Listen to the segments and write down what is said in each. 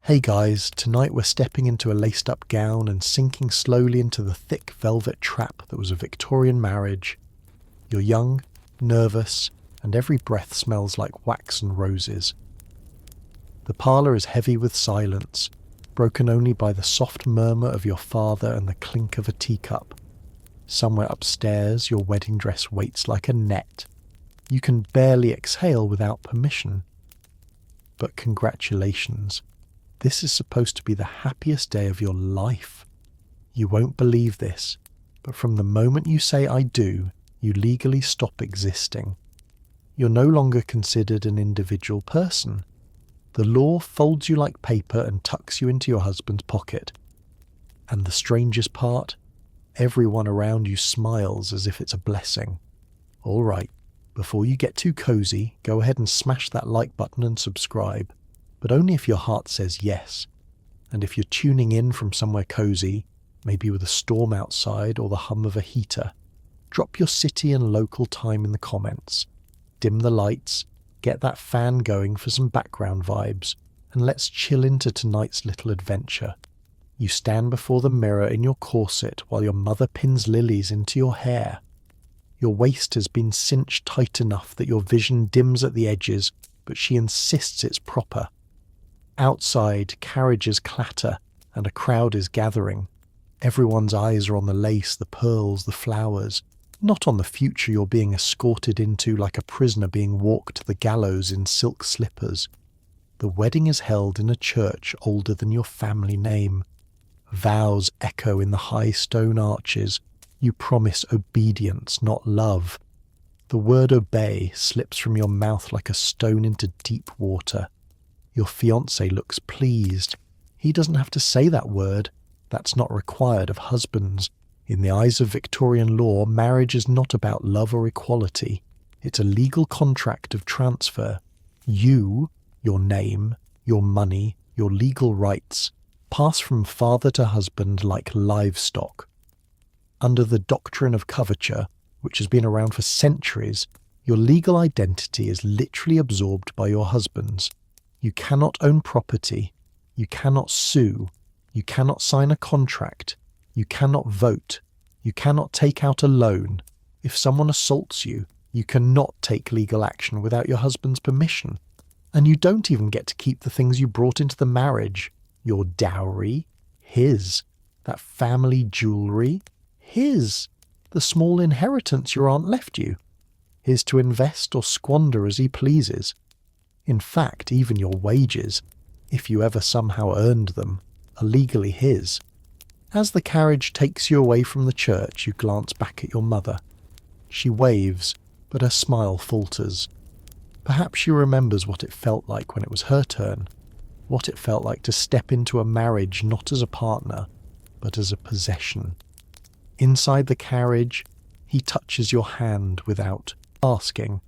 Hey guys, tonight we're stepping into a laced-up gown and sinking slowly into the thick velvet trap that was a Victorian marriage. You're young, nervous, and every breath smells like wax and roses. The parlour is heavy with silence, broken only by the soft murmur of your father and the clink of a teacup. Somewhere upstairs, your wedding dress waits like a net. You can barely exhale without permission. But congratulations. This is supposed to be the happiest day of your life. You won't believe this, but from the moment you say I do, you legally stop existing. You're no longer considered an individual person. The law folds you like paper and tucks you into your husband's pocket. And the strangest part, everyone around you smiles as if it's a blessing. All right, before you get too cozy, go ahead and smash that like button and subscribe. But only if your heart says yes. And if you're tuning in from somewhere cozy, maybe with a storm outside or the hum of a heater, drop your city and local time in the comments. Dim the lights, get that fan going for some background vibes, and let's chill into tonight's little adventure. You stand before the mirror in your corset while your mother pins lilies into your hair. Your waist has been cinched tight enough that your vision dims at the edges, but she insists it's proper. Outside, carriages clatter, and a crowd is gathering. Everyone's eyes are on the lace, the pearls, the flowers, not on the future you're being escorted into like a prisoner being walked to the gallows in silk slippers. The wedding is held in a church older than your family name. Vows echo in the high stone arches. You promise obedience, not love. The word obey slips from your mouth like a stone into deep water. Your fiancé looks pleased. He doesn't have to say that word. That's not required of husbands. In the eyes of Victorian law, marriage is not about love or equality. It's a legal contract of transfer. You, your name, your money, your legal rights, pass from father to husband like livestock. Under the doctrine of coverture, which has been around for centuries, your legal identity is literally absorbed by your husband's. You cannot own property, you cannot sue, you cannot sign a contract, you cannot vote, you cannot take out a loan. If someone assaults you, you cannot take legal action without your husband's permission. And you don't even get to keep the things you brought into the marriage. Your dowry, his. That family jewellery, his. The small inheritance your aunt left you, his to invest or squander as he pleases. In fact, even your wages, if you ever somehow earned them, are legally his. As the carriage takes you away from the church, you glance back at your mother. She waves, but her smile falters. Perhaps she remembers what it felt like when it was her turn, what it felt like to step into a marriage not as a partner, but as a possession. Inside the carriage, he touches your hand without asking.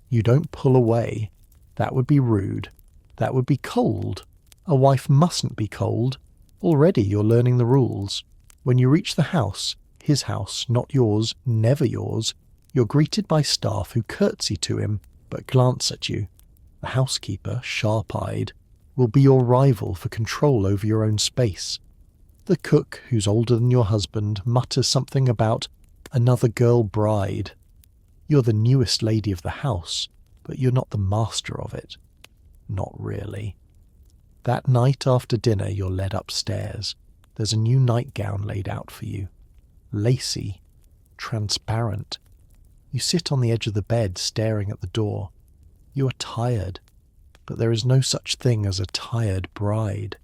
You don't pull away. That would be rude. That would be cold. A wife mustn't be cold. Already you're learning the rules. When you reach the house, his house, not yours, never yours, you're greeted by staff who curtsy to him, but glance at you. The housekeeper, sharp-eyed, will be your rival for control over your own space. The cook, who's older than your husband, mutters something about another girl bride. You're the newest lady of the house, but you're not the master of it. Not really. That night after dinner you're led upstairs. There's a new nightgown laid out for you. Lacy. Transparent. You sit on the edge of the bed staring at the door. You are tired, but there is no such thing as a tired bride.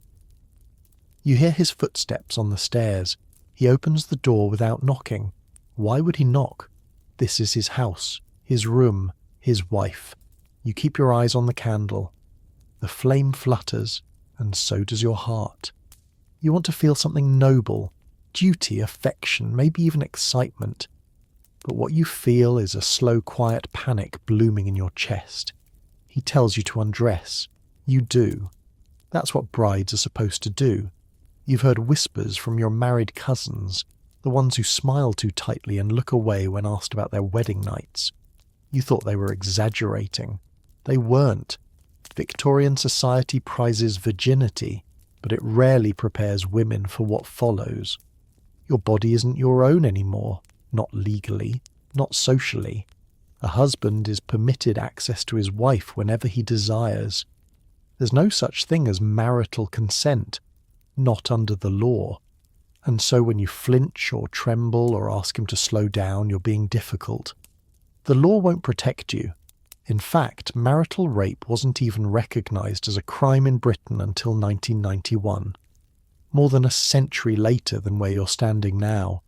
You hear his footsteps on the stairs. He opens the door without knocking. Why would he knock? This is his house, his room, his wife. You keep your eyes on the candle. The flame flutters, and so does your heart. You want to feel something noble, duty, affection, maybe even excitement. But what you feel is a slow, quiet panic blooming in your chest. He tells you to undress. You do. That's what brides are supposed to do. You've heard whispers from your married cousins, the ones who smile too tightly and look away when asked about their wedding nights. You thought they were exaggerating. They weren't. Victorian society prizes virginity. but it rarely prepares women for what follows. Your body isn't your own anymore, not legally, not socially. A husband is permitted access to his wife whenever he desires. There's no such thing as marital consent, not under the law. And so when you flinch or tremble or ask him to slow down, you're being difficult. The law won't protect you. In fact, marital rape wasn't even recognised as a crime in Britain until 1991, more than a century later than where you're standing now.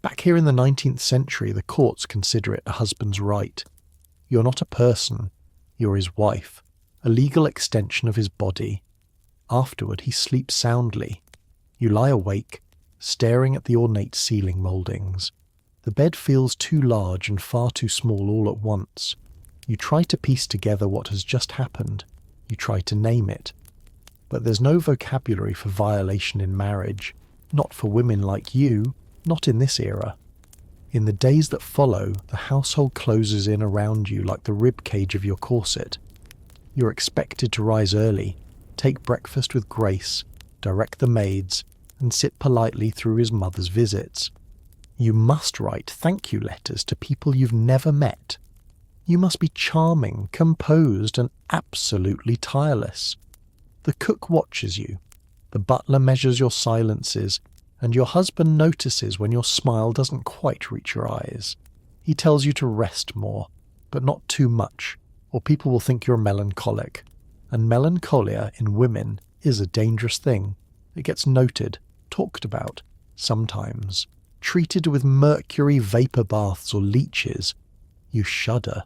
Back here in the 19th century, the courts consider it a husband's right. You're not a person, you're his wife, a legal extension of his body. Afterward, he sleeps soundly. You lie awake, staring at the ornate ceiling mouldings. The bed feels too large and far too small all at once. You try to piece together what has just happened. You try to name it. But there's no vocabulary for violation in marriage, not for women like you, not in this era. In the days that follow, the household closes in around you like the rib cage of your corset. You're expected to rise early, take breakfast with grace, direct the maids, and sit politely through his mother's visits. You must write thank you letters to people you've never met. You must be charming, composed, and absolutely tireless. The cook watches you, the butler measures your silences, and your husband notices when your smile doesn't quite reach your eyes. He tells you to rest more, but not too much, or people will think you're melancholic. And melancholia in women is a dangerous thing. It gets noted, talked about, sometimes. Treated with mercury vapor baths or leeches. You shudder.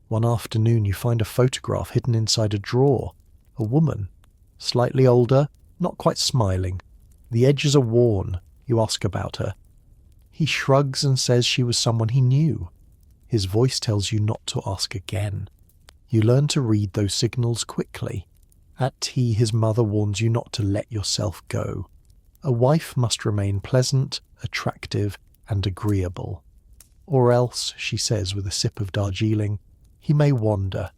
One afternoon you find a photograph hidden inside a drawer. A woman, slightly older, not quite smiling. The edges are worn. You ask about her. He shrugs and says she was someone he knew. His voice tells you not to ask again. You learn to read those signals quickly. At tea, his mother warns you not to let yourself go. A wife must remain pleasant, attractive, and agreeable. Or else, she says with a sip of Darjeeling, he may wander.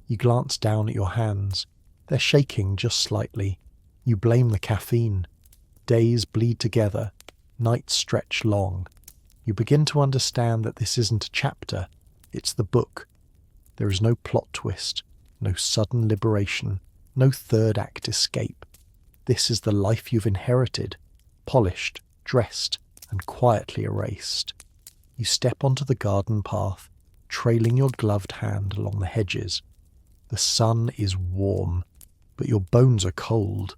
You glance down at your hands. They're shaking just slightly. You blame the caffeine. Days bleed together. Nights stretch long. You begin to understand that this isn't a chapter. It's the book. There is no plot twist, no sudden liberation, no third act escape. This is the life you've inherited, polished, dressed, and quietly erased. You step onto the garden path, trailing your gloved hand along the hedges. The sun is warm, but your bones are cold.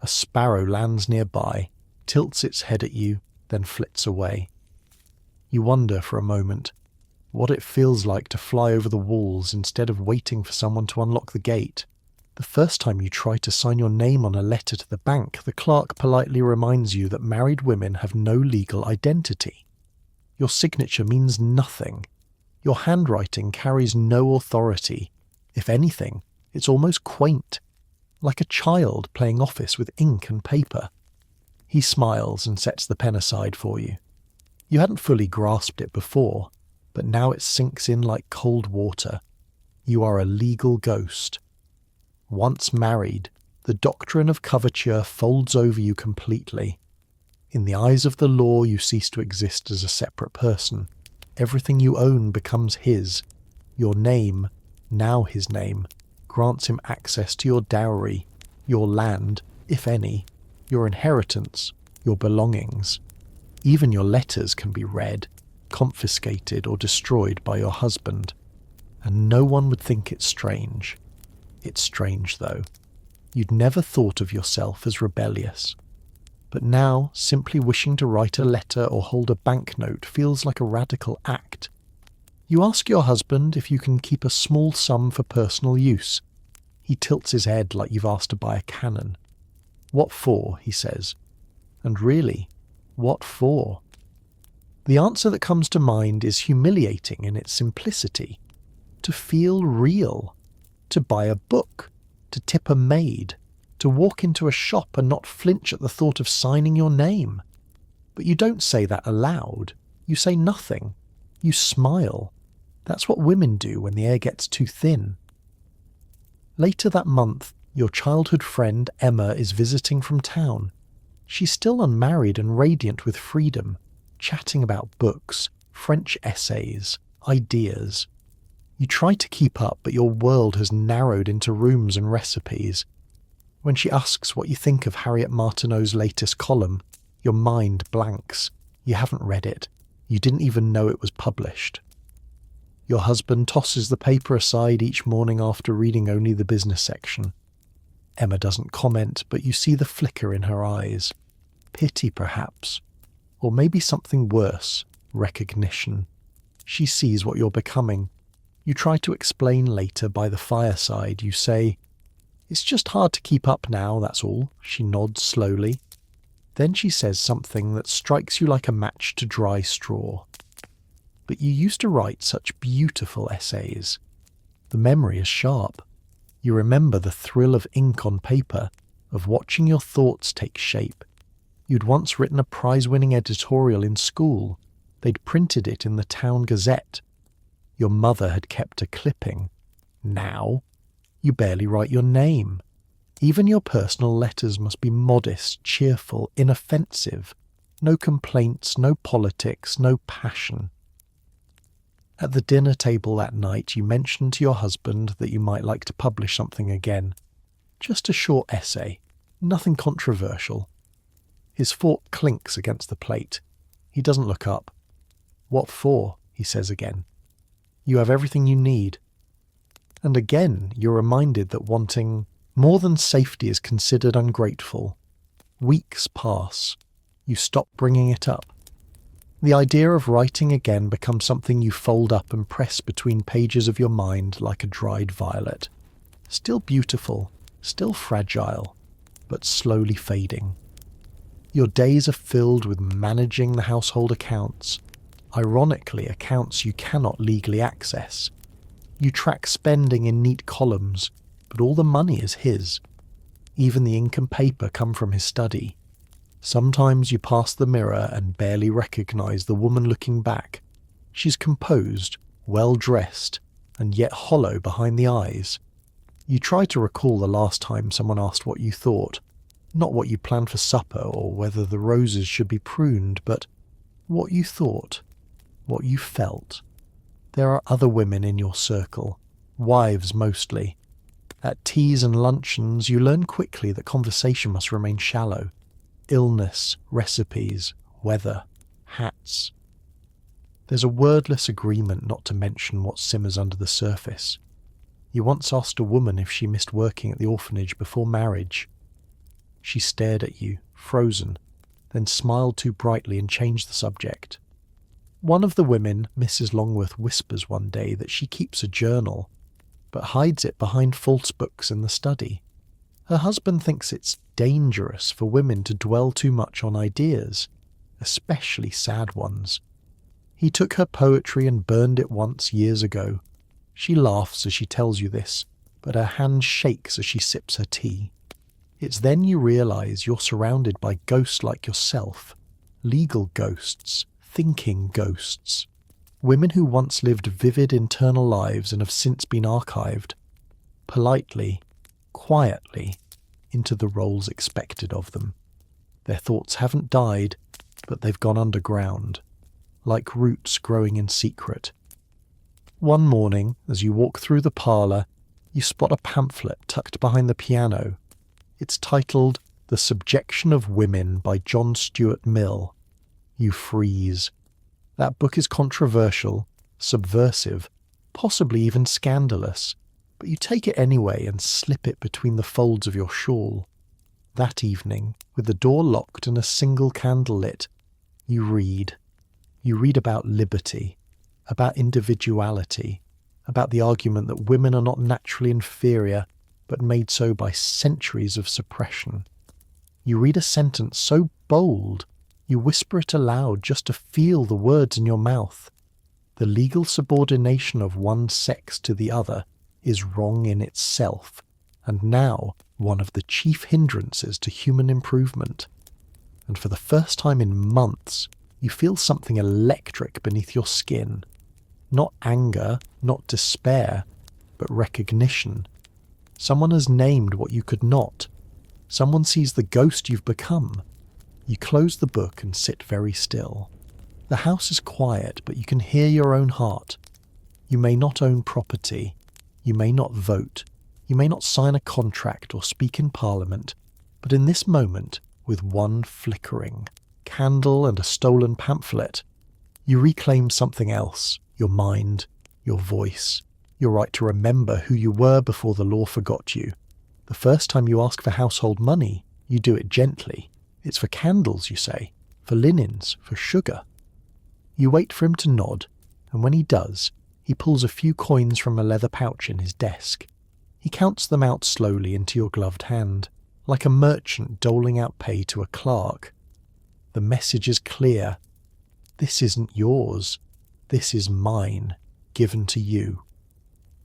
A sparrow lands nearby, tilts its head at you, then flits away. You wonder for a moment what it feels like to fly over the walls instead of waiting for someone to unlock the gate. The first time you try to sign your name on a letter to the bank, the clerk politely reminds you that married women have no legal identity. Your signature means nothing. Your handwriting carries no authority. If anything, it's almost quaint, like a child playing office with ink and paper. He smiles and sets the pen aside for you. You hadn't fully grasped it before, but now it sinks in like cold water. You are a legal ghost. Once married, the doctrine of coverture folds over you completely. In the eyes of the law, you cease to exist as a separate person. Everything you own becomes his. Your name, now his name, grants him access to your dowry, your land, if any, your inheritance, your belongings. Even your letters can be read, confiscated or destroyed by your husband. And no one would think it strange. It's strange, though. You'd never thought of yourself as rebellious. But now, simply wishing to write a letter or hold a banknote feels like a radical act. You ask your husband if you can keep a small sum for personal use. He tilts his head like you've asked to buy a cannon. What for, he says. And really, what for? The answer that comes to mind is humiliating in its simplicity. To feel real. To buy a book. To tip a maid. To walk into a shop and not flinch at the thought of signing your name. But you don't say that aloud. You say nothing. You smile. That's what women do when the air gets too thin. Later that month, Your childhood friend Emma is visiting from town. She's still unmarried and radiant with freedom, chatting about books, French essays, ideas. You try to keep up, but your world has narrowed into rooms and recipes. When she asks what you think of Harriet Martineau's latest column, your mind blanks. You haven't read it. You didn't even know it was published. Your husband tosses the paper aside each morning after reading only the business section. Emma doesn't comment, but you see the flicker in her eyes. Pity, perhaps. Or maybe something worse, recognition. She sees what you're becoming. You try to explain later by the fireside. You say, "It's just hard to keep up now, that's all." She nods slowly. Then she says something that strikes you like a match to dry straw. "But you used to write such beautiful essays." The memory is sharp. You remember the thrill of ink on paper, of watching your thoughts take shape. You'd once written a prize-winning editorial in school. They'd printed it in the town gazette. Your mother had kept a clipping. Now, you barely write your name. Even your personal letters must be modest, cheerful, inoffensive. No complaints, no politics, no passion. At the dinner table that night, you mentioned to your husband that you might like to publish something again. Just a short essay, nothing controversial. His fork clinks against the plate. He doesn't look up. "What for?" he says again. "You have everything you need." And again, you're reminded that wanting more than safety is considered ungrateful. Weeks pass. You stop bringing it up. The idea of writing again becomes something you fold up and press between pages of your mind like a dried violet. Still beautiful, still fragile, but slowly fading. Your days are filled with managing the household accounts. Ironically, accounts you cannot legally access. You track spending in neat columns, but all the money is his. Even the ink and paper come from his study. Sometimes you pass the mirror and barely recognize the woman looking back. She's composed, well-dressed, and yet hollow behind the eyes. You try to recall the last time someone asked what you thought, not what you planned for supper or whether the roses should be pruned, but what you thought, what you felt. There are other women in your circle, wives mostly. At teas and luncheons, you learn quickly that conversation must remain shallow. Illness, recipes, weather, hats. There's a wordless agreement not to mention what simmers under the surface. You once asked a woman if she missed working at the orphanage before marriage. She stared at you, frozen, then smiled too brightly and changed the subject. One of the women, Mrs. Longworth, whispers one day that she keeps a journal, but hides it behind false books in the study. Her husband thinks it's dangerous for women to dwell too much on ideas, especially sad ones. He took her poetry and burned it once years ago. She laughs as she tells you this, but her hand shakes as she sips her tea. It's then you realize you're surrounded by ghosts like yourself, legal ghosts, thinking ghosts, women who once lived vivid internal lives and have since been archived, politely, quietly, into the roles expected of them. Their thoughts haven't died, but they've gone underground, like roots growing in secret. One morning, as you walk through the parlour, you spot a pamphlet tucked behind the piano. It's titled The Subjection of Women by John Stuart Mill. You freeze. That book is controversial, subversive, possibly even scandalous, but you take it anyway and slip it between the folds of your shawl. That evening, with the door locked and a single candle lit, you read. You read about liberty, about individuality, about the argument that women are not naturally inferior, but made so by centuries of suppression. You read a sentence so bold, you whisper it aloud just to feel the words in your mouth. The legal subordination of one sex to the other is wrong in itself, and now one of the chief hindrances to human improvement. And for the first time in months, you feel something electric beneath your skin. Not anger, not despair, but recognition. Someone has named what you could not. Someone sees the ghost you've become. You close the book and sit very still. The house is quiet, but you can hear your own heart. You may not own property. You may not vote. You may not sign a contract or speak in Parliament. But in this moment, with one flickering candle and a stolen pamphlet, you reclaim something else: your mind, your voice, your right to remember who you were before the law forgot you. The first time you ask for household money, you do it gently. It's for candles, you say, for linens, for sugar. You wait for him to nod, and when he does, he pulls a few coins from a leather pouch in his desk. He counts them out slowly into your gloved hand, like a merchant doling out pay to a clerk. The message is clear. This isn't yours. This is mine, given to you.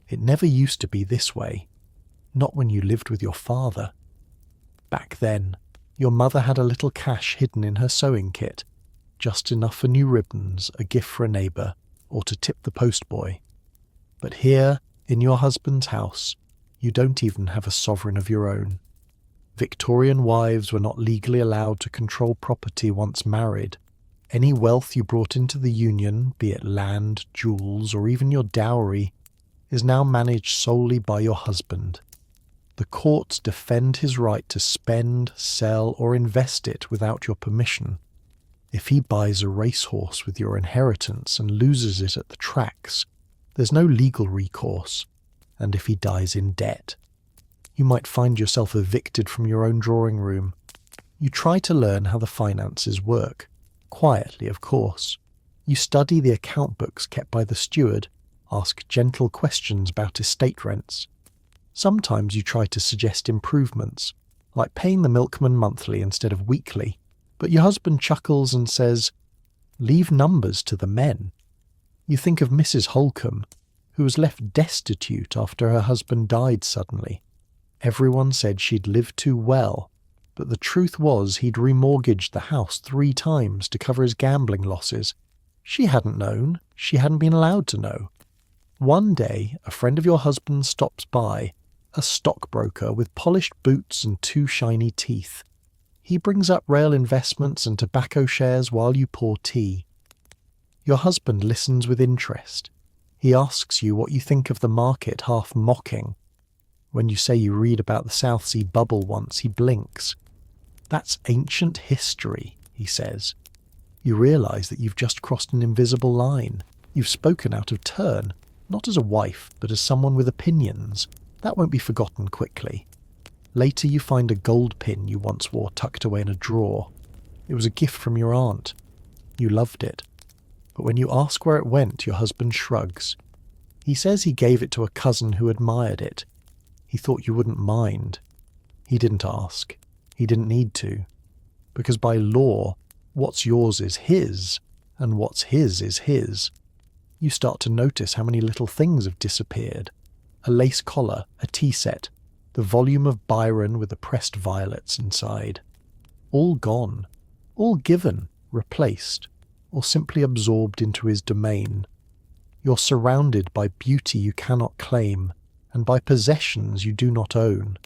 It never used to be this way. Not when you lived with your father. Back then, your mother had a little cash hidden in her sewing kit, just enough for new ribbons, a gift for a neighbour, or to tip the postboy. But here, in your husband's house, you don't even have a sovereign of your own. Victorian wives were not legally allowed to control property once married. Any wealth you brought into the union, be it land, jewels, or even your dowry, is now managed solely by your husband. The courts defend his right to spend, sell, or invest it without your permission. If he buys a racehorse with your inheritance and loses it at the tracks, there's no legal recourse. And if he dies in debt, you might find yourself evicted from your own drawing room. You try to learn how the finances work. Quietly, of course. You study the account books kept by the steward, ask gentle questions about estate rents. Sometimes you try to suggest improvements, like paying the milkman monthly instead of weekly, but your husband chuckles and says, "Leave numbers to the men." You think of Mrs. Holcomb, who was left destitute after her husband died suddenly. Everyone said she'd lived too well, but the truth was he'd remortgaged the house 3 times to cover his gambling losses. She hadn't known. She hadn't been allowed to know. One day, a friend of your husband stops by, a stockbroker with polished boots and 2 shiny teeth. He brings up rail investments and tobacco shares while you pour tea. Your husband listens with interest. He asks you what you think of the market, half mocking. When you say you read about the South Sea bubble once, he blinks. "That's ancient history," he says. You realise that you've just crossed an invisible line. You've spoken out of turn, not as a wife, but as someone with opinions. That won't be forgotten quickly. Later you find a gold pin you once wore tucked away in a drawer. It was a gift from your aunt. You loved it. But when you ask where it went, your husband shrugs. He says he gave it to a cousin who admired it. He thought you wouldn't mind. He didn't ask. He didn't need to. Because by law, what's yours is his, and what's his is his. You start to notice how many little things have disappeared. A lace collar, a tea set, the volume of Byron with the pressed violets inside. All gone. All given, replaced, or simply absorbed into his domain. You're surrounded by beauty you cannot claim, and by possessions you do not own.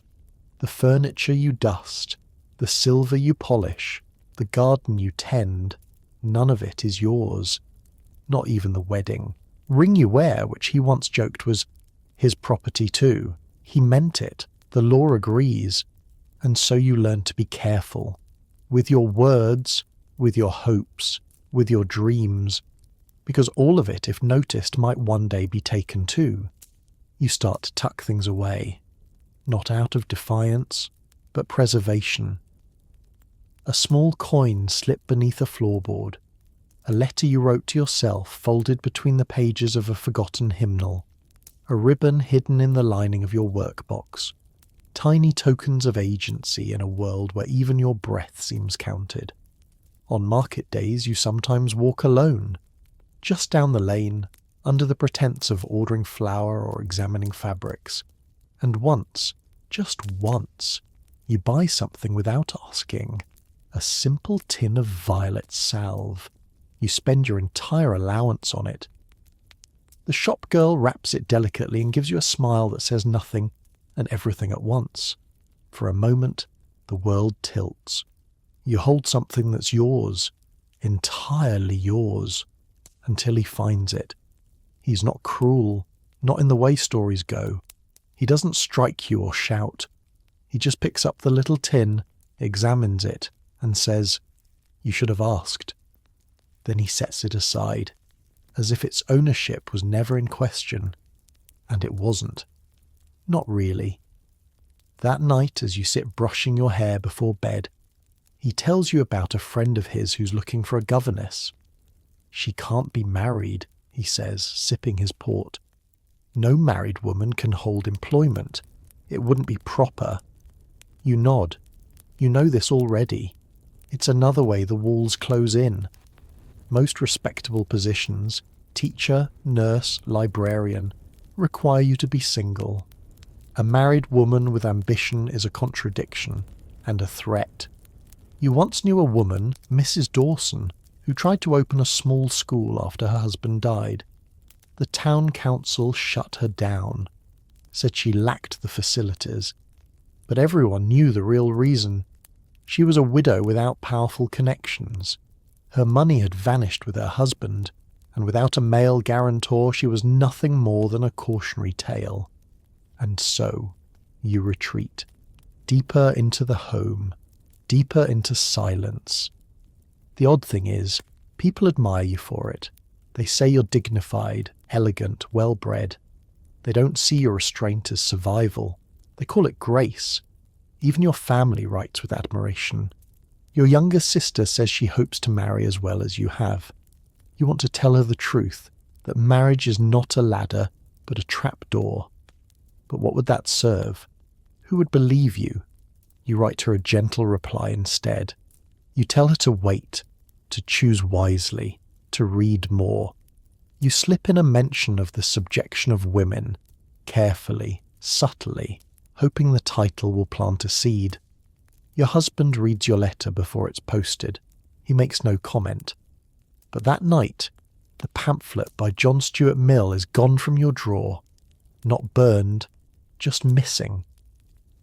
The furniture you dust, the silver you polish, the garden you tend, none of it is yours. Not even the wedding. Ring you wear, which he once joked was his property too. He meant it. The law agrees. And so you learn to be careful. With your words, with your hopes, with your dreams. Because all of it, if noticed, might one day be taken too. You start to tuck things away. Not out of defiance, but preservation. A small coin slipped beneath a floorboard. A letter you wrote to yourself folded between the pages of a forgotten hymnal. A ribbon hidden in the lining of your workbox. Tiny tokens of agency in a world where even your breath seems counted. On market days you sometimes walk alone, just down the lane, under the pretense of ordering flour or examining fabrics. And once, just once, you buy something without asking. A simple tin of violet salve. You spend your entire allowance on it. The shop girl wraps it delicately and gives you a smile that says nothing. and everything at once. For a moment, the world tilts. You hold something that's yours, entirely yours, until he finds it. He's not cruel, not in the way stories go. He doesn't strike you or shout. He just picks up the little tin, examines it, and says, "You should have asked." Then he sets it aside, as if its ownership was never in question. And it wasn't. Not really. That night, as you sit brushing your hair before bed, he tells you about a friend of his who's looking for a governess. "She can't be married," he says, sipping his port. "No married woman can hold employment. It wouldn't be proper." You nod. You know this already. It's another way the walls close in. Most respectable positions, teacher, nurse, librarian, require you to be single. A married woman with ambition is a contradiction and a threat. You once knew a woman, Mrs. Dawson, who tried to open a small school after her husband died. The town council shut her down, said she lacked the facilities. But everyone knew the real reason. She was a widow without powerful connections. Her money had vanished with her husband, and without a male guarantor she was nothing more than a cautionary tale. And so, you retreat, deeper into the home, deeper into silence. The odd thing is, people admire you for it. They say you're dignified, elegant, well-bred. They don't see your restraint as survival. They call it grace. Even your family writes with admiration. Your younger sister says she hopes to marry as well as you have. You want to tell her the truth, that marriage is not a ladder, but a trapdoor. But what would that serve? Who would believe you? You write her a gentle reply instead. You tell her to wait, to choose wisely, to read more. You slip in a mention of the subjection of women, carefully, subtly, hoping the title will plant a seed. Your husband reads your letter before it's posted. He makes no comment. But that night, the pamphlet by John Stuart Mill is gone from your drawer. Not burned, just missing.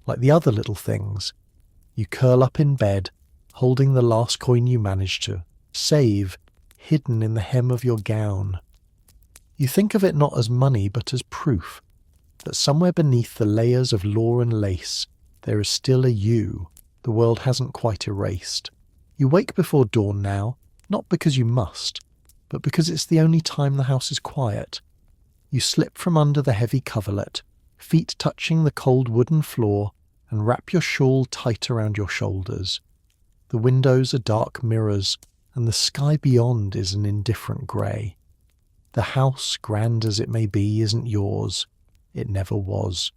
Like the other little things, you curl up in bed, holding the last coin you managed to save, hidden in the hem of your gown. You think of it not as money but as proof that somewhere beneath the layers of law and lace there is still a you the world hasn't quite erased. You wake before dawn now, not because you must, but because it's the only time the house is quiet. You slip from under the heavy coverlet, feet touching the cold wooden floor, and wrap your shawl tight around your shoulders. The windows are dark mirrors, and the sky beyond is an indifferent grey. The house, grand as it may be, isn't yours. It never was.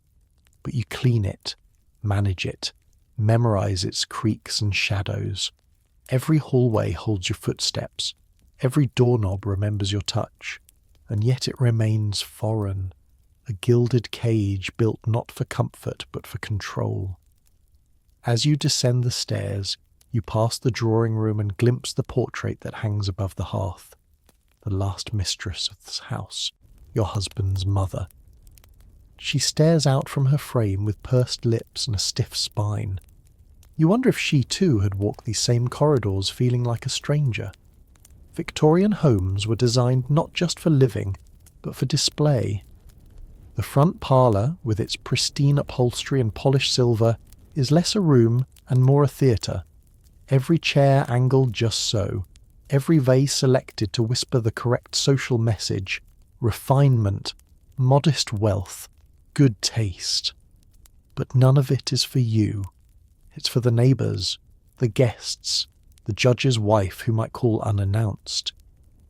But you clean it, manage it, memorize its creaks and shadows. Every hallway holds your footsteps. Every doorknob remembers your touch. And yet it remains foreign, a gilded cage built not for comfort but for control. As you descend the stairs, you pass the drawing room and glimpse the portrait that hangs above the hearth. The last mistress of this house, your husband's mother. She stares out from her frame with pursed lips and a stiff spine. You wonder if she too had walked these same corridors feeling like a stranger. Victorian homes were designed not just for living, but for display. The front parlour, with its pristine upholstery and polished silver, is less a room and more a theatre. Every chair angled just so, every vase selected to whisper the correct social message, refinement, modest wealth, good taste. But none of it is for you. It's for the neighbours, the guests, the judge's wife who might call unannounced,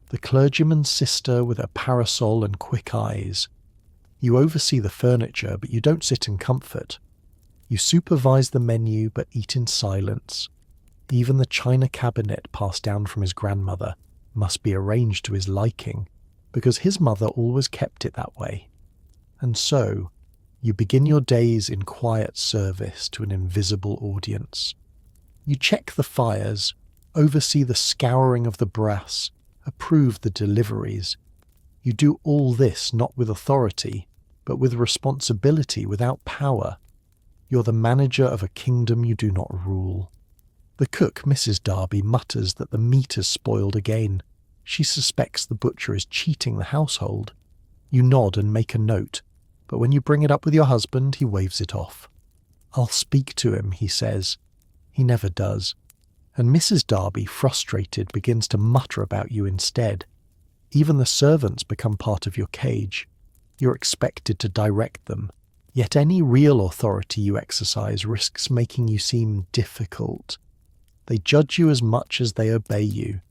the clergyman's sister with her parasol and quick eyes. You oversee the furniture, but you don't sit in comfort. You supervise the menu, but eat in silence. Even the china cabinet passed down from his grandmother must be arranged to his liking, because his mother always kept it that way. And so, you begin your days in quiet service to an invisible audience. You check the fires, oversee the scouring of the brass, approve the deliveries. You do all this not with authority, but with responsibility without power. You're the manager of a kingdom you do not rule. The cook, Mrs. Darby, mutters that the meat is spoiled again. She suspects the butcher is cheating the household. You nod and make a note, but when you bring it up with your husband, he waves it off. "I'll speak to him," he says. He never does. And Mrs. Darby, frustrated, begins to mutter about you instead. Even the servants become part of your cage. You're expected to direct them, yet any real authority you exercise risks making you seem difficult. They judge you as much as they obey you.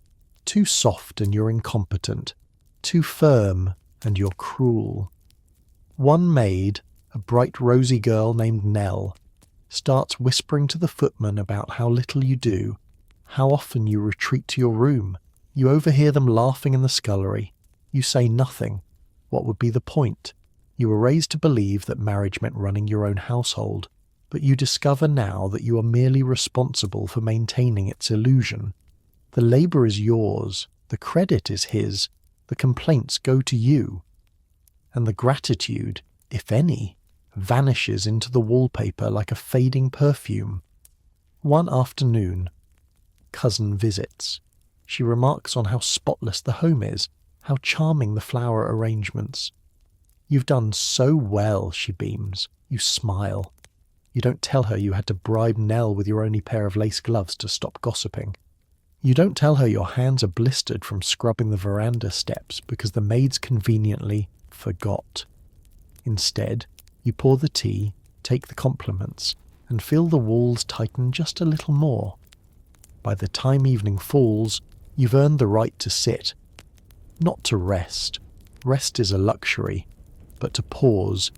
Too soft and you're incompetent. Too firm and you're cruel. One maid, a bright rosy girl named Nell, starts whispering to the footman about how little you do, how often you retreat to your room. You overhear them laughing in the scullery. You say nothing. What would be the point? You were raised to believe that marriage meant running your own household, but you discover now that you are merely responsible for maintaining its illusion. The labour is yours, the credit is his, the complaints go to you. And the gratitude, if any, vanishes into the wallpaper like a fading perfume. One afternoon, cousin visits. She remarks on how spotless the home is, how charming the flower arrangements. "You've done so well," she beams. You smile. You don't tell her you had to bribe Nell with your only pair of lace gloves to stop gossiping. You don't tell her your hands are blistered from scrubbing the veranda steps because the maids conveniently forgot. Instead, you pour the tea, take the compliments, and feel the walls tighten just a little more. By the time evening falls, you've earned the right to sit. Not to rest. Rest is a luxury. But to pause,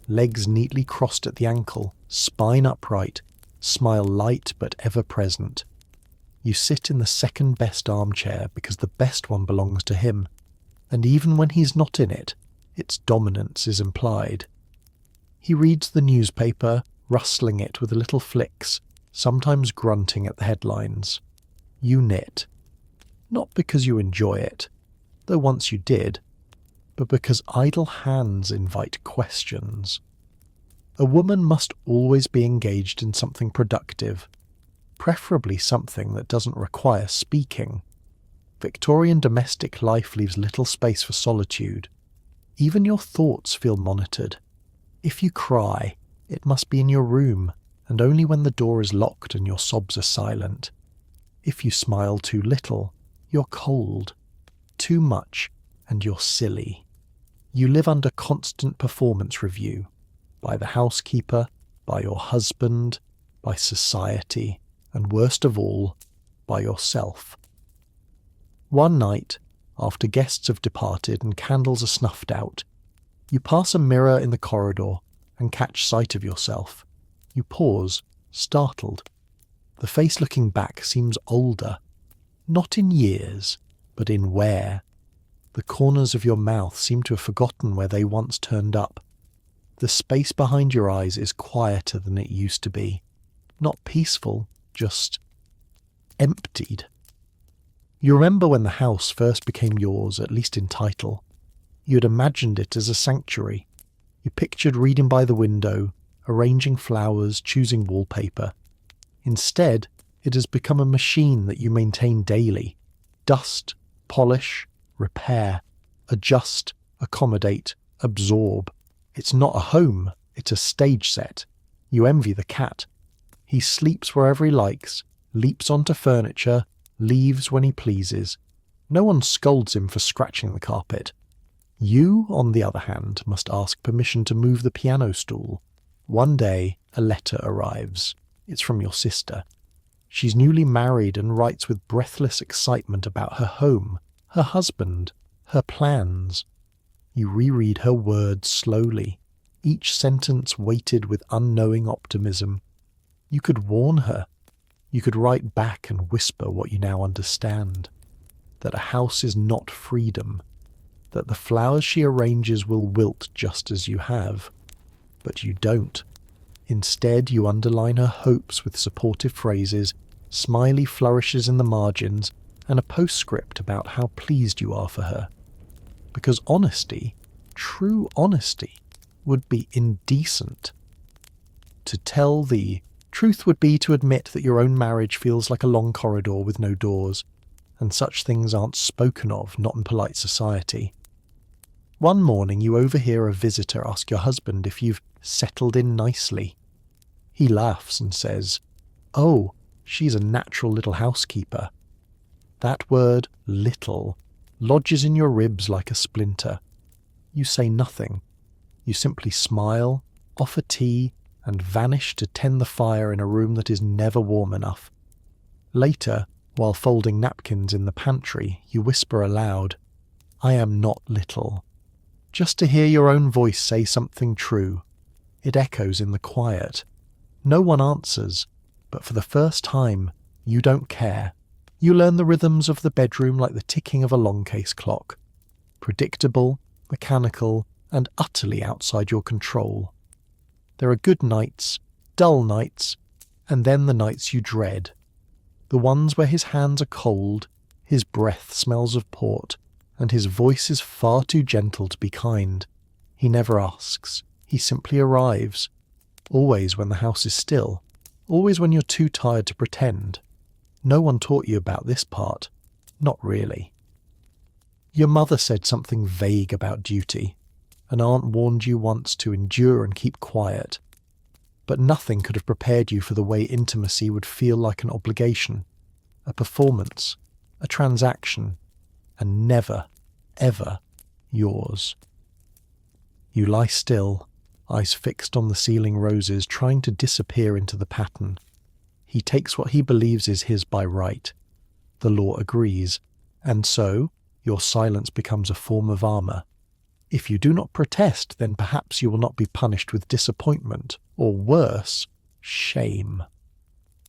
legs neatly crossed at the ankle, spine upright, smile light but ever present. You sit in the second best armchair because the best one belongs to him, and even when he's not in it, its dominance is implied. He reads the newspaper, rustling it with little flicks, sometimes grunting at the headlines. You knit. Not because you enjoy it, though once you did, but because idle hands invite questions. A woman must always be engaged in something productive, preferably something that doesn't require speaking. Victorian domestic life leaves little space for solitude. Even your thoughts feel monitored. If you cry, it must be in your room, and only when the door is locked and your sobs are silent. If you smile too little, you're cold. Too much, and you're silly. You live under constant performance review, by the housekeeper, by your husband, by society, and worst of all, by yourself. One night, after guests have departed and candles are snuffed out, you pass a mirror in the corridor and catch sight of yourself. You pause, startled. The face looking back seems older, not in years, but in wear. The corners of your mouth seem to have forgotten where they once turned up. The space behind your eyes is quieter than it used to be. Not peaceful, just emptied. You remember when the house first became yours, at least in title. You had imagined it as a sanctuary. You pictured reading by the window, arranging flowers, choosing wallpaper. Instead, it has become a machine that you maintain daily. Dust, polish, repair, adjust, accommodate, absorb. It's not a home, it's a stage set. You envy the cat. He sleeps wherever he likes, leaps onto furniture, leaves when he pleases. No one scolds him for scratching the carpet. You, on the other hand, must ask permission to move the piano stool. One day, a letter arrives. It's from your sister. She's newly married and writes with breathless excitement about her home, her husband, her plans. You reread her words slowly, each sentence weighted with unknowing optimism. You could warn her. You could write back and whisper what you now understand. That a house is not freedom. That the flowers she arranges will wilt just as you have. But you don't. Instead, you underline her hopes with supportive phrases, smiley flourishes in the margins, and a postscript about how pleased you are for her. Because honesty, true honesty, would be indecent. To tell thee, truth would be to admit that your own marriage feels like a long corridor with no doors, and such things aren't spoken of, not in polite society. One morning you overhear a visitor ask your husband if you've settled in nicely. He laughs and says, "Oh, she's a natural little housekeeper." That word, little, lodges in your ribs like a splinter. You say nothing. You simply smile, offer tea, and vanish to tend the fire in a room that is never warm enough. Later, while folding napkins in the pantry, you whisper aloud, "I am not little," just to hear your own voice say something true. It echoes in the quiet. No one answers, but for the first time, you don't care. You learn the rhythms of the bedroom like the ticking of a long case clock. Predictable, mechanical, and utterly outside your control. There are good nights, dull nights, and then the nights you dread. The ones where his hands are cold, his breath smells of port, and his voice is far too gentle to be kind. He never asks. He simply arrives. Always when the house is still. Always when you're too tired to pretend. No one taught you about this part. Not really. Your mother said something vague about duty. An aunt warned you once to endure and keep quiet. But nothing could have prepared you for the way intimacy would feel like an obligation, a performance, a transaction, and never, ever yours. You lie still, eyes fixed on the ceiling roses, trying to disappear into the pattern. He takes what he believes is his by right. The law agrees, and so your silence becomes a form of armour. If you do not protest, then perhaps you will not be punished with disappointment, or worse, shame.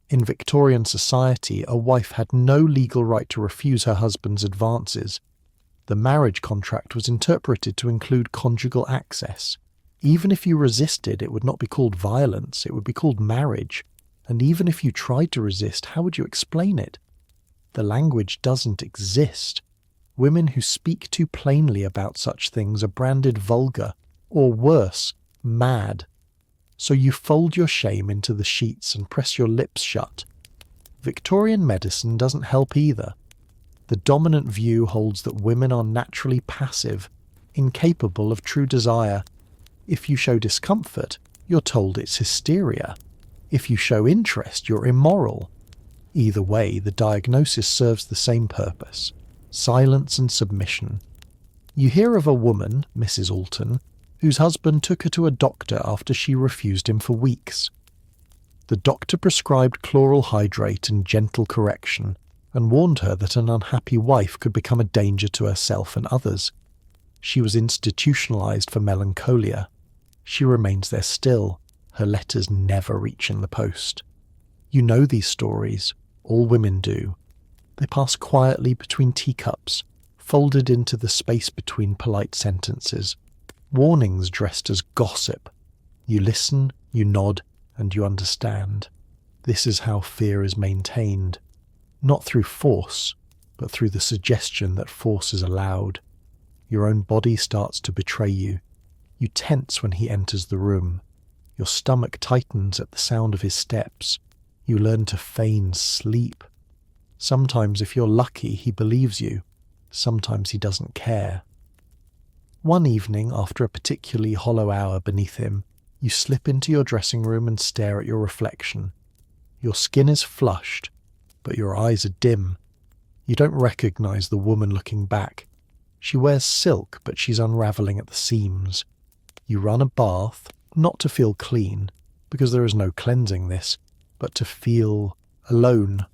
In Victorian society, a wife had no legal right to refuse her husband's advances. The marriage contract was interpreted to include conjugal access. Even if you resisted, it would not be called violence, it would be called marriage. And even if you tried to resist, how would you explain it? The language doesn't exist. Women who speak too plainly about such things are branded vulgar, or worse, mad. So you fold your shame into the sheets and press your lips shut. Victorian medicine doesn't help either. The dominant view holds that women are naturally passive, incapable of true desire. If you show discomfort, you're told it's hysteria. If you show interest, you're immoral. Either way, the diagnosis serves the same purpose: silence and submission. You hear of a woman, Mrs. Alton, whose husband took her to a doctor after she refused him for weeks. The doctor prescribed chloral hydrate and gentle correction, and warned her that an unhappy wife could become a danger to herself and others. She was institutionalized for melancholia. She remains there still, her letters never reaching the post. You know these stories, all women do. They pass quietly between teacups, folded into the space between polite sentences. Warnings dressed as gossip. You listen, you nod, and you understand. This is how fear is maintained. Not through force, but through the suggestion that force is allowed. Your own body starts to betray you. You tense when he enters the room. Your stomach tightens at the sound of his steps. You learn to feign sleep. Sometimes, if you're lucky, he believes you. Sometimes he doesn't care. One evening, after a particularly hollow hour beneath him, you slip into your dressing room and stare at your reflection. Your skin is flushed, but your eyes are dim. You don't recognize the woman looking back. She wears silk, but she's unraveling at the seams. You run a bath, not to feel clean, because there is no cleansing this, but to feel alone.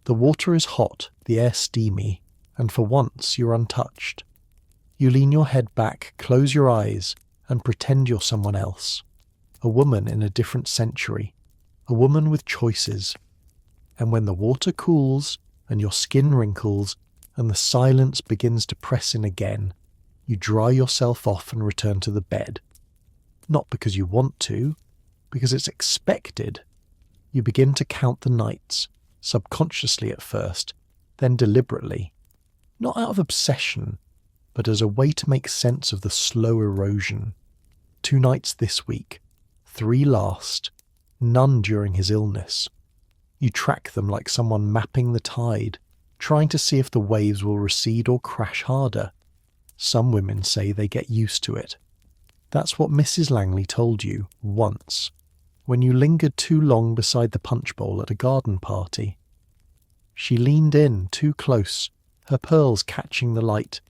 The water is hot, the air steamy, and for once you're untouched. You lean your head back, close your eyes, and pretend you're someone else. A woman in a different century. A woman with choices. And when the water cools, and your skin wrinkles, and the silence begins to press in again, you dry yourself off and return to the bed. Not because you want to, because it's expected. You begin to count the nights, subconsciously at first, then deliberately. Not out of obsession, but as a way to make sense of the slow erosion. 2 nights this week, 3 last, none during his illness. You track them like someone mapping the tide, trying to see if the waves will recede or crash harder. Some women say they get used to it. That's what Mrs. Langley told you once, when you lingered too long beside the punch bowl at a garden party. She leaned in too close, her pearls catching the light.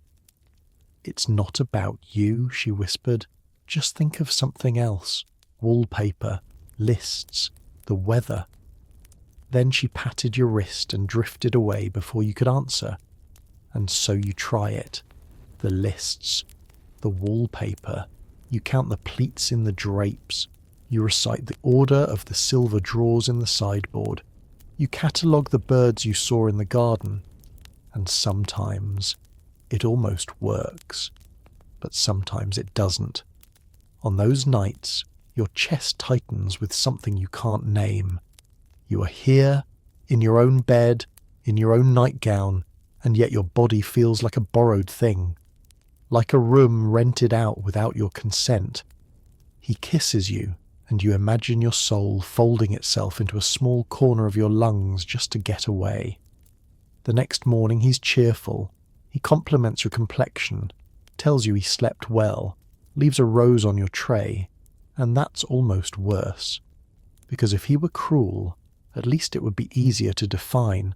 "It's not about you," she whispered. "Just think of something else. Wallpaper, lists, the weather." Then she patted your wrist and drifted away before you could answer. And so you try it. The lists, the wallpaper. You count the pleats in the drapes. You recite the order of the silver drawers in the sideboard. You catalogue the birds you saw in the garden. And sometimes it almost works. But sometimes it doesn't. On those nights, your chest tightens with something you can't name. You are here, in your own bed, in your own nightgown, and yet your body feels like a borrowed thing. Like a room rented out without your consent. He kisses you, and you imagine your soul folding itself into a small corner of your lungs just to get away. The next morning he's cheerful. He compliments your complexion, tells you he slept well, leaves a rose on your tray, and that's almost worse. Because if he were cruel, at least it would be easier to define.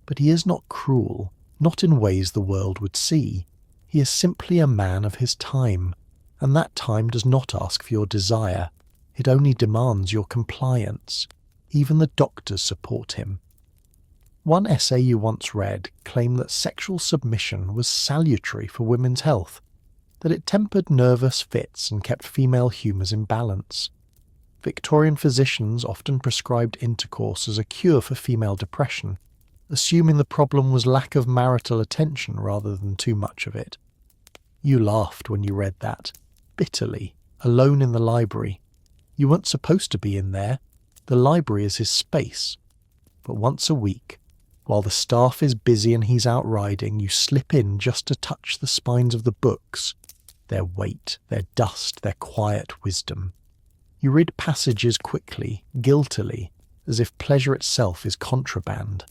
But he is not cruel, not in ways the world would see. He is simply a man of his time, and that time does not ask for your desire. It only demands your compliance. Even the doctors support him. One essay you once read claimed that sexual submission was salutary for women's health, that it tempered nervous fits and kept female humours in balance. Victorian physicians often prescribed intercourse as a cure for female depression, assuming the problem was lack of marital attention rather than too much of it. You laughed when you read that, bitterly, alone in the library. You weren't supposed to be in there. The library is his space. But once a week, while the staff is busy and he's out riding, you slip in just to touch the spines of the books, their weight, their dust, their quiet wisdom. You read passages quickly, guiltily, as if pleasure itself is contraband.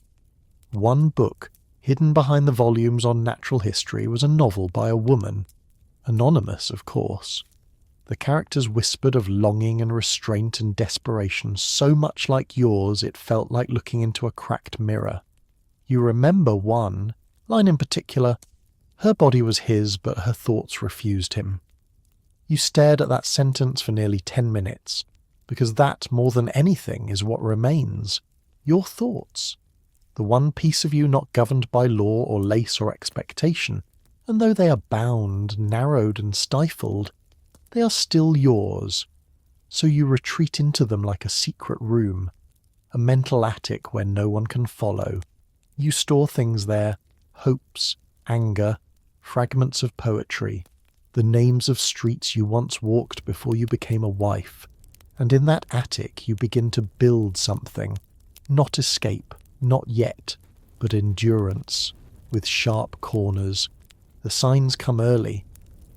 One book, hidden behind the volumes on natural history, was a novel by a woman. Anonymous, of course. The characters whispered of longing and restraint and desperation so much like yours it felt like looking into a cracked mirror. You remember one line in particular. Her body was his, but her thoughts refused him. You stared at that sentence for nearly 10 minutes, because that, more than anything, is what remains. Your thoughts. The one piece of you not governed by law or lace or expectation, and though they are bound, narrowed and stifled, they are still yours. So you retreat into them like a secret room, a mental attic where no one can follow. You store things there, hopes, anger, fragments of poetry, the names of streets you once walked before you became a wife, and in that attic you begin to build something, not escape, not yet, but endurance, with sharp corners. The signs come early,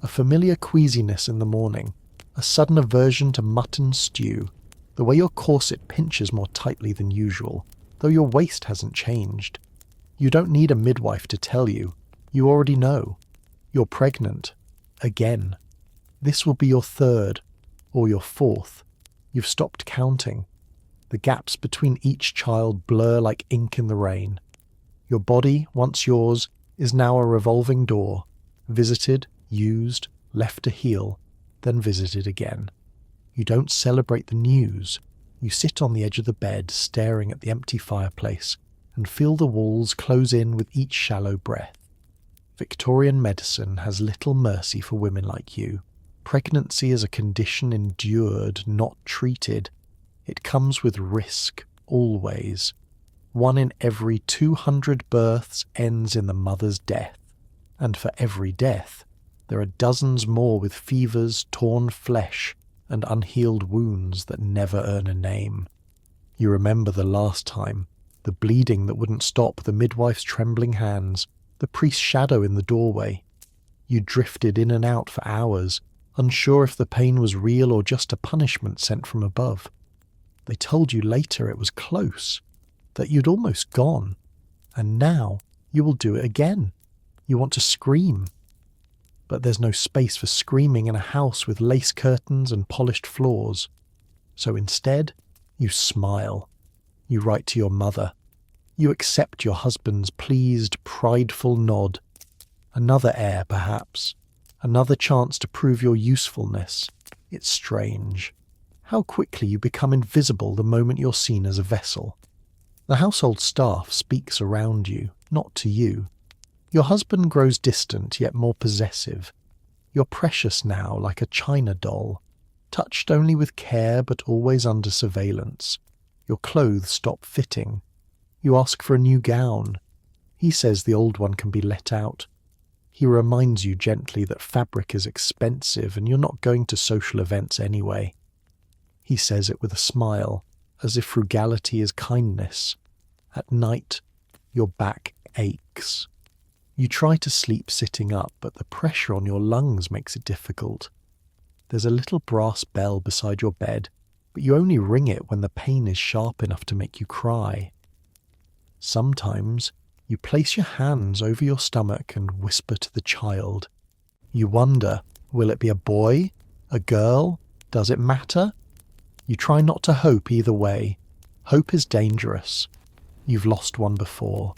a familiar queasiness in the morning, a sudden aversion to mutton stew, the way your corset pinches more tightly than usual, though your waist hasn't changed. You don't need a midwife to tell you, you already know. You're pregnant. Again. This will be your 3rd, or your 4th. You've stopped counting. The gaps between each child blur like ink in the rain. Your body, once yours, is now a revolving door, visited, used, left to heal, then visited again. You don't celebrate the news. You sit on the edge of the bed, staring at the empty fireplace, and feel the walls close in with each shallow breath. Victorian medicine has little mercy for women like you. Pregnancy is a condition endured, not treated. It comes with risk, always. 1 in every 200 births ends in the mother's death. And for every death, there are dozens more with fevers, torn flesh, and unhealed wounds that never earn a name. You remember the last time, the bleeding that wouldn't stop, the midwife's trembling hands, the priest's shadow in the doorway. You drifted in and out for hours, unsure if the pain was real or just a punishment sent from above. They told you later it was close, that you'd almost gone, and now you will do it again. You want to scream. But there's no space for screaming in a house with lace curtains and polished floors. So instead, you smile. You write to your mother. You accept your husband's pleased, prideful nod. Another heir, perhaps. Another chance to prove your usefulness. It's strange. How quickly you become invisible the moment you're seen as a vessel. The household staff speaks around you, not to you. Your husband grows distant yet more possessive. You're precious now, like a china doll, touched only with care but always under surveillance. Your clothes stop fitting. You ask for a new gown. He says the old one can be let out. He reminds you gently that fabric is expensive and you're not going to social events anyway. He says it with a smile, as if frugality is kindness. At night, your back aches. You try to sleep sitting up, but the pressure on your lungs makes it difficult. There's a little brass bell beside your bed, but you only ring it when the pain is sharp enough to make you cry. Sometimes you place your hands over your stomach and whisper to the child. You wonder, will it be a boy? A girl? Does it matter? You try not to hope either way. Hope is dangerous. You've lost one before.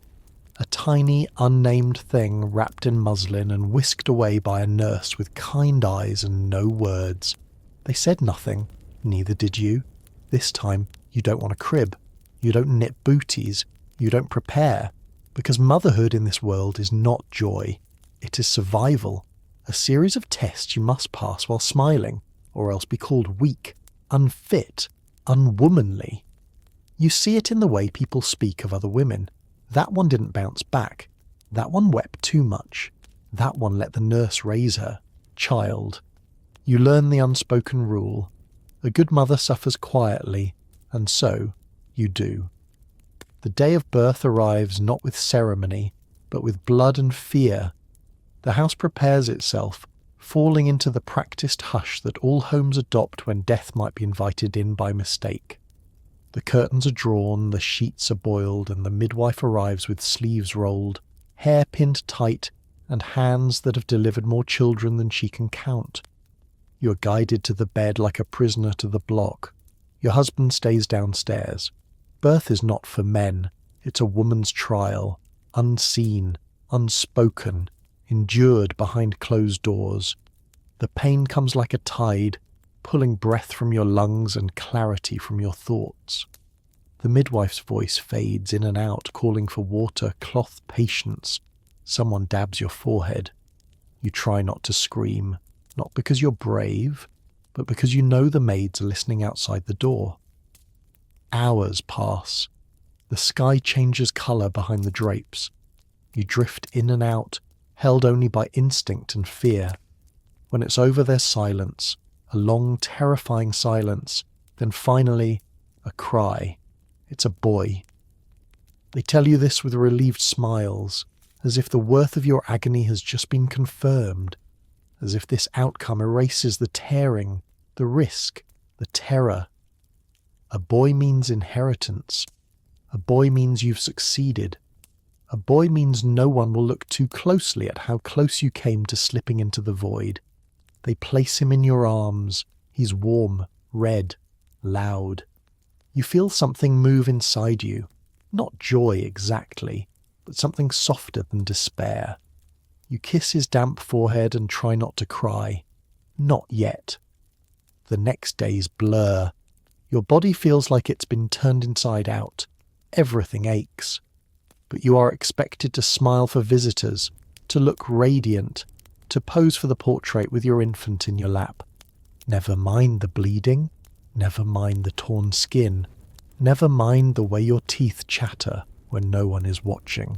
A tiny, unnamed thing wrapped in muslin and whisked away by a nurse with kind eyes and no words. They said nothing, neither did you. This time, you don't want a crib. You don't knit booties. You don't prepare. Because motherhood in this world is not joy. It is survival. A series of tests you must pass while smiling, or else be called weak, unfit, unwomanly. You see it in the way people speak of other women. That one didn't bounce back. That one wept too much. That one let the nurse raise her. Child. You learn the unspoken rule. A good mother suffers quietly, and so you do. The day of birth arrives not with ceremony, but with blood and fear. The house prepares itself, falling into the practiced hush that all homes adopt when death might be invited in by mistake. The curtains are drawn, the sheets are boiled, and the midwife arrives with sleeves rolled, hair pinned tight, and hands that have delivered more children than she can count. You are guided to the bed like a prisoner to the block. Your husband stays downstairs. Birth is not for men. It's a woman's trial, unseen, unspoken, endured behind closed doors. The pain comes like a tide, pulling breath from your lungs and clarity from your thoughts. The midwife's voice fades in and out, calling for water, cloth, patience. Someone dabs your forehead. You try not to scream, not because you're brave, but because you know the maids are listening outside the door. Hours pass. The sky changes colour behind the drapes. You drift in and out, held only by instinct and fear. When it's over, there's silence, a long, terrifying silence, then finally, a cry. It's a boy. They tell you this with relieved smiles, as if the worth of your agony has just been confirmed, as if this outcome erases the tearing, the risk, the terror. A boy means inheritance. A boy means you've succeeded. A boy means no one will look too closely at how close you came to slipping into the void. They place him in your arms. He's warm, red, loud. You feel something move inside you. Not joy exactly, but something softer than despair. You kiss his damp forehead and try not to cry. Not yet. The next days blur. Your body feels like it's been turned inside out. Everything aches. But you are expected to smile for visitors, to look radiant, to pose for the portrait with your infant in your lap. Never mind the bleeding. Never mind the torn skin. Never mind the way your teeth chatter when no one is watching.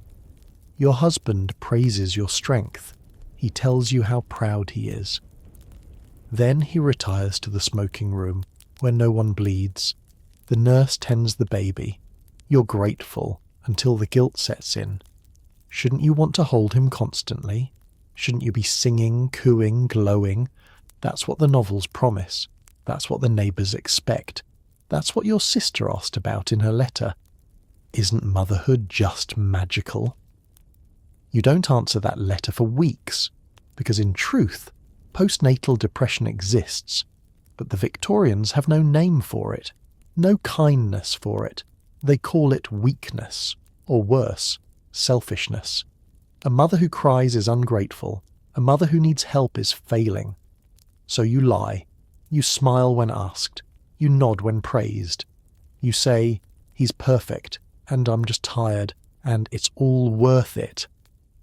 Your husband praises your strength. He tells you how proud he is. Then he retires to the smoking room, where no one bleeds. The nurse tends the baby. You're grateful, until the guilt sets in. Shouldn't you want to hold him constantly? Shouldn't you be singing, cooing, glowing? That's what the novels promise. That's what the neighbours expect. That's what your sister asked about in her letter. Isn't motherhood just magical? You don't answer that letter for weeks, because in truth, postnatal depression exists, but the Victorians have no name for it, no kindness for it. They call it weakness, or worse, selfishness. A mother who cries is ungrateful. A mother who needs help is failing. So you lie. You smile when asked. You nod when praised. You say, he's perfect, and I'm just tired, and it's all worth it.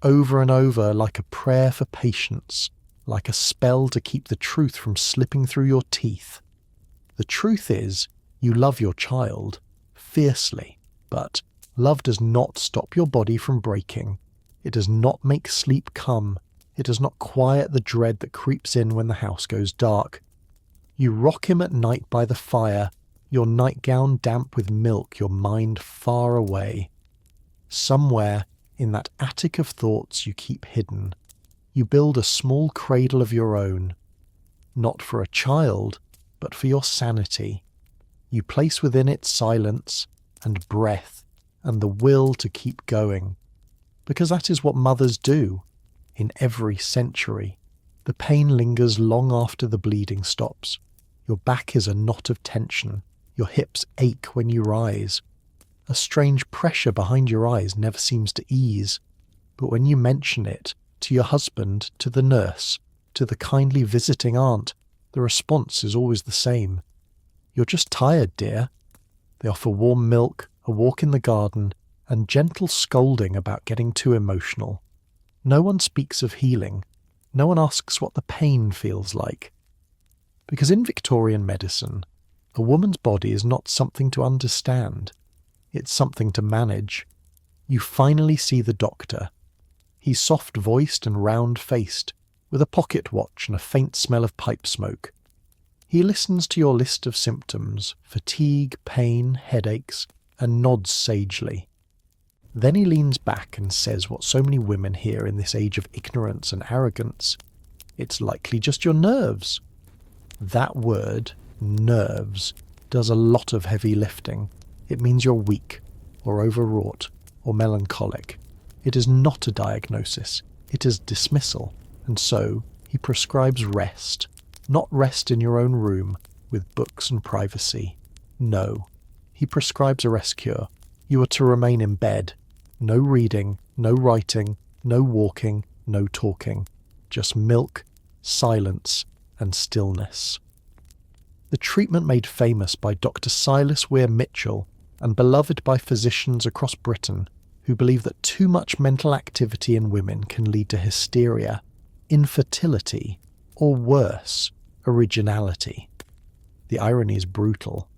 Over and over, like a prayer for patience, like a spell to keep the truth from slipping through your teeth. The truth is, you love your child, fiercely, but love does not stop your body from breaking. It does not make sleep come. It does not quiet the dread that creeps in when the house goes dark. You rock him at night by the fire, your nightgown damp with milk, your mind far away. Somewhere, in that attic of thoughts you keep hidden, you build a small cradle of your own, not for a child, but for your sanity. You place within it silence and breath and the will to keep going, because that is what mothers do in every century. The pain lingers long after the bleeding stops. Your back is a knot of tension. Your hips ache when you rise. A strange pressure behind your eyes never seems to ease, but when you mention it to your husband, to the nurse, to the kindly visiting aunt, the response is always the same. You're just tired, dear. They offer warm milk, a walk in the garden, and gentle scolding about getting too emotional. No one speaks of healing. No one asks what the pain feels like. Because in Victorian medicine, a woman's body is not something to understand. It's something to manage. You finally see the doctor. He's soft-voiced and round-faced, with a pocket watch and a faint smell of pipe smoke. He listens to your list of symptoms, fatigue, pain, headaches, and nods sagely. Then he leans back and says what so many women hear in this age of ignorance and arrogance. It's likely just your nerves. That word, nerves, does a lot of heavy lifting. It means you're weak, or overwrought, or melancholic. It is not a diagnosis. It is dismissal. And so, he prescribes rest. Not rest in your own room, with books and privacy. No. He prescribes a rest cure. You are to remain in bed. No reading, no writing, no walking, no talking. Just milk, silence, and stillness. The treatment made famous by Dr. Silas Weir Mitchell and beloved by physicians across Britain who believe that too much mental activity in women can lead to hysteria, infertility, or worse, originality. The irony is brutal.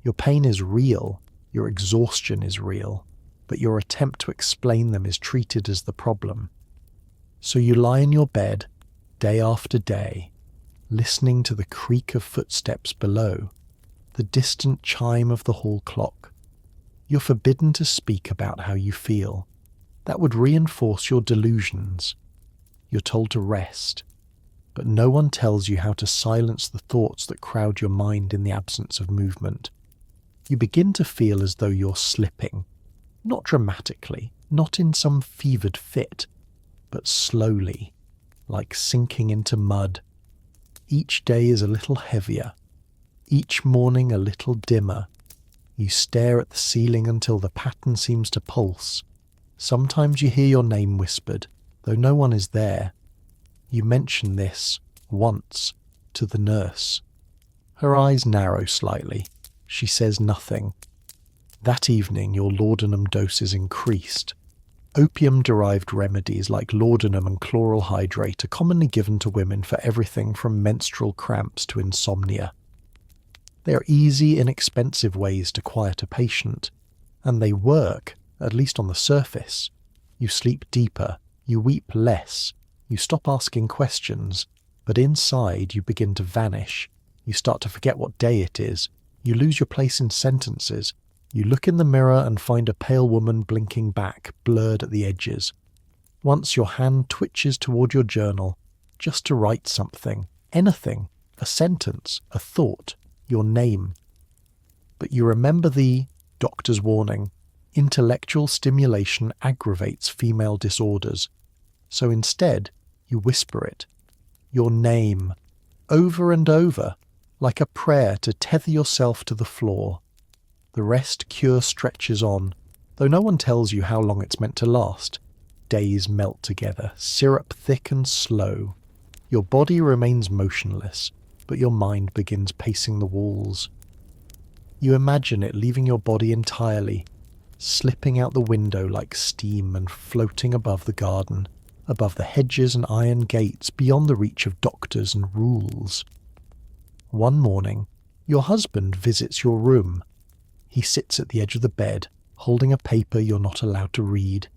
Your pain is real, your exhaustion is real, but your attempt to explain them is treated as the problem. So you lie in your bed, day after day, listening to the creak of footsteps below, the distant chime of the hall clock. You're forbidden to speak about how you feel. That would reinforce your delusions. You're told to rest, but no one tells you how to silence the thoughts that crowd your mind in the absence of movement. You begin to feel as though you're slipping, not dramatically, not in some fevered fit, but slowly, like sinking into mud. Each day is a little heavier, each morning a little dimmer. You stare at the ceiling until the pattern seems to pulse. Sometimes you hear your name whispered, though no one is there. You mention this, once, to the nurse. Her eyes narrow slightly. She says nothing. That evening your laudanum dose is increased. Opium-derived remedies like laudanum and chloral hydrate are commonly given to women for everything from menstrual cramps to insomnia. They are easy, inexpensive ways to quiet a patient, and they work, at least on the surface. You sleep deeper, you weep less, you stop asking questions, but inside you begin to vanish. You start to forget what day it is. You lose your place in sentences. You look in the mirror and find a pale woman blinking back, blurred at the edges. Once your hand twitches toward your journal, just to write something, Anything, a sentence, a thought, your name. But you remember the doctor's warning. Intellectual stimulation aggravates female disorders. So instead, you whisper it. Your name. Over and over, like a prayer to tether yourself to the floor. The rest cure stretches on, though no one tells you how long it's meant to last. Days melt together, syrup thick and slow. Your body remains motionless, but your mind begins pacing the walls. You imagine it leaving your body entirely, slipping out the window like steam and floating above the garden, above the hedges and iron gates beyond the reach of doctors and rules. One morning, your husband visits your room. He sits at the edge of the bed, holding a paper you're not allowed to read.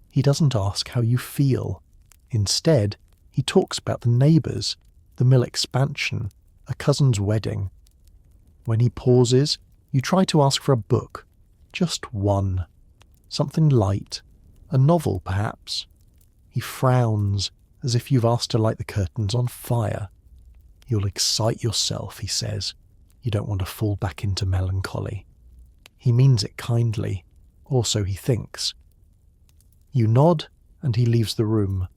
He doesn't ask how you feel. Instead, he talks about the neighbours, the mill expansion, a cousin's wedding. When he pauses, you try to ask for a book. Just one. Something light. A novel, perhaps. He frowns, as if you've asked to light the curtains on fire. You'll excite yourself, he says. You don't want to fall back into melancholy. He means it kindly, or so he thinks. You nod, and he leaves the room.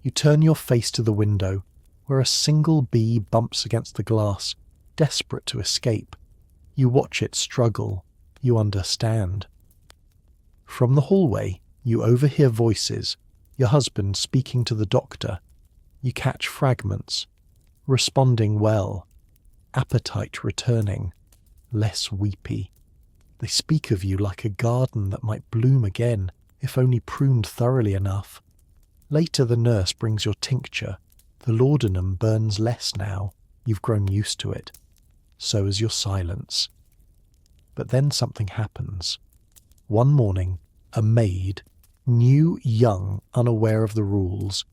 You turn your face to the window, where a single bee bumps against the glass, desperate to escape. You watch it struggle. You understand. From the hallway, you overhear voices, your husband speaking to the doctor. You catch fragments, responding well, appetite returning, less weepy. They speak of you like a garden that might bloom again, if only pruned thoroughly enough. Later the nurse brings your tincture. The laudanum burns less now. You've grown used to it. So is your silence. But then something happens. One morning, a maid, new, young, unaware of the rules,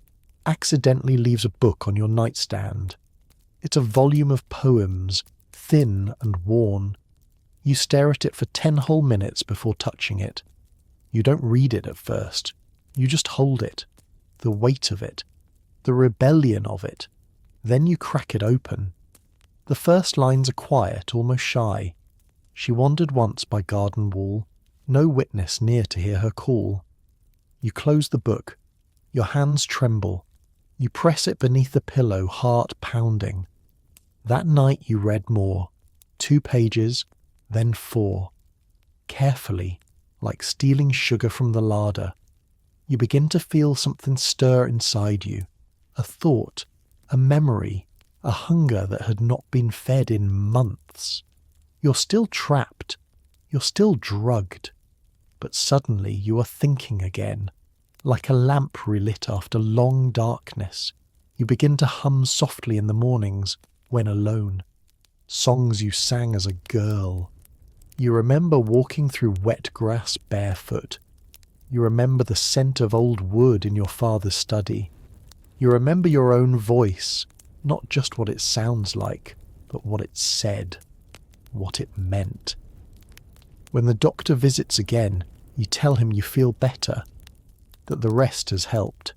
accidentally leaves a book on your nightstand. It's a volume of poems, thin and worn. You stare at it for 10 whole minutes before touching it. You don't read it at first. You just hold it. The weight of it. The rebellion of it. Then you crack it open. The first lines are quiet, almost shy. She wandered once by garden wall, no witness near to hear her call. You close the book. Your hands tremble. You press it beneath the pillow, heart pounding. That night you read more. 2 pages, then 4. Carefully, like stealing sugar from the larder. You begin to feel something stir inside you. A thought, a memory, a hunger that had not been fed in months. You're still trapped. You're still drugged. But suddenly you are thinking again. Like a lamp relit after long darkness. You begin to hum softly in the mornings, when alone. Songs you sang as a girl. You remember walking through wet grass barefoot. You remember the scent of old wood in your father's study. You remember your own voice, not just what it sounds like, but what it said, what it meant. When the doctor visits again, you tell him you feel better, that the rest has helped,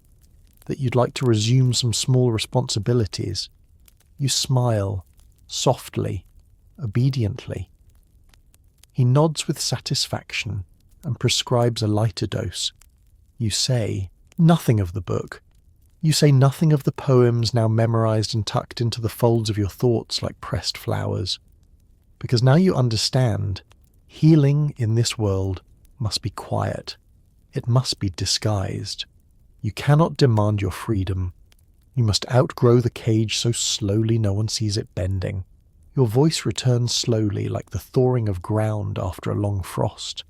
that you'd like to resume some small responsibilities. You smile, softly, obediently. He nods with satisfaction and prescribes a lighter dose. You say nothing of the book. You say nothing of the poems now memorized and tucked into the folds of your thoughts like pressed flowers. Because now you understand, healing in this world must be quiet. It must be disguised. You cannot demand your freedom. You must outgrow the cage so slowly no one sees it bending. Your voice returns slowly like the thawing of ground after a long frost.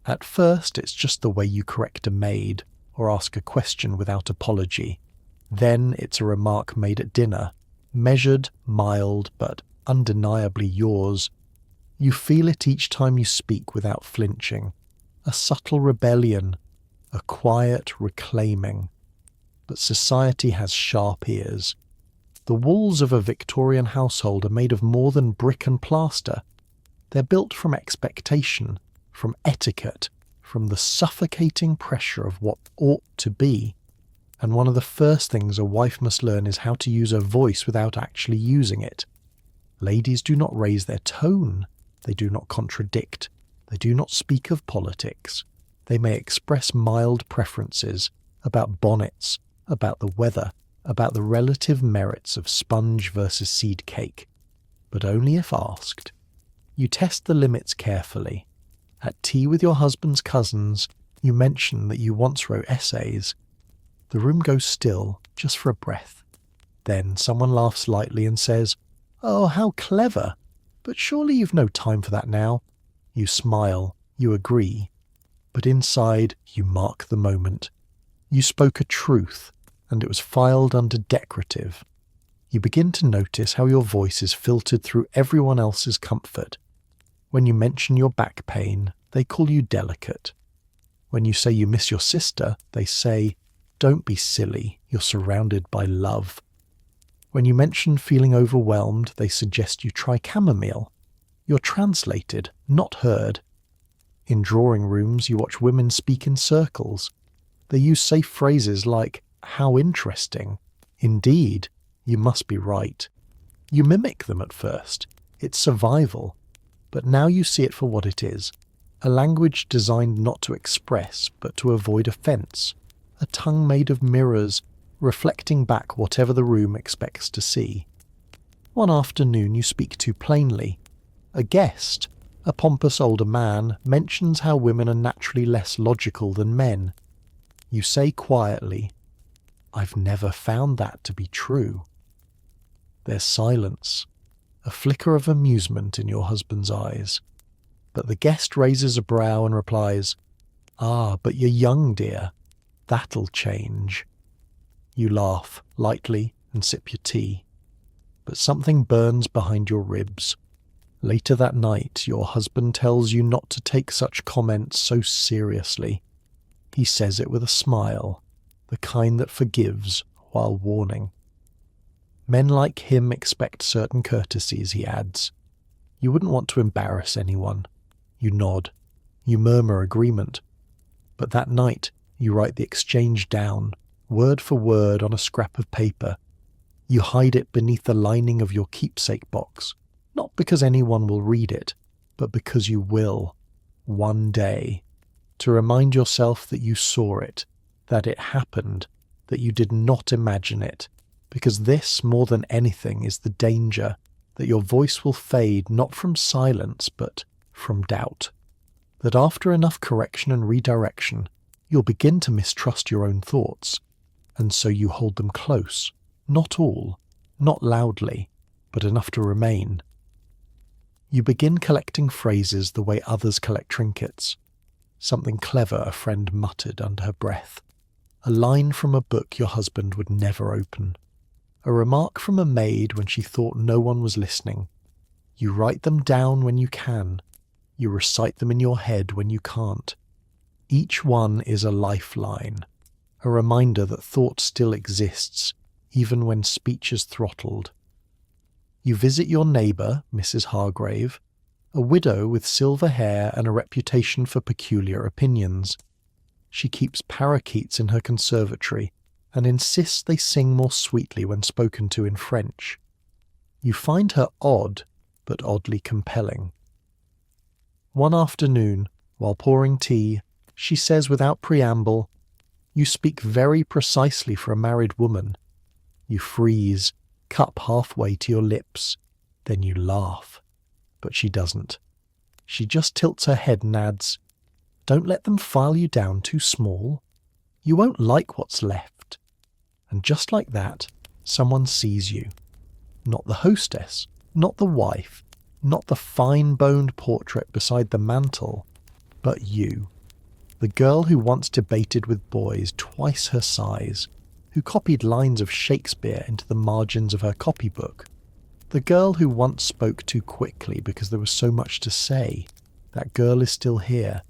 At first it's just the way you correct a maid or ask a question without apology. Then it's a remark made at dinner, measured, mild, but undeniably yours. You feel it each time you speak without flinching. A subtle rebellion, a quiet reclaiming. But society has sharp ears. The walls of a Victorian household are made of more than brick and plaster. They're built from expectation, from etiquette, from the suffocating pressure of what ought to be. And one of the first things a wife must learn is how to use her voice without actually using it. Ladies do not raise their tone. They do not contradict. They do not speak of politics. They may express mild preferences about bonnets, about the weather, about the relative merits of sponge versus seed cake, but only if asked. You test the limits carefully. At tea with your husband's cousins, you mention that you once wrote essays. The room goes still, just for a breath. Then someone laughs lightly and says, "Oh, how clever! But surely you've no time for that now." You smile, you agree. But inside, you mark the moment. You spoke a truth, and it was filed under decorative. You begin to notice how your voice is filtered through everyone else's comfort. When you mention your back pain, they call you delicate. When you say you miss your sister, they say, "Don't be silly, you're surrounded by love." When you mention feeling overwhelmed, they suggest you try chamomile. You're translated, not heard. In drawing rooms, you watch women speak in circles. They use safe phrases like, "How interesting," "Indeed," "You must be right." You mimic them at first. It's survival. But now you see it for what it is. A language designed not to express, but to avoid offence. A tongue made of mirrors, reflecting back whatever the room expects to see. One afternoon you speak too plainly. A guest, a pompous older man, mentions how women are naturally less logical than men. You say quietly, "I've never found that to be true." There's silence, a flicker of amusement in your husband's eyes. But the guest raises a brow and replies, "Ah, but you're young, dear. That'll change." You laugh lightly and sip your tea. But something burns behind your ribs. Later that night, your husband tells you not to take such comments so seriously. He says it with a smile, the kind that forgives while warning. Men like him expect certain courtesies, he adds. You wouldn't want to embarrass anyone. You nod. You murmur agreement. But that night, you write the exchange down, word for word on a scrap of paper. You hide it beneath the lining of your keepsake box, not because anyone will read it, but because you will, one day, to remind yourself that you saw it, that it happened, that you did not imagine it, because this, more than anything, is the danger, that your voice will fade not from silence, but from doubt. That after enough correction and redirection, you'll begin to mistrust your own thoughts, and so you hold them close, not all, not loudly, but enough to remain. You begin collecting phrases the way others collect trinkets. Something clever a friend muttered under her breath. A line from a book your husband would never open. A remark from a maid when she thought no one was listening. You write them down when you can. You recite them in your head when you can't. Each one is a lifeline, a reminder that thought still exists, even when speech is throttled. You visit your neighbour, Mrs. Hargrave, a widow with silver hair and a reputation for peculiar opinions. She keeps parakeets in her conservatory and insists they sing more sweetly when spoken to in French. You find her odd, but oddly compelling. One afternoon, while pouring tea, she says without preamble, "You speak very precisely for a married woman." You freeze, cup halfway to your lips. Then you laugh. But she doesn't. She just tilts her head and adds, "Don't let them file you down too small. You won't like what's left." And just like that, someone sees you. Not the hostess, not the wife, not the fine-boned portrait beside the mantel, but you. The girl who once debated with boys twice her size, who copied lines of Shakespeare into the margins of her copybook. The girl who once spoke too quickly because there was so much to say. That girl is still here,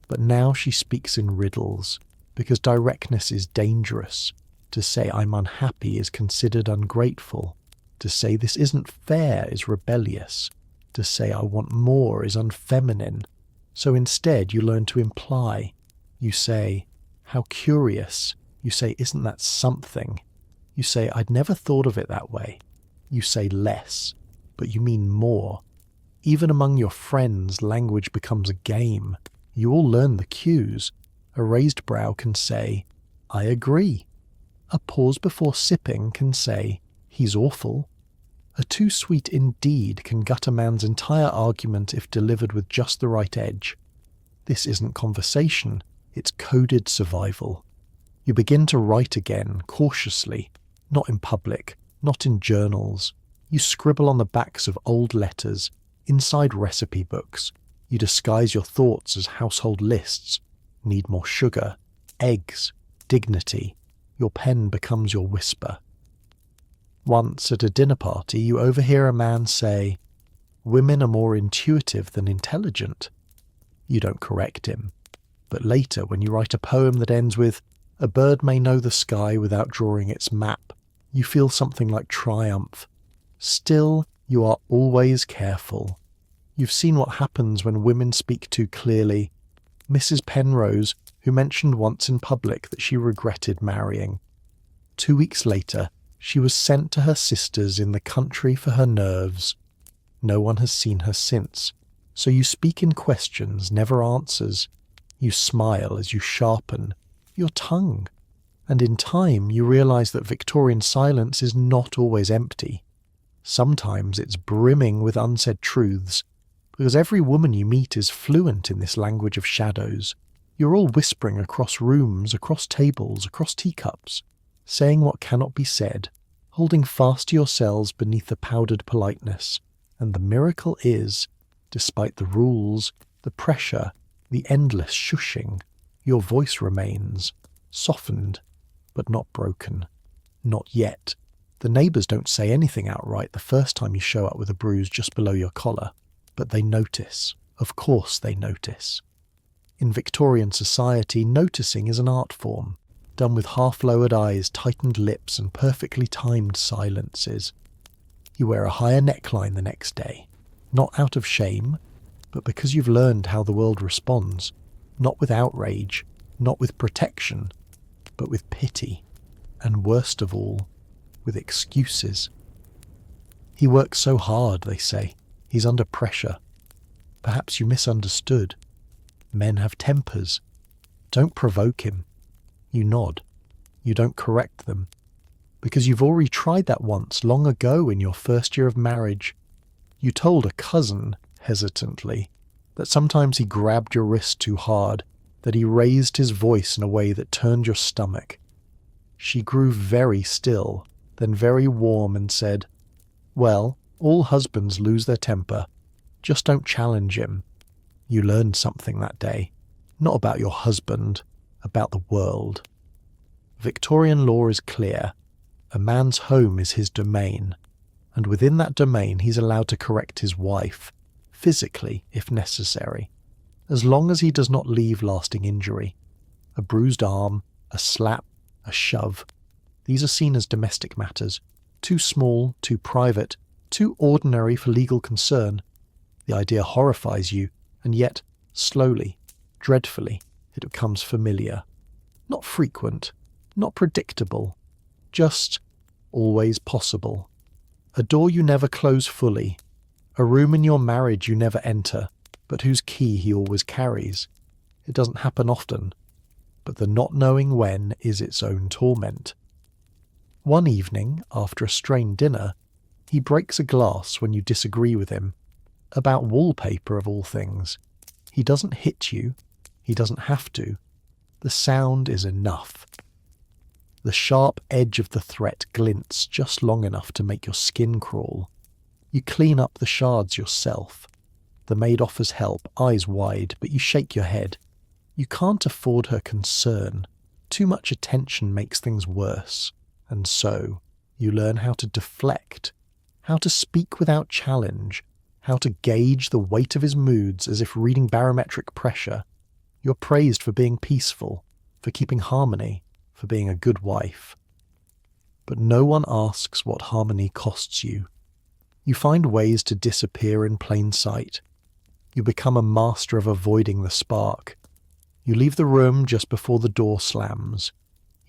but now she speaks in riddles, because directness is dangerous. To say I'm unhappy is considered ungrateful. To say this isn't fair is rebellious. To say I want more is unfeminine. So instead you learn to imply. You say, "How curious," You say, isn't that something? You say, I'd never thought of it that way. You say less, but you mean more. Even among your friends, language becomes a game. You all learn the cues. A raised brow can say, I agree. A pause before sipping can say, he's awful. A too sweet indeed can gut a man's entire argument if delivered with just the right edge. This isn't conversation, it's coded survival. You begin to write again, cautiously, not in public, not in journals. You scribble on the backs of old letters, inside recipe books. You disguise your thoughts as household lists. Need more sugar, eggs, dignity. Your pen becomes your whisper. Once at a dinner party, you overhear a man say, women are more intuitive than intelligent. You don't correct him. But later, when you write a poem that ends with, a bird may know the sky without drawing its map, you feel something like triumph. Still, you are always careful. You've seen what happens when women speak too clearly. Mrs. Penrose, who mentioned once in public that she regretted marrying. 2 weeks later, she was sent to her sisters in the country for her nerves. No one has seen her since, so you speak in questions, never answers. You smile as you sharpen your tongue, and in time you realize that Victorian silence is not always empty. Sometimes it's brimming with unsaid truths, because every woman you meet is fluent in this language of shadows. You're all whispering across rooms, across tables, across teacups, saying what cannot be said, holding fast to yourselves beneath the powdered politeness. And the miracle is, despite the rules, the pressure, the endless shushing, your voice remains, softened, but not broken. Not yet. The neighbours don't say anything outright the first time you show up with a bruise just below your collar, but they notice. Of course they notice. In Victorian society, noticing is an art form, done with half-lowered eyes, tightened lips, and perfectly timed silences. You wear a higher neckline the next day, not out of shame, but because you've learned how the world responds, not with outrage, not with protection, but with pity, and worst of all, with excuses. He works so hard, they say. He's under pressure. Perhaps you misunderstood. Men have tempers. Don't provoke him. You nod. You don't correct them. Because you've already tried that once, long ago in your first year of marriage. You told a cousin, hesitantly, that sometimes he grabbed your wrist too hard, that he raised his voice in a way that turned your stomach. She grew very still, then very warm and said, well, all husbands lose their temper. Just don't challenge him. You learned something that day, not about your husband, about the world. Victorian law is clear. A man's home is his domain, and within that domain he's allowed to correct his wife, physically if necessary, as long as he does not leave lasting injury. A bruised arm, a slap, a shove. These are seen as domestic matters, too small, too private, too ordinary for legal concern. The idea horrifies you, and yet, slowly, dreadfully, it becomes familiar. Not frequent, not predictable, just always possible. A door you never close fully, a room in your marriage you never enter, but whose key he always carries. It doesn't happen often, but the not knowing when is its own torment. One evening, after a strained dinner, he breaks a glass when you disagree with him, about wallpaper of all things. He doesn't hit you, he doesn't have to. The sound is enough. The sharp edge of the threat glints just long enough to make your skin crawl. You clean up the shards yourself. The maid offers help, eyes wide, but you shake your head. You can't afford her concern. Too much attention makes things worse. And so, you learn how to deflect, how to speak without challenge, how to gauge the weight of his moods as if reading barometric pressure. You're praised for being peaceful, for keeping harmony, for being a good wife. But no one asks what harmony costs you. You find ways to disappear in plain sight. You become a master of avoiding the spark. You leave the room just before the door slams.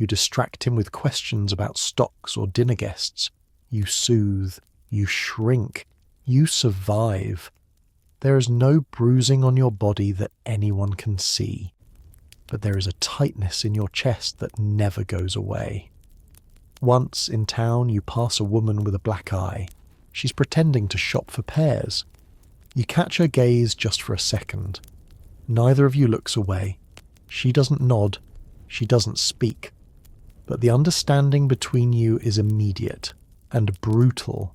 You distract him with questions about stocks or dinner guests. You soothe. You shrink. You survive. There is no bruising on your body that anyone can see, but there is a tightness in your chest that never goes away. Once in town, you pass a woman with a black eye. She's pretending to shop for pears. You catch her gaze just for a second. Neither of you looks away. She doesn't nod. She doesn't speak. But the understanding between you is immediate and brutal.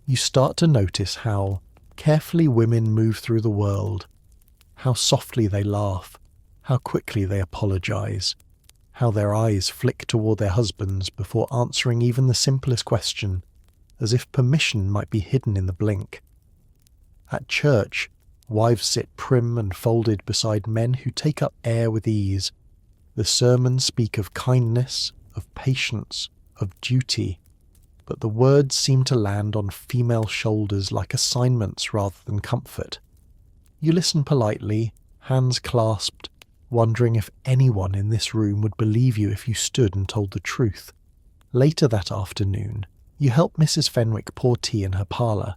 You start to notice how carefully women move through the world, how softly they laugh, how quickly they apologize, how their eyes flick toward their husbands before answering even the simplest question, as if permission might be hidden in the blink. At church, wives sit prim and folded beside men who take up air with ease. The sermons speak of kindness, of patience, of duty, but the words seem to land on female shoulders like assignments rather than comfort. You listen politely, hands clasped, wondering if anyone in this room would believe you if you stood and told the truth. Later that afternoon, you help Mrs. Fenwick pour tea in her parlour.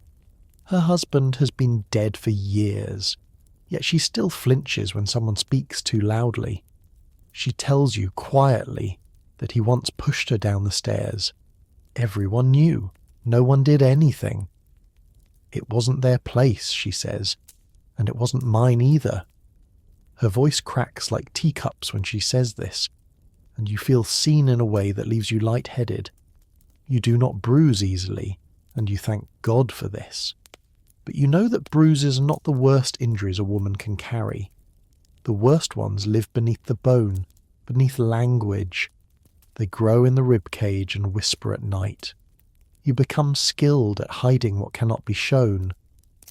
Her husband has been dead for years, yet she still flinches when someone speaks too loudly. She tells you quietly that he once pushed her down the stairs. Everyone knew. No one did anything. It wasn't their place, she says, and it wasn't mine either. Her voice cracks like teacups when she says this, and you feel seen in a way that leaves you lightheaded. You do not bruise easily, and you thank God for this. But you know that bruises are not the worst injuries a woman can carry. The worst ones live beneath the bone, beneath language. They grow in the rib cage and whisper at night. You become skilled at hiding what cannot be shown.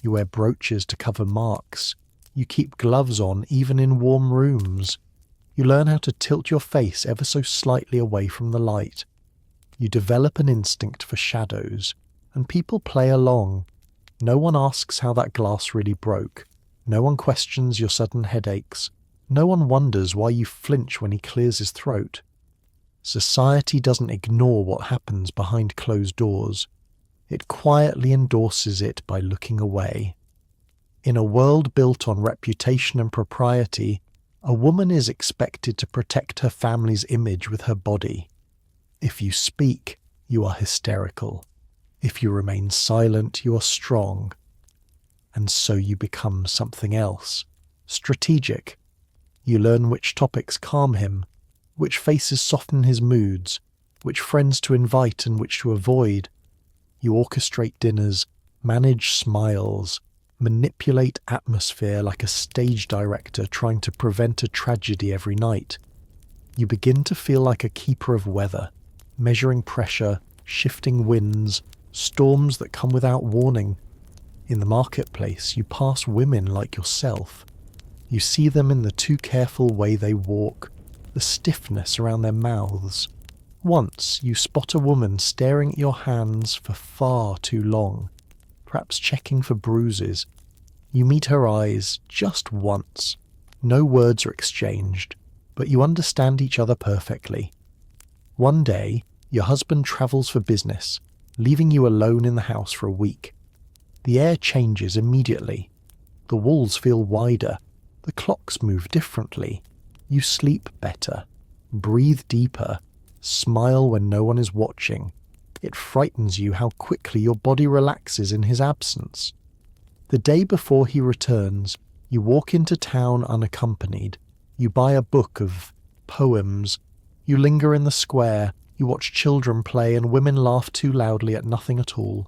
You wear brooches to cover marks. You keep gloves on even in warm rooms. You learn how to tilt your face ever so slightly away from the light. You develop an instinct for shadows, and people play along. No one asks how that glass really broke. No one questions your sudden headaches. No one wonders why you flinch when he clears his throat. Society doesn't ignore what happens behind closed doors. It quietly endorses it by looking away. In a world built on reputation and propriety, a woman is expected to protect her family's image with her body. If you speak, you are hysterical. If you remain silent, you are strong. And so you become something else. Strategic. You learn which topics calm him, which faces soften his moods, which friends to invite and which to avoid. You orchestrate dinners, manage smiles, manipulate atmosphere like a stage director trying to prevent a tragedy every night. You begin to feel like a keeper of weather, measuring pressure, shifting winds, storms that come without warning. In the marketplace, you pass women like yourself. You see them in the too careful way they walk, the stiffness around their mouths. Once you spot a woman staring at your hands for far too long, perhaps checking for bruises. You meet her eyes just once. No words are exchanged, but you understand each other perfectly. One day, your husband travels for business, leaving you alone in the house for a week. The air changes immediately. The walls feel wider. The clocks move differently. You sleep better, breathe deeper, smile when no one is watching. It frightens you how quickly your body relaxes in his absence. The day before he returns, you walk into town unaccompanied. You buy a book of poems. You linger in the square. You watch children play and women laugh too loudly at nothing at all.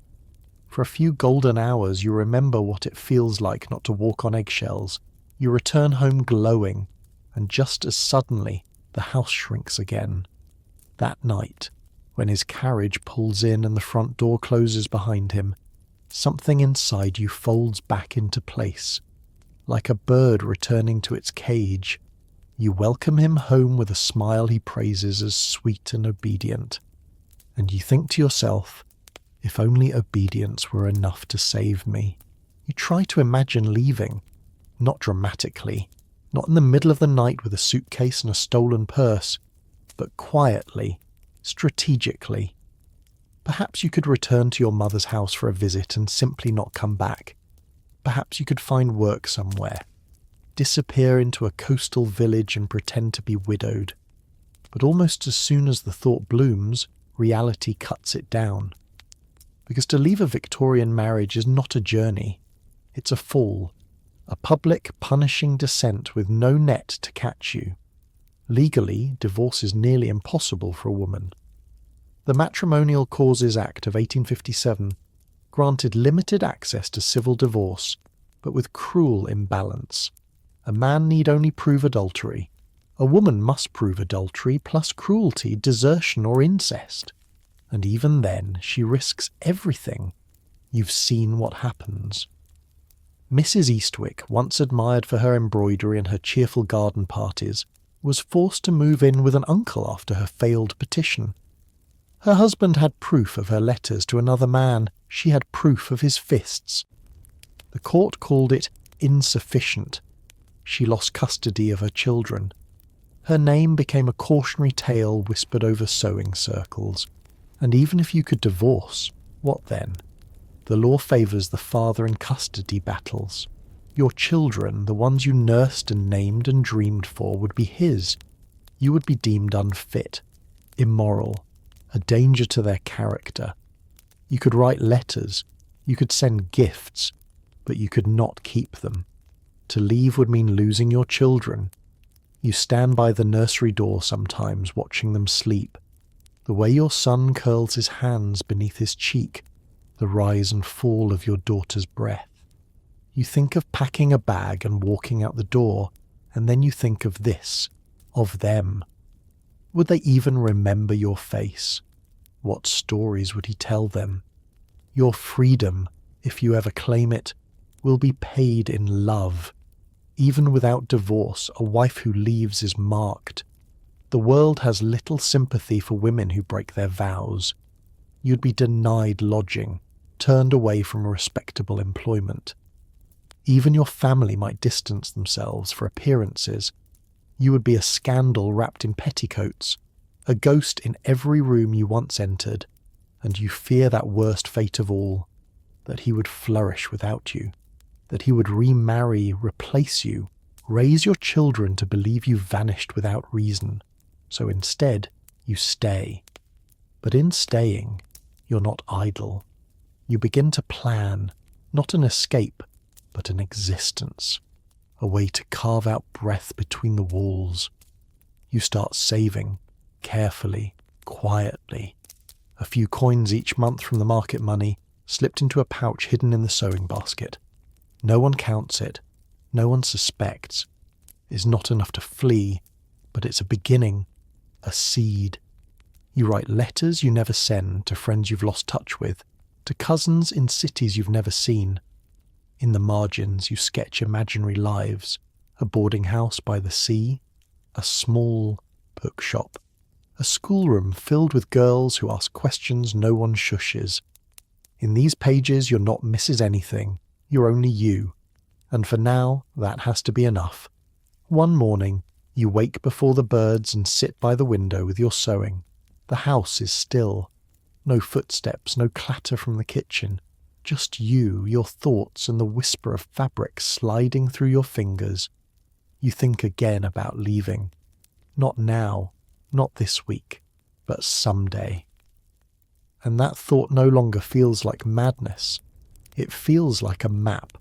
For a few golden hours you remember what it feels like not to walk on eggshells. You return home glowing, and just as suddenly the house shrinks again. That night, when his carriage pulls in and the front door closes behind him, something inside you folds back into place. Like a bird returning to its cage, you welcome him home with a smile he praises as sweet and obedient. And you think to yourself, if only obedience were enough to save me. You try to imagine leaving, not dramatically, not in the middle of the night with a suitcase and a stolen purse, but quietly, strategically. Perhaps you could return to your mother's house for a visit and simply not come back. Perhaps you could find work somewhere, disappear into a coastal village and pretend to be widowed. But almost as soon as the thought blooms, reality cuts it down. Because to leave a Victorian marriage is not a journey, it's a fall, a public, punishing descent with no net to catch you. Legally, divorce is nearly impossible for a woman. The Matrimonial Causes Act of 1857 granted limited access to civil divorce, but with cruel imbalance. A man need only prove adultery. A woman must prove adultery plus cruelty, desertion or incest. And even then, she risks everything. You've seen what happens. Mrs. Eastwick, once admired for her embroidery and her cheerful garden parties, was forced to move in with an uncle after her failed petition. Her husband had proof of her letters to another man. She had proof of his fists. The court called it insufficient. She lost custody of her children. Her name became a cautionary tale whispered over sewing circles. And even if you could divorce, what then? The law favours the father in custody battles. Your children, the ones you nursed and named and dreamed for, would be his. You would be deemed unfit, immoral, a danger to their character. You could write letters, you could send gifts, but you could not keep them. To leave would mean losing your children. You stand by the nursery door sometimes, watching them sleep. The way your son curls his hands beneath his cheek, the rise and fall of your daughter's breath. You think of packing a bag and walking out the door, and then you think of this, of them. Would they even remember your face? What stories would he tell them? Your freedom, if you ever claim it, will be paid in love. Even without divorce, a wife who leaves is marked. The world has little sympathy for women who break their vows. You'd be denied lodging, turned away from respectable employment. Even your family might distance themselves for appearances. You would be a scandal wrapped in petticoats, a ghost in every room you once entered, and you fear that worst fate of all, that he would flourish without you, that he would remarry, replace you, raise your children to believe you vanished without reason. So instead, you stay. But in staying, you're not idle. You begin to plan, not an escape, but an existence, a way to carve out breath between the walls. You start saving, carefully, quietly. A few coins each month from the market money, slipped into a pouch hidden in the sewing basket. No one counts it, no one suspects. It's not enough to flee, but it's a beginning, a seed. You write letters you never send to friends you've lost touch with, to cousins in cities you've never seen. In the margins you sketch imaginary lives, a boarding house by the sea, a small bookshop, a schoolroom filled with girls who ask questions no one shushes. In these pages you're not Mrs. Anything, you're only you, and for now that has to be enough. One morning, you wake before the birds and sit by the window with your sewing. The house is still. No footsteps, no clatter from the kitchen. Just you, your thoughts, and the whisper of fabric sliding through your fingers. You think again about leaving. Not now, not this week, but someday. And that thought no longer feels like madness. It feels like a map.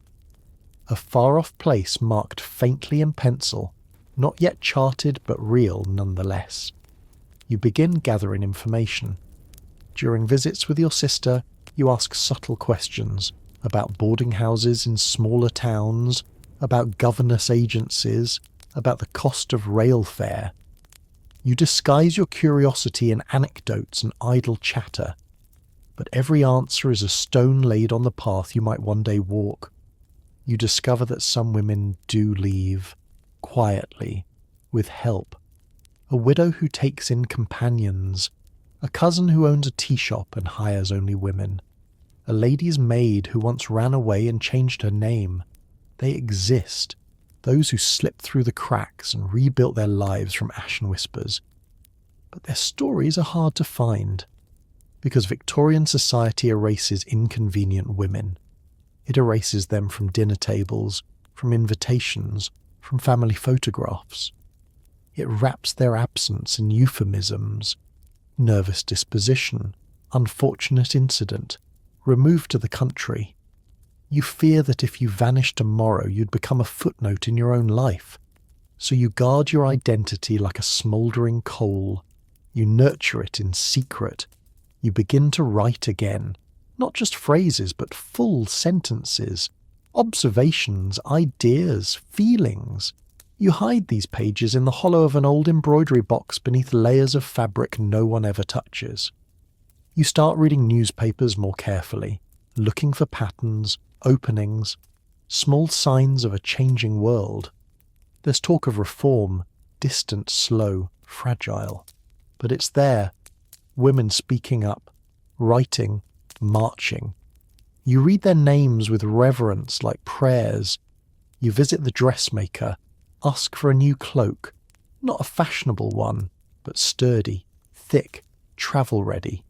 A far-off place marked faintly in pencil, not yet charted but real nonetheless. You begin gathering information. During visits with your sister, you ask subtle questions about boarding houses in smaller towns, about governess agencies, about the cost of rail fare. You disguise your curiosity in anecdotes and idle chatter, but every answer is a stone laid on the path you might one day walk. You discover that some women do leave, quietly, with help. A widow who takes in companions, a cousin who owns a tea shop and hires only women, a lady's maid who once ran away and changed her name. They exist, those who slipped through the cracks and rebuilt their lives from ashen whispers. but their stories are hard to find, because Victorian society erases inconvenient women. It erases them from dinner tables, from invitations, from family photographs. It wraps their absence in euphemisms: nervous disposition, unfortunate incident, removed to the country. You fear that if you vanished tomorrow you'd become a footnote in your own life. So you guard your identity like a smouldering coal. You nurture it in secret. You begin to write again, not just phrases but full sentences, observations, ideas, feelings. You hide these pages in the hollow of an old embroidery box beneath layers of fabric no one ever touches. You start reading newspapers more carefully, looking for patterns, openings, small signs of a changing world. There's talk of reform, distant, slow, fragile. But it's there, women speaking up, writing, marching. You read their names with reverence like prayers. You visit the dressmaker, ask for a new cloak, not a fashionable one, but sturdy, thick, travel-ready.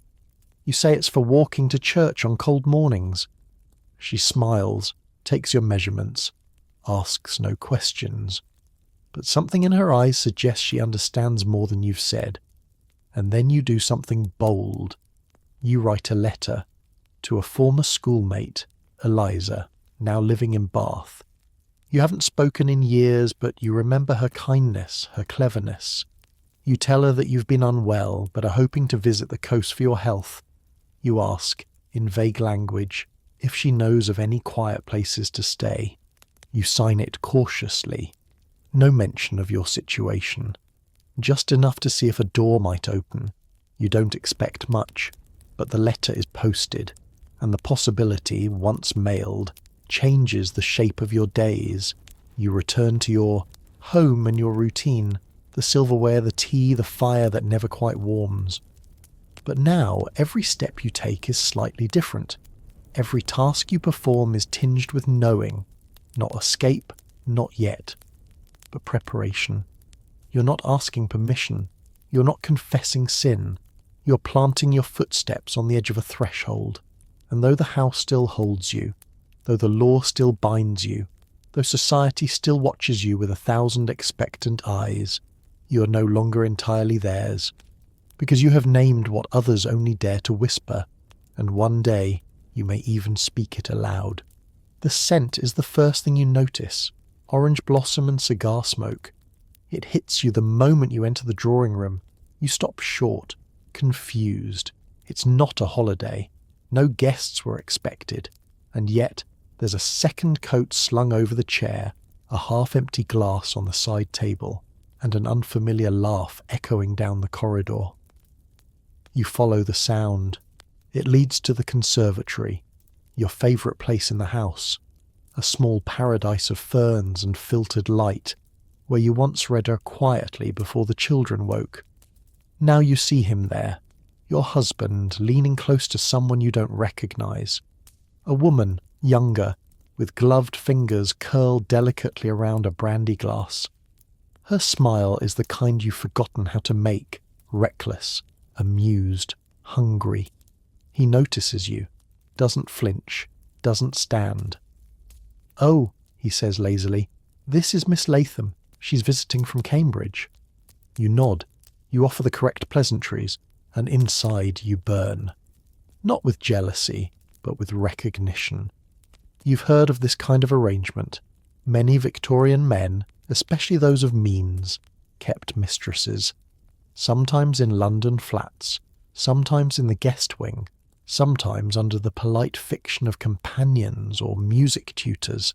You say it's for walking to church on cold mornings. She smiles, takes your measurements, asks no questions. But something in her eyes suggests she understands more than you've said. And then you do something bold. You write a letter to a former schoolmate, Eliza, now living in Bath. You haven't spoken in years, but you remember her kindness, her cleverness. You tell her that you've been unwell, but are hoping to visit the coast for your health. You ask, in vague language, if she knows of any quiet places to stay. You sign it cautiously. No mention of your situation. Just enough to see if a door might open. You don't expect much, but the letter is posted, and the possibility, once mailed, changes the shape of your days. You return to your home and your routine, the silverware, the tea, the fire that never quite warms. But now every step you take is slightly different. Every task you perform is tinged with knowing, not escape, not yet, but preparation. You're not asking permission. You're not confessing sin. You're planting your footsteps on the edge of a threshold. And though the house still holds you, though the law still binds you, though society still watches you with 1,000 expectant eyes, you are no longer entirely theirs, because you have named what others only dare to whisper, and one day you may even speak it aloud. The scent is the first thing you notice: orange blossom and cigar smoke. It hits you the moment you enter the drawing room. You stop short, confused. It's not a holiday. No guests were expected. And yet, there's a second coat slung over the chair, a half-empty glass on the side table, and an unfamiliar laugh echoing down the corridor. You follow the sound. It leads to the conservatory, your favourite place in the house, a small paradise of ferns and filtered light, where you once read her quietly before the children woke. Now you see him there, your husband, leaning close to someone you don't recognise. A woman, younger, with gloved fingers curled delicately around a brandy glass. Her smile is the kind you've forgotten how to make, reckless, amused, hungry. He notices you, doesn't flinch, doesn't stand. "Oh," he says lazily, "this is Miss Latham. She's visiting from Cambridge." You nod, you offer the correct pleasantries, and inside you burn. Not with jealousy, but with recognition. You've heard of this kind of arrangement. Many Victorian men, especially those of means, kept mistresses. Sometimes in London flats, sometimes in the guest wing, sometimes under the polite fiction of companions or music tutors.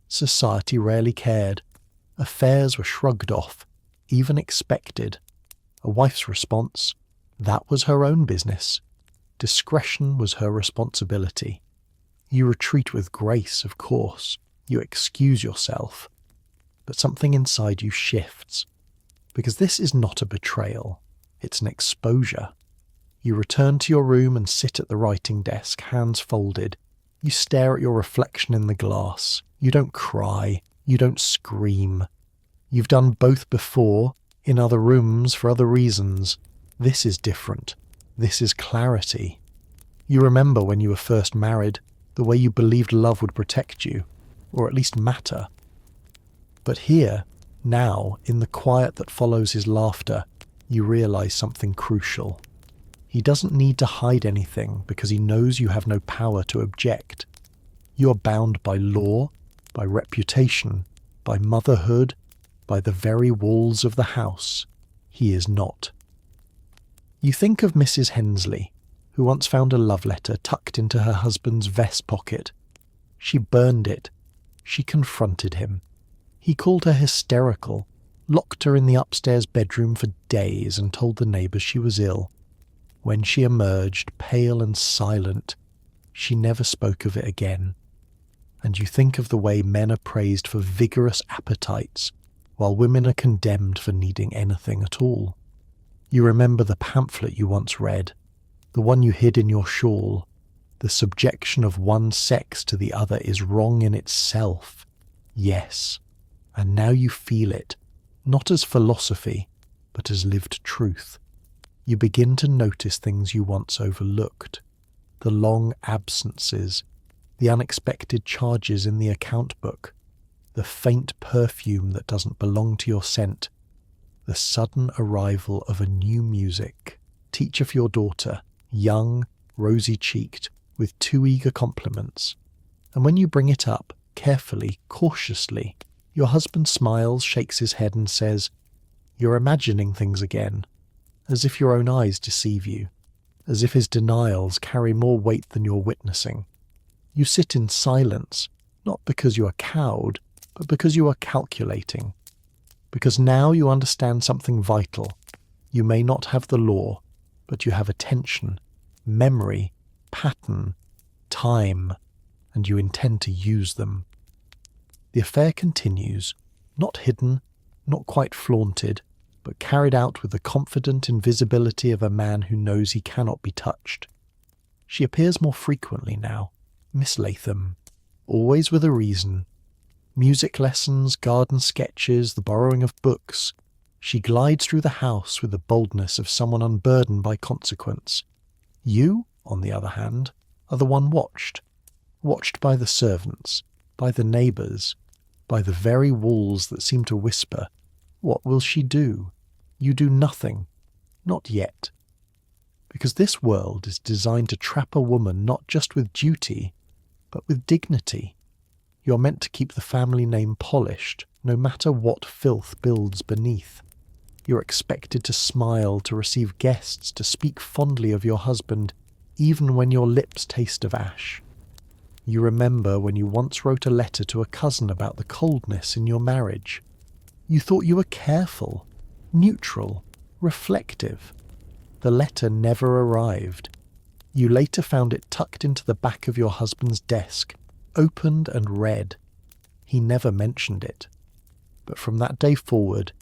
Society rarely cared. Affairs were shrugged off, even expected. A wife's response: that was her own business. Discretion was her responsibility. You retreat with grace, of course. You excuse yourself. But something inside you shifts. Because this is not a betrayal. It's an exposure. You return to your room and sit at the writing desk, hands folded. You stare at your reflection in the glass. You don't cry. You don't scream. You've done both before, in other rooms for other reasons. This is different. This is clarity. You remember when you were first married, the way you believed love would protect you, or at least matter. But here, now, in the quiet that follows his laughter, you realize something crucial. He doesn't need to hide anything because he knows you have no power to object. You are bound by law, by reputation, by motherhood, by the very walls of the house. He is not. You think of Mrs. Hensley, who once found a love letter tucked into her husband's vest pocket. She burned it. She confronted him. He called her hysterical, locked her in the upstairs bedroom for days and told the neighbours she was ill. When she emerged, pale and silent, she never spoke of it again. And you think of the way men are praised for vigorous appetites, while women are condemned for needing anything at all. You remember the pamphlet you once read, the one you hid in your shawl. The subjection of one sex to the other is wrong in itself. Yes, and now you feel it, not as philosophy, but as lived truth. You begin to notice things you once overlooked. The long absences, the unexpected charges in the account book, the faint perfume that doesn't belong to your scent, the sudden arrival of a new music. Teacher for your daughter, young, rosy-cheeked, with 2 eager compliments. And when you bring it up, carefully, cautiously, your husband smiles, shakes his head and says, "You're imagining things again," as if your own eyes deceive you, as if his denials carry more weight than you're witnessing. You sit in silence, not because you are cowed, but because you are calculating. Because now you understand something vital. You may not have the law, but you have attention, memory, pattern, time, and you intend to use them. The affair continues, not hidden, not quite flaunted, but carried out with the confident invisibility of a man who knows he cannot be touched. She appears more frequently now, Miss Latham, always with a reason. Music lessons, garden sketches, the borrowing of books. She glides through the house with the boldness of someone unburdened by consequence. You, on the other hand, are the one watched by the servants, by the neighbours, by the very walls that seem to whisper, "What will she do?" You do nothing, not yet. Because this world is designed to trap a woman not just with duty, but with dignity. You're meant to keep the family name polished, no matter what filth builds beneath. You're expected to smile, to receive guests, to speak fondly of your husband, even when your lips taste of ash. You remember when you once wrote a letter to a cousin about the coldness in your marriage. You thought you were careful, neutral, reflective. The letter never arrived. You later found it tucked into the back of your husband's desk, opened and read. He never mentioned it. But from that day forward,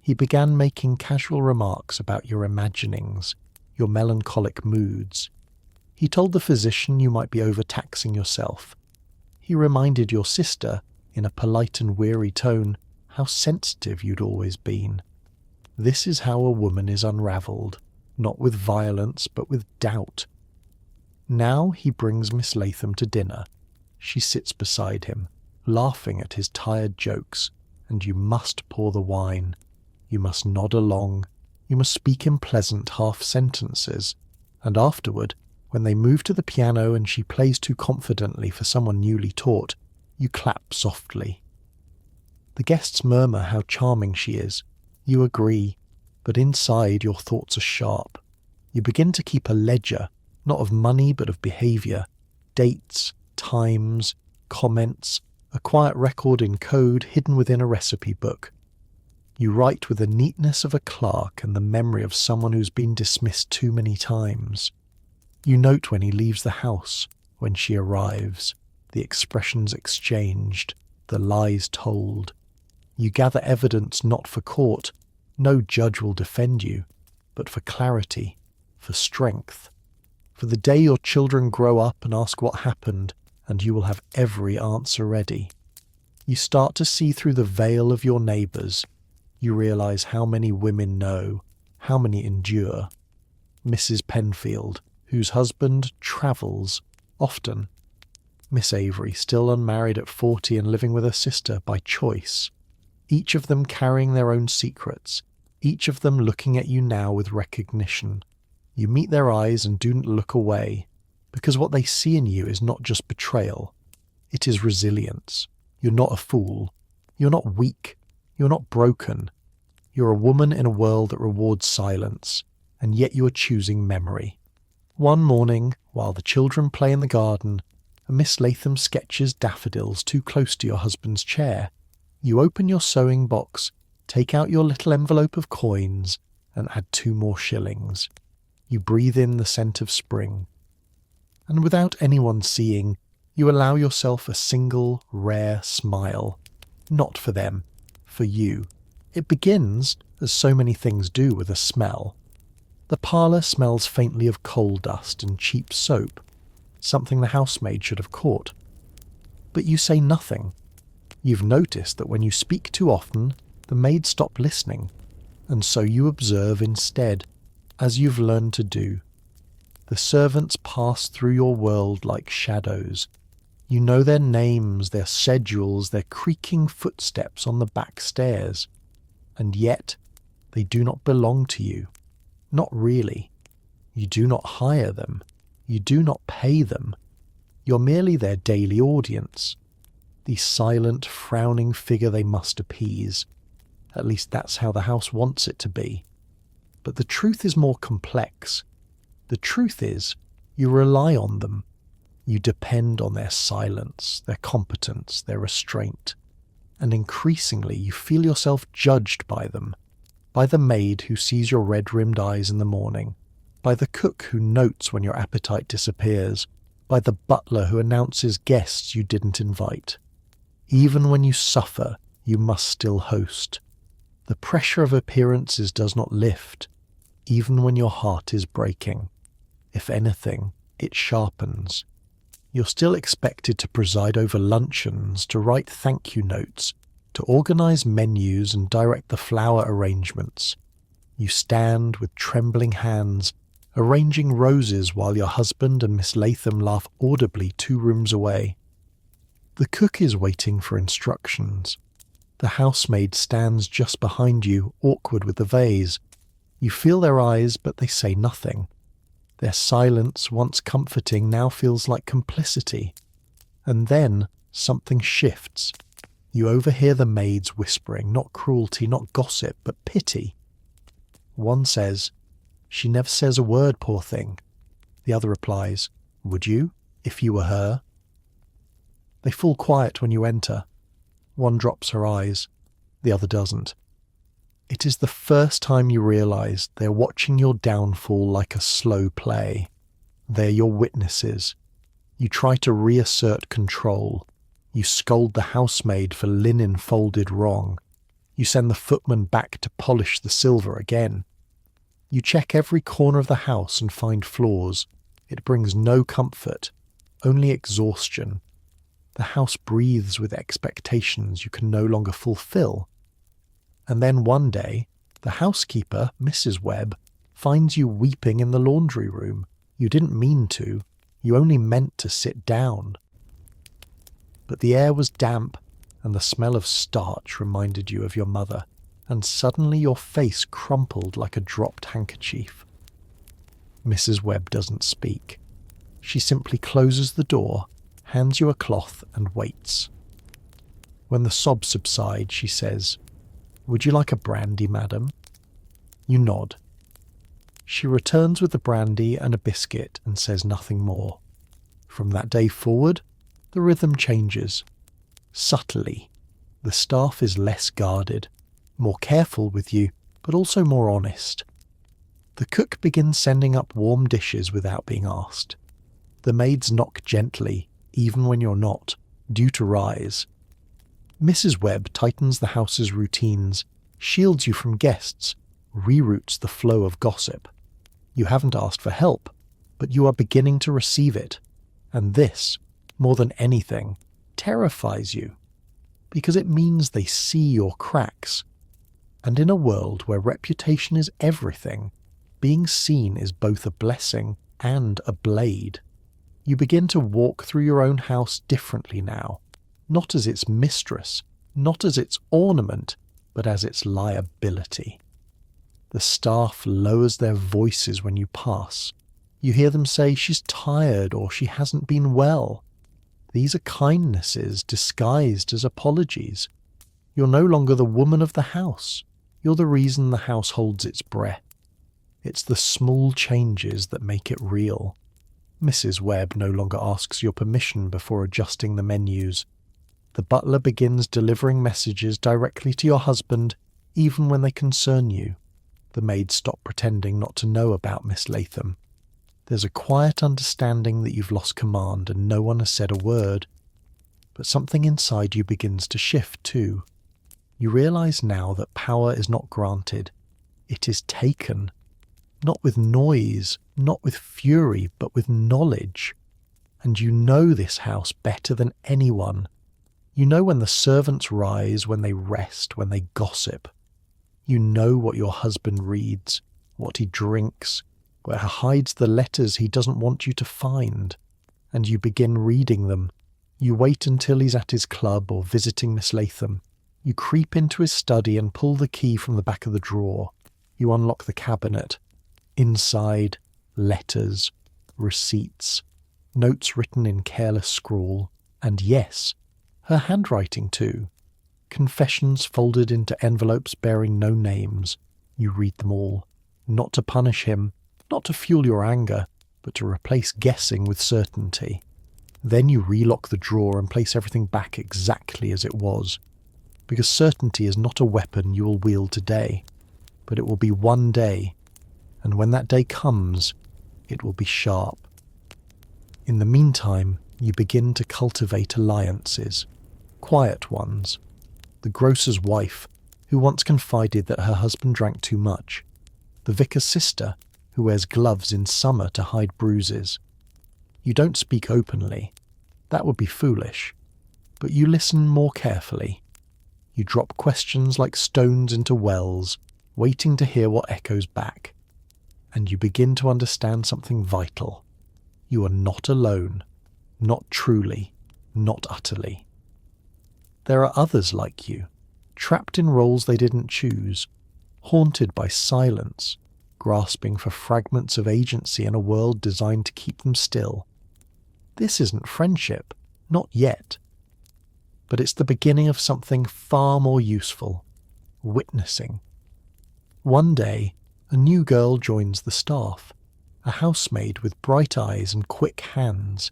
he began making casual remarks about your imaginings, your melancholic moods. He told the physician you might be overtaxing yourself. He reminded your sister, in a polite and weary tone, how sensitive you'd always been. This is how a woman is unravelled, not with violence, but with doubt. Now he brings Miss Latham to dinner. She sits beside him, laughing at his tired jokes, and you must pour the wine. You must nod along. You must speak in pleasant half-sentences. And afterward, when they move to the piano and she plays too confidently for someone newly taught, you clap softly. The guests murmur how charming she is. You agree, but inside your thoughts are sharp. You begin to keep a ledger, not of money but of behaviour, dates, times, comments, a quiet record in code hidden within a recipe book. You write with the neatness of a clerk and the memory of someone who's been dismissed too many times. You note when he leaves the house, when she arrives, the expressions exchanged, the lies told. You gather evidence not for court. No judge will defend you, but for clarity, for strength. For the day your children grow up and ask what happened, and you will have every answer ready. You start to see through the veil of your neighbours. You realise how many women know, how many endure, Mrs. Penfield, whose husband travels often. Miss Avery, still unmarried at 40 and living with her sister by choice. Each of them carrying their own secrets, each of them looking at you now with recognition. You meet their eyes and do not look away, because what they see in you is not just betrayal. It is resilience. You're not a fool. You're not weak. You're not broken. You're a woman in a world that rewards silence, and yet you are choosing memory. One morning, while the children play in the garden, and Miss Latham sketches daffodils too close to your husband's chair, you open your sewing box, take out your little envelope of coins, and add 2 more shillings. You breathe in the scent of spring. And without anyone seeing, you allow yourself a single, rare smile. Not for them, for you. It begins, as so many things do, with a smell. The parlour smells faintly of coal dust and cheap soap, something the housemaid should have caught. But you say nothing. You've noticed that when you speak too often, the maids stop listening, and so you observe instead, as you've learned to do. The servants pass through your world like shadows. You know their names, their schedules, their creaking footsteps on the back stairs. And yet, they do not belong to you. Not really. You do not hire them. You do not pay them. You're merely their daily audience. The silent, frowning figure they must appease. At least that's how the house wants it to be. But the truth is more complex. The truth is, you rely on them. You depend on their silence, their competence, their restraint. And increasingly you feel yourself judged by them. By the maid who sees your red-rimmed eyes in the morning. By the cook who notes when your appetite disappears. By the butler who announces guests you didn't invite. Even when you suffer, you must still host. The pressure of appearances does not lift, even when your heart is breaking. If anything, it sharpens. You're still expected to preside over luncheons, to write thank you notes, to organise menus and direct the flower arrangements. You stand with trembling hands, arranging roses while your husband and Miss Latham laugh audibly 2 rooms away. The cook is waiting for instructions. The housemaid stands just behind you, awkward with the vase. You feel their eyes, but they say nothing. Their silence, once comforting, now feels like complicity. And then something shifts. You overhear the maids whispering, not cruelty, not gossip, but pity. One says, "She never says a word, poor thing." The other replies, "Would you, if you were her?" They fall quiet when you enter. One drops her eyes, the other doesn't. It is the first time you realise they're watching your downfall like a slow play. They're your witnesses. You try to reassert control. You scold the housemaid for linen folded wrong. You send the footman back to polish the silver again. You check every corner of the house and find flaws. It brings no comfort, only exhaustion. The house breathes with expectations you can no longer fulfill. And then one day, the housekeeper, Mrs. Webb, finds you weeping in the laundry room. You didn't mean to. You only meant to sit down. But the air was damp, and the smell of starch reminded you of your mother, and suddenly your face crumpled like a dropped handkerchief. Mrs. Webb doesn't speak. She simply closes the door, hands you a cloth, and waits. When the sobs subside, she says, "Would you like a brandy, madam?" You nod. She returns with the brandy and a biscuit and says nothing more. From that day forward, the rhythm changes. Subtly, the staff is less guarded, more careful with you, but also more honest. The cook begins sending up warm dishes without being asked. The maids knock gently, even when you're not, due to rise. Mrs. Webb tightens the house's routines, shields you from guests, reroutes the flow of gossip. You haven't asked for help, but you are beginning to receive it. And this, more than anything, terrifies you, because it means they see your cracks. And in a world where reputation is everything, being seen is both a blessing and a blade. You begin to walk through your own house differently now, not as its mistress, not as its ornament, but as its liability. The staff lowers their voices when you pass. You hear them say she's tired or she hasn't been well. These are kindnesses disguised as apologies. You're no longer the woman of the house. You're the reason the house holds its breath. It's the small changes that make it real. Mrs. Webb no longer asks your permission before adjusting the menus. The butler begins delivering messages directly to your husband, even when they concern you. The maids stop pretending not to know about Miss Latham. There's a quiet understanding that you've lost command and no one has said a word. But something inside you begins to shift too. You realise now that power is not granted. It is taken. Not with noise, not with fury, but with knowledge. And you know this house better than anyone. You know when the servants rise, when they rest, when they gossip. You know what your husband reads, what he drinks, where he hides the letters he doesn't want you to find. And you begin reading them. You wait until he's at his club or visiting Miss Latham. You creep into his study and pull the key from the back of the drawer. You unlock the cabinet. Inside, letters, receipts, notes written in careless scrawl, and yes, her handwriting too. Confessions folded into envelopes bearing no names. You read them all, not to punish him, not to fuel your anger, but to replace guessing with certainty. Then you relock the drawer and place everything back exactly as it was, because certainty is not a weapon you will wield today, but it will be one day, and when that day comes, it will be sharp. In the meantime, you begin to cultivate alliances, quiet ones. The grocer's wife, who once confided that her husband drank too much. The vicar's sister, who wears gloves in summer to hide bruises. You don't speak openly. That would be foolish. But you listen more carefully. You drop questions like stones into wells, waiting to hear what echoes back. And you begin to understand something vital. You are not alone. Not truly. Not utterly. There are others like you, trapped in roles they didn't choose, haunted by silence, grasping for fragments of agency in a world designed to keep them still. This isn't friendship, not yet. But it's the beginning of something far more useful, witnessing. One day, a new girl joins the staff, a housemaid with bright eyes and quick hands.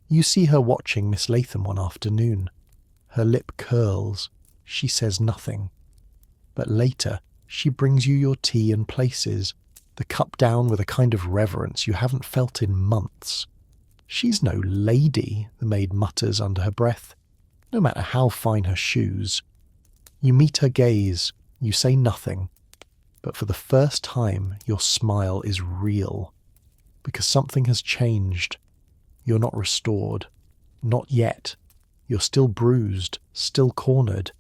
You see her watching Miss Latham one afternoon. Her lip curls. She says nothing. But later, she brings you your tea and places, the cup down with a kind of reverence you haven't felt in months. She's no lady, the maid mutters under her breath, no matter how fine her shoes. You meet her gaze, you say nothing, but for the first time your smile is real, because something has changed. You're not restored. Not yet. You're still bruised, still cornered,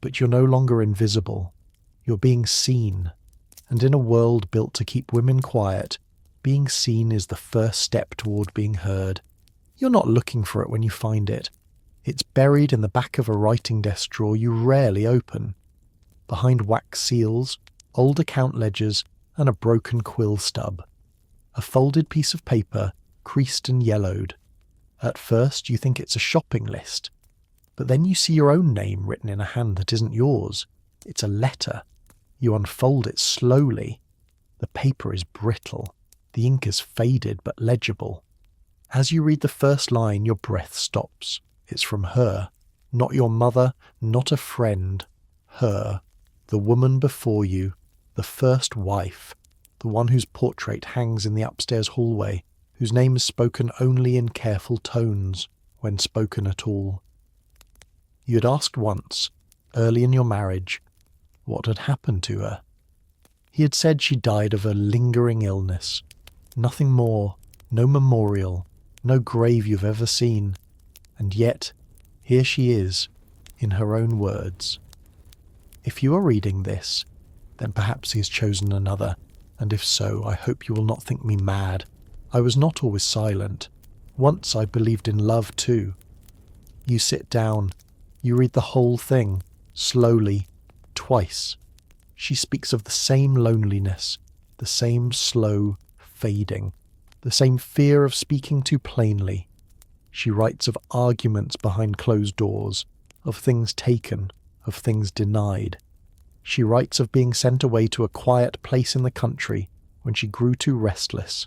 but you're no longer invisible. You're being seen, and in a world built to keep women quiet, being seen is the first step toward being heard. You're not looking for it when you find it. It's buried in the back of a writing desk drawer you rarely open, behind wax seals, old account ledgers, and a broken quill stub. A folded piece of paper, creased and yellowed. At first you think it's a shopping list, but then you see your own name written in a hand that isn't yours. It's a letter. You unfold it slowly. The paper is brittle. The ink is faded but legible. As you read the first line, your breath stops. It's from her. Not your mother, not a friend. Her. The woman before you. The first wife. The one whose portrait hangs in the upstairs hallway, whose name is spoken only in careful tones, when spoken at all. You had asked once, early in your marriage, what had happened to her. He had said she died of a lingering illness. Nothing more, no memorial, no grave you've ever seen. And yet, here she is, in her own words. If you are reading this, then perhaps he has chosen another, And if so, I hope you will not think me mad. I was not always silent. Once I believed in love too. You sit down. You read the whole thing, slowly, twice. She speaks of the same loneliness, the same slow fading, the same fear of speaking too plainly. She writes of arguments behind closed doors, of things taken, of things denied. She writes of being sent away to a quiet place in the country when she grew too restless.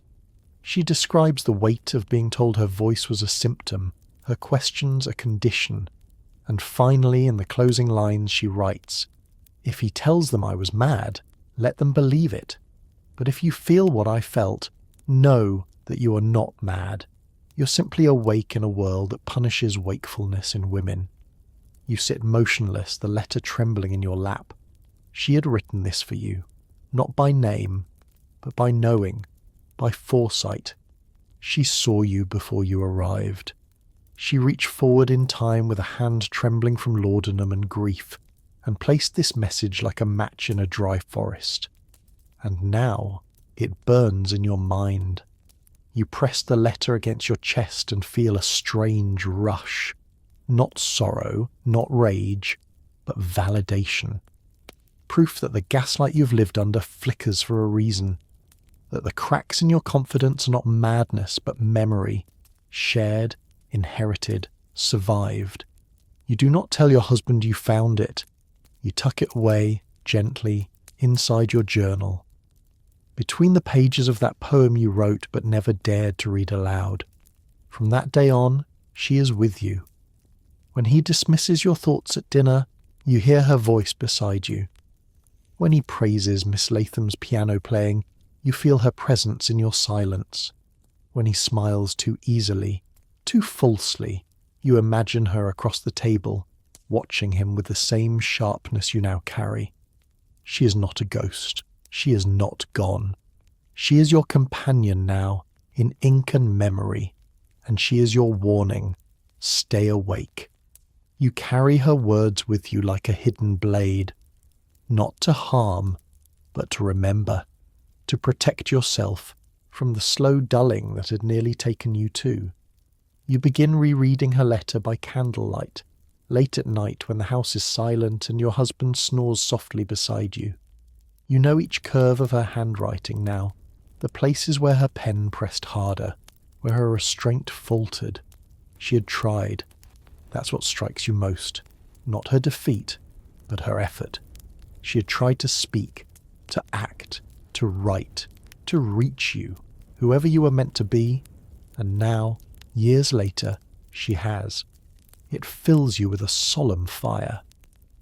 She describes the weight of being told her voice was a symptom, her questions a condition. And finally, in the closing lines, she writes, "If he tells them I was mad, let them believe it. But if you feel what I felt, know that you are not mad. You're simply awake in a world that punishes wakefulness in women." You sit motionless, the letter trembling in your lap. She had written this for you, not by name, but by knowing, by foresight. She saw you before you arrived. She reached forward in time with a hand trembling from laudanum and grief, and placed this message like a match in a dry forest. And now it burns in your mind. You press the letter against your chest and feel a strange rush. Not sorrow, not rage, but validation. Proof that the gaslight you've lived under flickers for a reason. That the cracks in your confidence are not madness, but memory. Shared, inherited, survived. You do not tell your husband you found it. You tuck it away, gently, inside your journal. Between the pages of that poem you wrote but never dared to read aloud. From that day on, she is with you. When he dismisses your thoughts at dinner, you hear her voice beside you. When he praises Miss Latham's piano playing, you feel her presence in your silence. When he smiles too easily, too falsely, you imagine her across the table, watching him with the same sharpness you now carry. She is not a ghost. She is not gone. She is your companion now, in ink and memory, and she is your warning. Stay awake. You carry her words with you like a hidden blade, not to harm, but to remember, to protect yourself from the slow dulling that had nearly taken you too. You begin rereading her letter by candlelight, late at night when the house is silent and your husband snores softly beside you. You know each curve of her handwriting now, the places where her pen pressed harder, where her restraint faltered. She had tried. That's what strikes you most. Not her defeat, but her effort. She had tried to speak, to act, to write, to reach you, whoever you were meant to be, and now, years later, she has. It fills you with a solemn fire.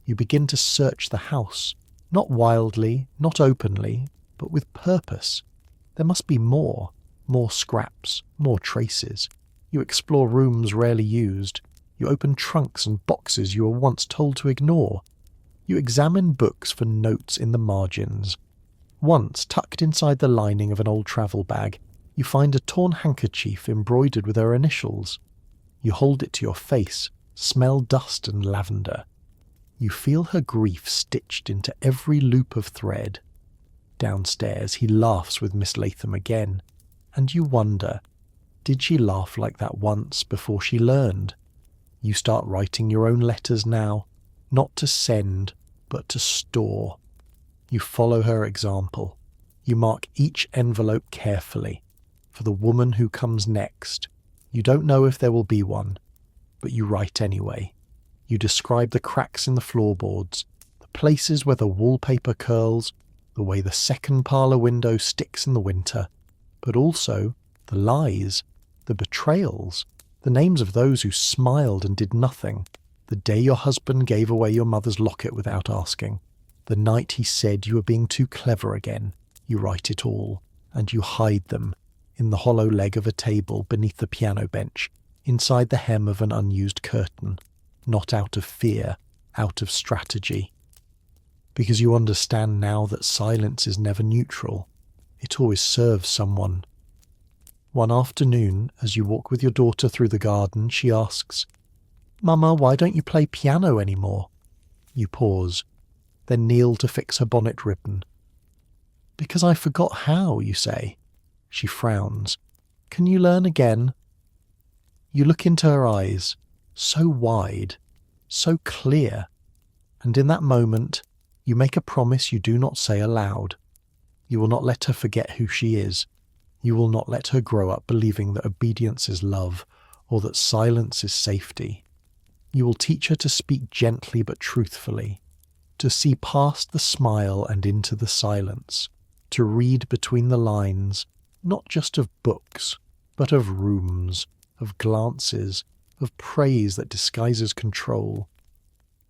You begin to search the house, not wildly, not openly, but with purpose. There must be more scraps, more traces. You explore rooms rarely used. You open trunks and boxes you were once told to ignore. You examine books for notes in the margins. Once, tucked inside the lining of an old travel bag, you find a torn handkerchief embroidered with her initials. You hold it to your face, smell dust and lavender. You feel her grief stitched into every loop of thread. Downstairs, he laughs with Miss Latham again, and you wonder, did she laugh like that once before she learned? You start writing your own letters now, not to send, but to store. You follow her example. You mark each envelope carefully. For the woman who comes next, you don't know if there will be one, but you write anyway. You describe the cracks in the floorboards, the places where the wallpaper curls, the way the second parlour window sticks in the winter, but also the lies, the betrayals, the names of those who smiled and did nothing, the day your husband gave away your mother's locket without asking, the night he said you were being too clever again. You write it all, and you hide them in the hollow leg of a table beneath the piano bench, inside the hem of an unused curtain, not out of fear, out of strategy. Because you understand now that silence is never neutral. It always serves someone. One afternoon, as you walk with your daughter through the garden, she asks, "Mama, why don't you play piano anymore?" You pause, then kneel to fix her bonnet ribbon. Because I forgot how, you say. She frowns. Can you learn again? You look into her eyes, so wide, so clear, and in that moment you make a promise you do not say aloud. You will not let her forget who she is. You will not let her grow up believing that obedience is love, or that silence is safety. You will teach her to speak gently but truthfully, to see past the smile and into the silence, to read between the lines, not just of books, but of rooms, of glances, of praise that disguises control.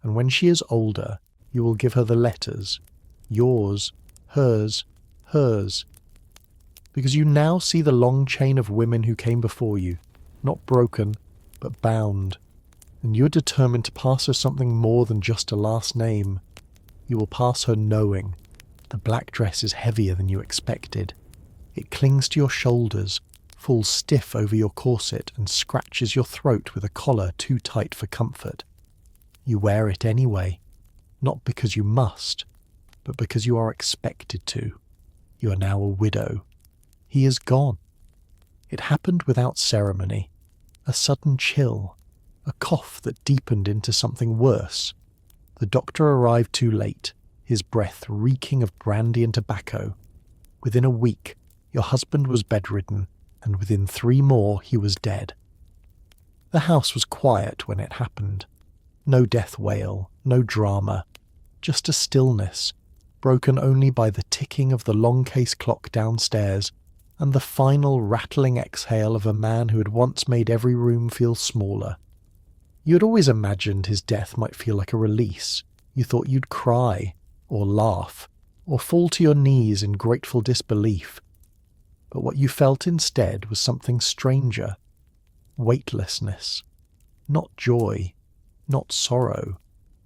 And when she is older, you will give her the letters, yours, hers, hers, because you now see the long chain of women who came before you, not broken, but bound, and you are determined to pass her something more than just a last name. You will pass her knowing the black dress is heavier than you expected. It clings to your shoulders, falls stiff over your corset, and scratches your throat with a collar too tight for comfort. You wear it anyway, not because you must, but because you are expected to. You are now a widow. He is gone. It happened without ceremony. A sudden chill, a cough that deepened into something worse. The doctor arrived too late, his breath reeking of brandy and tobacco. Within a week, your husband was bedridden, and within 3 more he was dead. The house was quiet when it happened. No death wail, no drama, just a stillness, broken only by the ticking of the long case clock downstairs and the final rattling exhale of a man who had once made every room feel smaller. You had always imagined his death might feel like a release. You thought you'd cry, or laugh, or fall to your knees in grateful disbelief. But what you felt instead was something stranger. Weightlessness. Not joy, not sorrow,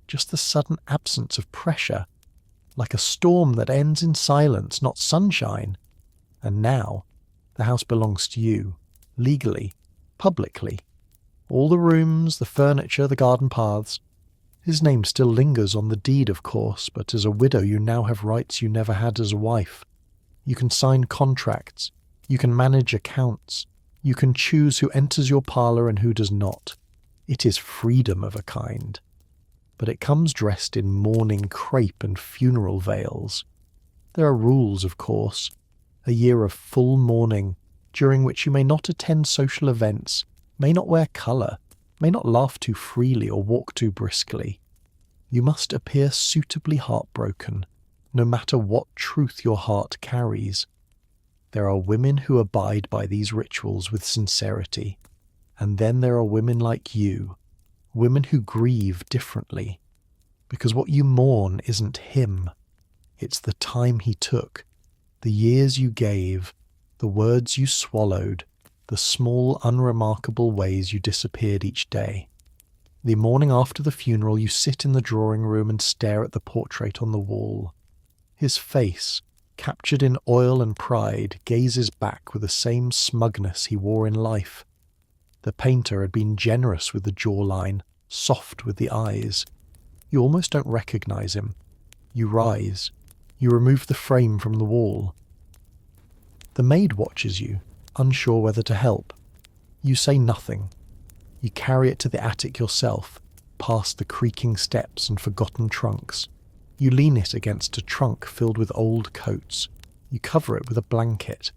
just the sudden absence of pressure, like a storm that ends in silence, not sunshine. And now, the house belongs to you, legally, publicly. All the rooms, the furniture, the garden paths. His name still lingers on the deed, of course, but as a widow you now have rights you never had as a wife. You can sign contracts, you can manage accounts, you can choose who enters your parlour and who does not. It is freedom of a kind. But it comes dressed in mourning crepe and funeral veils. There are rules, of course. A year of full mourning, during which you may not attend social events, may not wear colour, may not laugh too freely or walk too briskly. You must appear suitably heartbroken, no matter what truth your heart carries. There are women who abide by these rituals with sincerity, and then there are women like you, women who grieve differently, because what you mourn isn't him, it's the time he took, the years you gave, the words you swallowed, the small, unremarkable ways you disappeared each day. The morning after the funeral you sit in the drawing room and stare at the portrait on the wall. His face, captured in oil and pride, gazes back with the same smugness he wore in life. The painter had been generous with the jawline, soft with the eyes. You almost don't recognize him. You rise. You remove the frame from the wall. The maid watches you, unsure whether to help. You say nothing. You carry it to the attic yourself, past the creaking steps and forgotten trunks. You lean it against a trunk filled with old coats. You cover it with a blanket.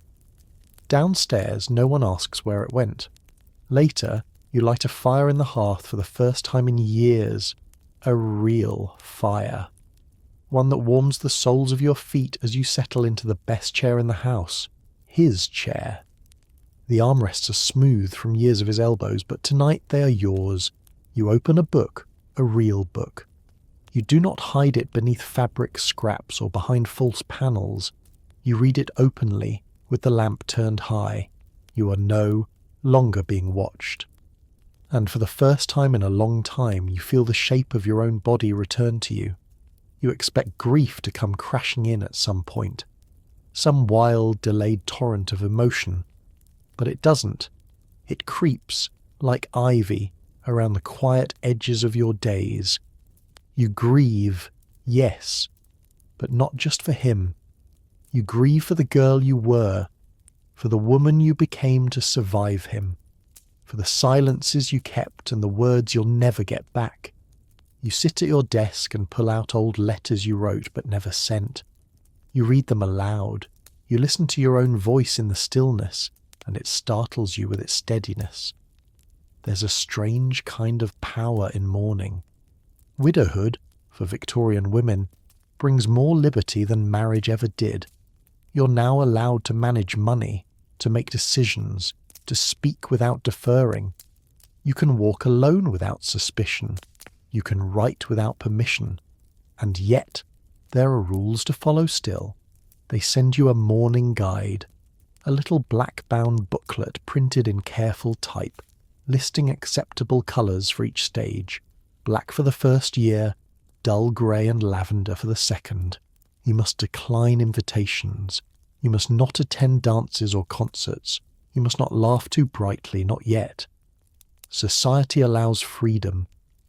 Downstairs, no one asks where it went. Later, you light a fire in the hearth for the first time in years. A real fire. One that warms the soles of your feet as you settle into the best chair in the house. His chair. The armrests are smooth from years of his elbows, but tonight they are yours. You open a book, a real book. You do not hide it beneath fabric scraps or behind false panels. You read it openly, with the lamp turned high. You are no longer being watched. And for the first time in a long time, you feel the shape of your own body return to you. You expect grief to come crashing in at some point. Some wild, delayed torrent of emotion. But it doesn't. It creeps, like ivy, around the quiet edges of your days. You grieve, yes, but not just for him. You grieve for the girl you were, for the woman you became to survive him, for the silences you kept and the words you'll never get back. You sit at your desk and pull out old letters you wrote but never sent. You read them aloud. You listen to your own voice in the stillness, and it startles you with its steadiness. There's a strange kind of power in mourning. Widowhood, for Victorian women, brings more liberty than marriage ever did. You're now allowed to manage money, to make decisions, to speak without deferring. You can walk alone without suspicion. You can write without permission. And yet, there are rules to follow still. They send you a mourning guide, a little black-bound booklet printed in careful type, listing acceptable colours for each stage. Black for the first year, dull grey and lavender for the second. You must decline invitations. You must not attend dances or concerts. You must not laugh too brightly, not yet. Society allows freedom,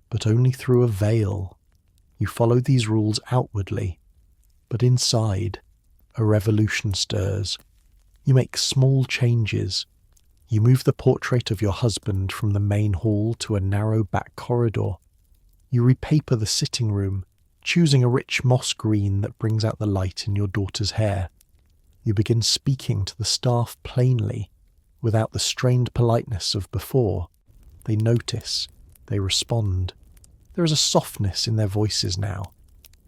but only through a veil. You follow these rules outwardly, but inside, a revolution stirs. You make small changes. You move the portrait of your husband from the main hall to a narrow back corridor. You repaper the sitting room, choosing a rich moss green that brings out the light in your daughter's hair. You begin speaking to the staff plainly, without the strained politeness of before. They notice. They respond. There is a softness in their voices now.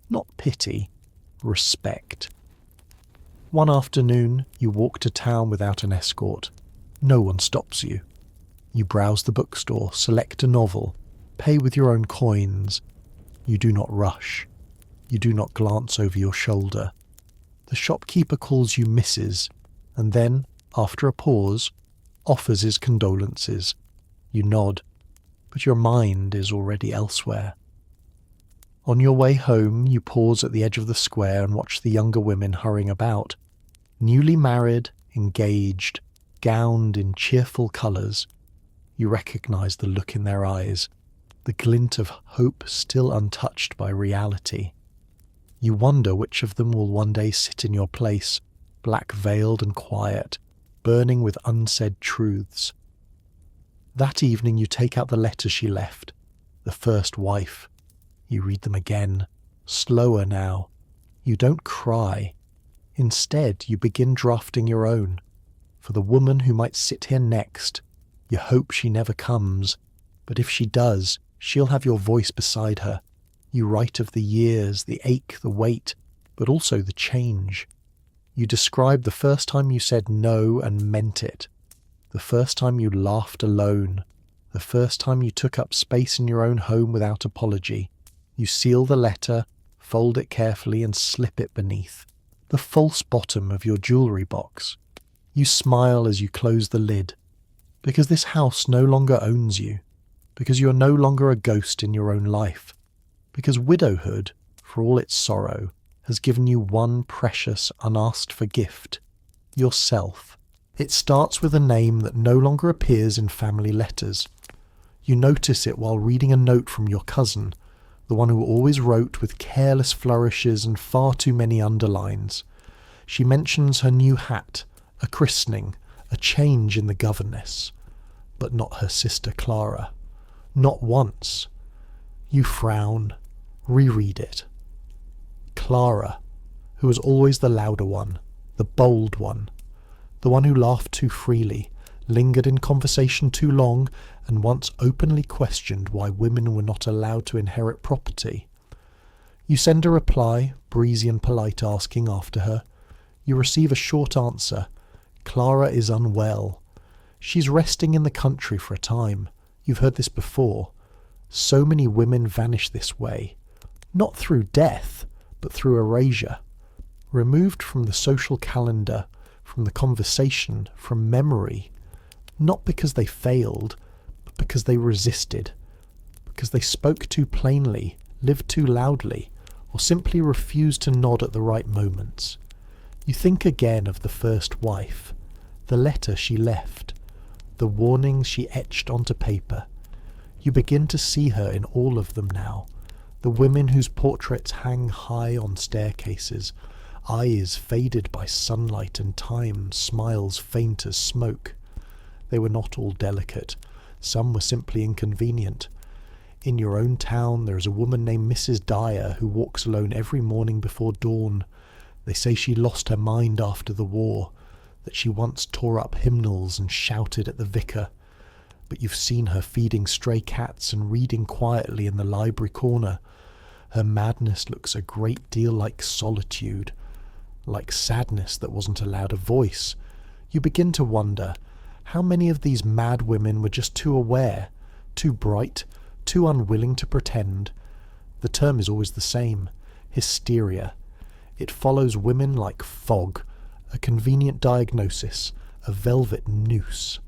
Not pity, respect. One afternoon, you walk to town without an escort. No one stops you. You browse the bookstore, select a novel, pay with your own coins. You do not rush. You do not glance over your shoulder. The shopkeeper calls you Mrs., and then, after a pause, offers his condolences. You nod, but your mind is already elsewhere. On your way home, you pause at the edge of the square and watch the younger women hurrying about. Newly married, engaged, gowned in cheerful colours. You recognise the look in their eyes, the glint of hope still untouched by reality. You wonder which of them will one day sit in your place, black-veiled and quiet, burning with unsaid truths. That evening you take out the letters she left, the first wife. You read them again, slower now. You don't cry. Instead, you begin drafting your own. For the woman who might sit here next, you hope she never comes, but if she does, she'll have your voice beside her. You write of the years, the ache, the weight, but also the change. You describe the first time you said no and meant it, the first time you laughed alone, the first time you took up space in your own home without apology. You seal the letter, fold it carefully and slip it beneath the false bottom of your jewellery box. You smile as you close the lid, because this house no longer owns you, because you are no longer a ghost in your own life, because widowhood, for all its sorrow, has given you one precious, unasked-for gift, yourself. It starts with a name that no longer appears in family letters. You notice it while reading a note from your cousin, the one who always wrote with careless flourishes and far too many underlines. She mentions her new hat, a christening, a change in the governess, but not her sister Clara. Not once. You frown, reread it. Clara, who was always the louder one, the bold one, the one who laughed too freely, lingered in conversation too long, and once openly questioned why women were not allowed to inherit property. You send a reply, breezy and polite, asking after her. You receive a short answer. Clara is unwell. She's resting in the country for a time. You've heard this before. So many women vanish this way, not through death, but through erasure. Removed from the social calendar, from the conversation, from memory, not because they failed, but because they resisted, because they spoke too plainly, lived too loudly, or simply refused to nod at the right moments. You think again of the first wife, the letter she left, the warnings she etched onto paper. You begin to see her in all of them now, the women whose portraits hang high on staircases, eyes faded by sunlight and time, smiles faint as smoke. They were not all delicate. Some were simply inconvenient. In your own town there is a woman named Mrs. Dyer who walks alone every morning before dawn. They say she lost her mind after the war, that she once tore up hymnals and shouted at the vicar. But you've seen her feeding stray cats and reading quietly in the library corner. Her madness looks a great deal like solitude, like sadness that wasn't allowed a voice. You begin to wonder how many of these mad women were just too aware, too bright, too unwilling to pretend. The term is always the same: hysteria. It follows women like fog, a convenient diagnosis, a velvet noose.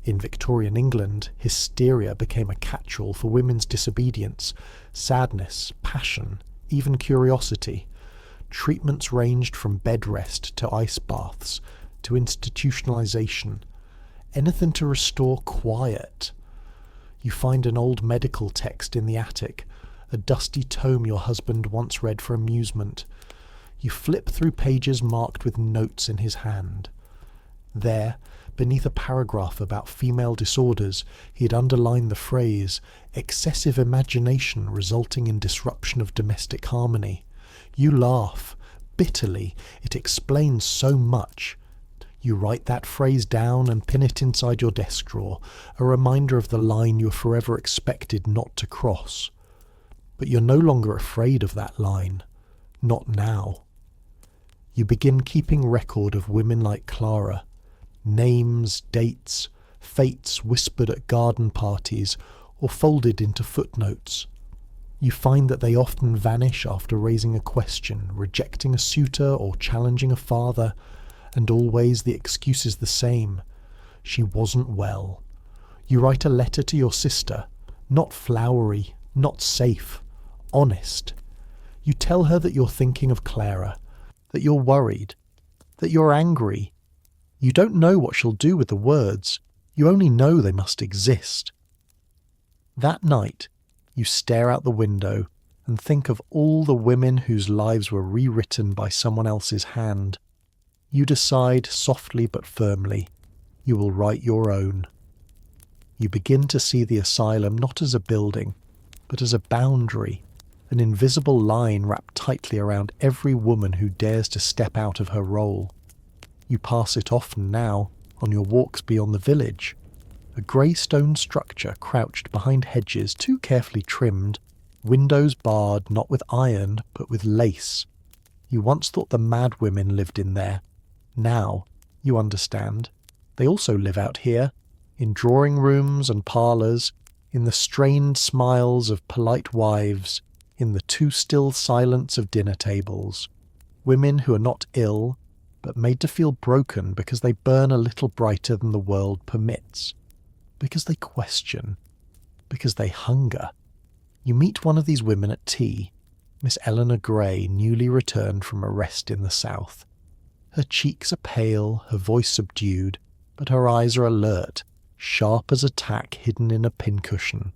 In Victorian England, hysteria became a catch-all for women's disobedience, sadness, passion, even curiosity. Treatments ranged from bed rest to ice baths to institutionalization. Anything to restore quiet. You find an old medical text in the attic, a dusty tome your husband once read for amusement. You flip through pages marked with notes in his hand. There, beneath a paragraph about female disorders, he had underlined the phrase, excessive imagination resulting in disruption of domestic harmony. You laugh. Bitterly. It explains so much. You write that phrase down and pin it inside your desk drawer, a reminder of the line you're forever expected not to cross. But you're no longer afraid of that line. Not now. You begin keeping record of women like Clara. Names, dates, fates whispered at garden parties or folded into footnotes. You find that they often vanish after raising a question, rejecting a suitor or challenging a father, and always the excuse is the same: she wasn't well. You write a letter to your sister, not flowery, not safe, honest. You tell her that you're thinking of Clara, that you're worried, that you're angry. You don't know what she'll do with the words. You only know they must exist. That night, you stare out the window and think of all the women whose lives were rewritten by someone else's hand. You decide, softly but firmly, you will write your own. You begin to see the asylum not as a building, but as a boundary, an invisible line wrapped tightly around every woman who dares to step out of her role. You pass it often now, on your walks beyond the village. A grey stone structure crouched behind hedges too carefully trimmed, windows barred not with iron but with lace. You once thought the mad women lived in there. Now, you understand, they also live out here, in drawing rooms and parlours, in the strained smiles of polite wives, in the too still silence of dinner tables. Women who are not ill, but made to feel broken because they burn a little brighter than the world permits. Because they question. Because they hunger. You meet one of these women at tea, Miss Eleanor Gray, newly returned from a rest in the south. Her cheeks are pale, her voice subdued, but her eyes are alert, sharp as a tack hidden in a pincushion.